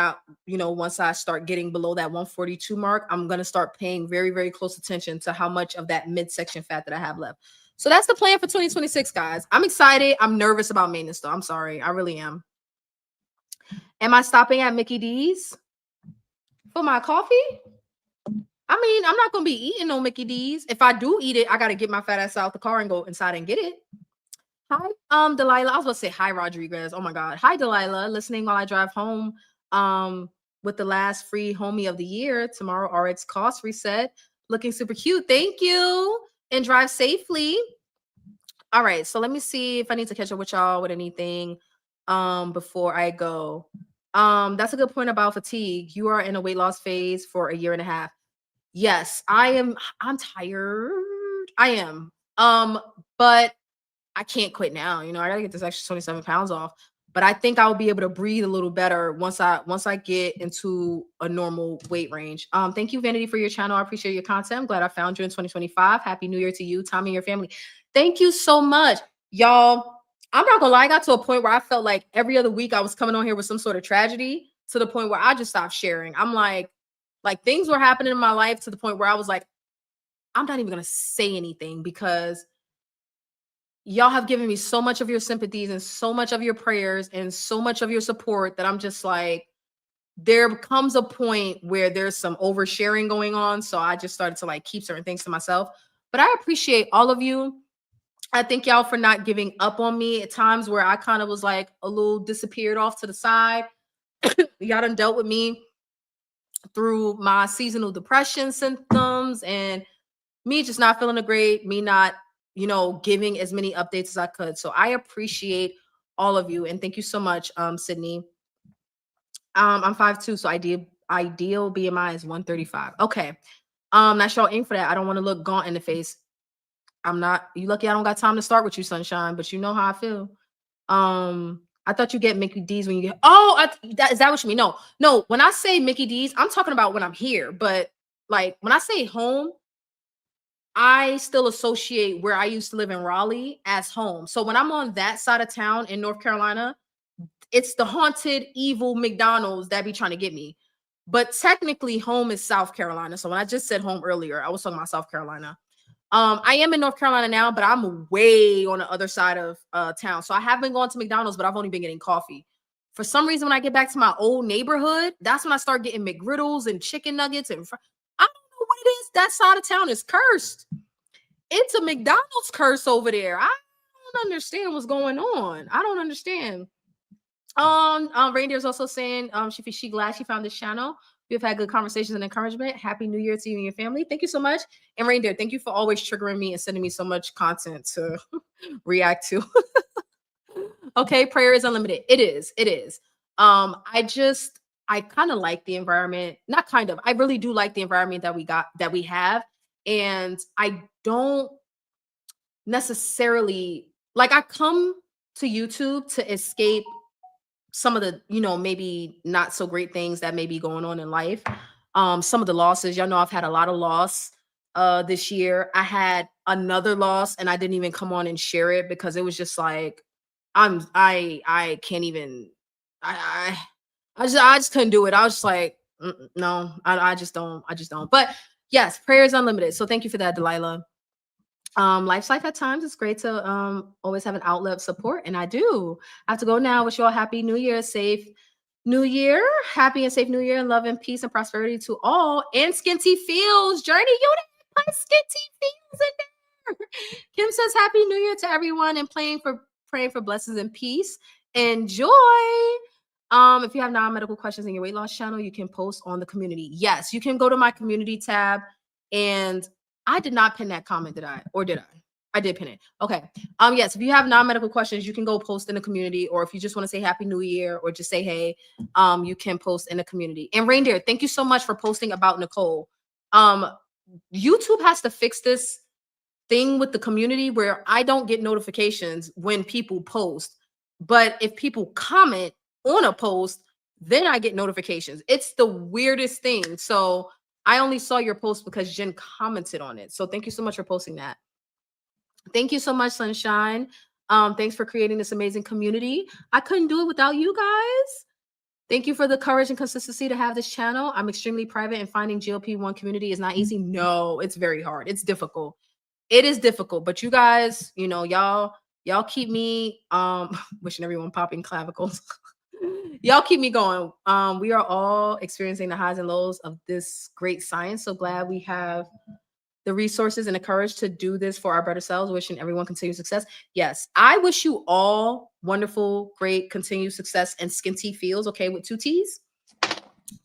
once I start getting below that 142 mark, I'm gonna start paying very, very close attention to how much of that midsection fat that I have left. So that's the plan for 2026, guys. I'm excited. I'm nervous about maintenance, though. I'm sorry. I really am. Am I stopping at Mickey D's for my coffee? I mean, I'm not gonna be eating no Mickey D's. If I do eat it, I gotta get my fat ass out the car and go inside and get it. Hi, Delilah. I was about to say hi, Rodriguez. Oh my God. Hi, Delilah. Listening while I drive home. With the last free homie of the year. Tomorrow, RX cost reset. Looking super cute. Thank you. And drive safely. All right. So let me see if I need to catch up with y'all with anything before I go. That's a good point about fatigue. You are in a weight loss phase for a year and a half. Yes, I'm tired. I am. But I can't quit now. I gotta get this extra 27 pounds off. But I think I'll be able to breathe a little better once I get into a normal weight range. Thank you, Vanity, for your channel. I appreciate your content. I'm glad I found you in 2025. Happy New Year to you, Tommy, and your family. Thank you so much. Y'all, I'm not gonna lie, I got to a point where I felt like every other week I was coming on here with some sort of tragedy to the point where I just stopped sharing. I'm like things were happening in my life to the point where I was like, I'm not even gonna say anything because y'all have given me so much of your sympathies and so much of your prayers and so much of your support that I'm just like, there comes a point where there's some oversharing going on. So I just started to like keep certain things to myself. But I appreciate all of you. I thank y'all for not giving up on me at times where I kind of was like a little disappeared off to the side. Y'all done dealt with me through my seasonal depression symptoms and me just not feeling great, me not, giving as many updates as I could. So I appreciate all of you and thank you so much, Sydney. I'm 5'2", so ideal BMI is 135. Okay. Now y'all aim for that. I don't want to look gaunt in the face. I'm not, you lucky I don't got time to start with you, sunshine, but you know how I feel. I thought you get Mickey D's when you get, is that what you mean? No, when I say Mickey D's, I'm talking about when I'm here, but like when I say home, I still associate where I used to live in Raleigh as home. So when I'm on that side of town in North Carolina, it's the haunted, evil McDonald's that be trying to get me. But technically, home is South Carolina. So when I just said home earlier, I was talking about South Carolina. I am in North Carolina now, but I'm way on the other side of town. So I have been going to McDonald's, but I've only been getting coffee. For some reason, when I get back to my old neighborhood, that's when I start getting McGriddles and chicken nuggets. And I don't know what it is. That side of town is cursed. It's a McDonald's curse over there. I don't understand what's going on. I don't understand. Reindeer's also saying she glad she found this channel. We've had good conversations and encouragement. Happy New Year to you and your family. Thank you so much. And Reindeer, thank you for always triggering me and sending me so much content to react to. Okay, prayer is unlimited. It is. It is. I kind of like the environment. Not kind of. I really do like the environment that we have. And I don't necessarily like I come to YouTube to escape some of the, maybe not so great things that may be going on in life. Some of the losses, y'all know I've had a lot of loss this year. I had another loss and I didn't even come on and share it because it was just like I can't even I just couldn't do it. I was just like, no, I just don't. But yes, prayer is unlimited. So thank you for that, Delilah. Life's life at times. It's great to always have an outlet of support, and I do. I have to go now. Wish you all happy New Year, safe New Year, happy and safe New Year, love and peace and prosperity to all. And Skinty Feels, Journey, you didn't put Skinty Feels in there. Kim says happy New Year to everyone and praying for blessings and peace and joy. If you have non-medical questions in your weight loss channel, you can post on the community. Yes, you can go to my community tab, and I did not pin that comment, did I? Or did I? I did pin it. Okay. Yes, if you have non-medical questions, you can go post in the community, or if you just want to say Happy New Year or just say hey, you can post in the community. And Reindeer, thank you so much for posting about Nicole. YouTube has to fix this thing with the community where I don't get notifications when people post, but if people comment on a post, then I get notifications. It's the weirdest thing. So I only saw your post because Jen commented on it. So thank you so much for posting that. Thank you so much, Sunshine. Thanks for creating this amazing community. I couldn't do it without you guys. Thank you for the courage and consistency to have this channel. I'm extremely private, and finding GLP-1 community is not easy. No, it's very hard. It's difficult. It is difficult, but you guys, y'all keep me wishing everyone popping clavicles. Y'all keep me going. We are all experiencing the highs and lows of this great science. So glad we have the resources and the courage to do this for our better selves. Wishing everyone continued success. Yes, I wish you all wonderful, great, continued success and Skinty Feels, okay, with 2 T's.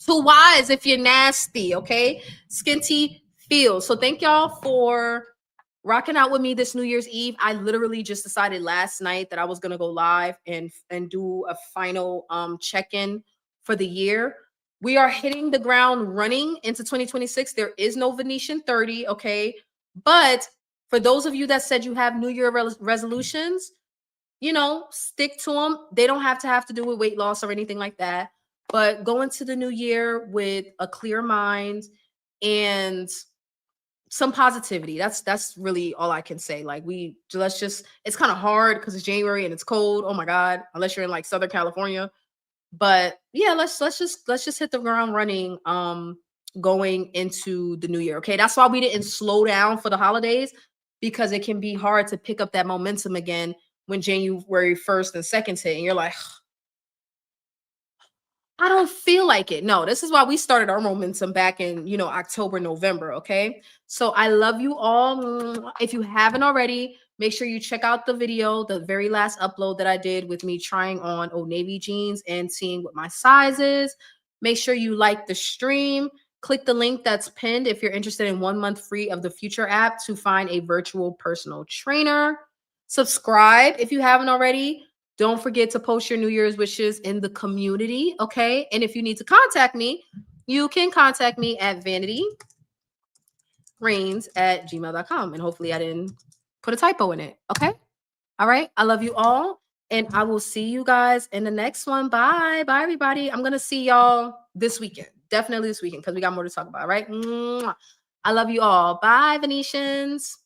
2 Y's if you're nasty, okay? Skinty Feels. So thank y'all for rocking out with me this New Year's Eve. I literally just decided last night that I was gonna go live and do a final check-in for the year. We are hitting the ground running into 2026. There is no Venetian 30, okay? But for those of you that said you have New Year resolutions, stick to them. They don't have to do with weight loss or anything like that. But go into the new year with a clear mind and some positivity. That's really all I can say. Like it's kind of hard because it's January and it's cold. Oh my God, unless you're in like Southern California. But yeah, let's just hit the ground running going into the new year. Okay. That's why we didn't slow down for the holidays, because it can be hard to pick up that momentum again when January 1st and 2nd hit and you're like, I don't feel like it. No, this is why we started our momentum back in, October, November. Okay. So I love you all. If you haven't already, make sure you check out the video, the very last upload that I did with me trying on Old Navy jeans and seeing what my size is. Make sure you like the stream. Click the link that's pinned if you're interested in 1 month free of the Future app to find a virtual personal trainer. Subscribe if you haven't already. Don't forget to post your New Year's wishes in the community, okay? And if you need to contact me, you can contact me at vanityreigns@gmail.com. And hopefully I didn't put a typo in it, okay? All right, I love you all. And I will see you guys in the next one. Bye. Bye, everybody. I'm going to see y'all this weekend. Definitely this weekend because we got more to talk about, right? I love you all. Bye, Venetians.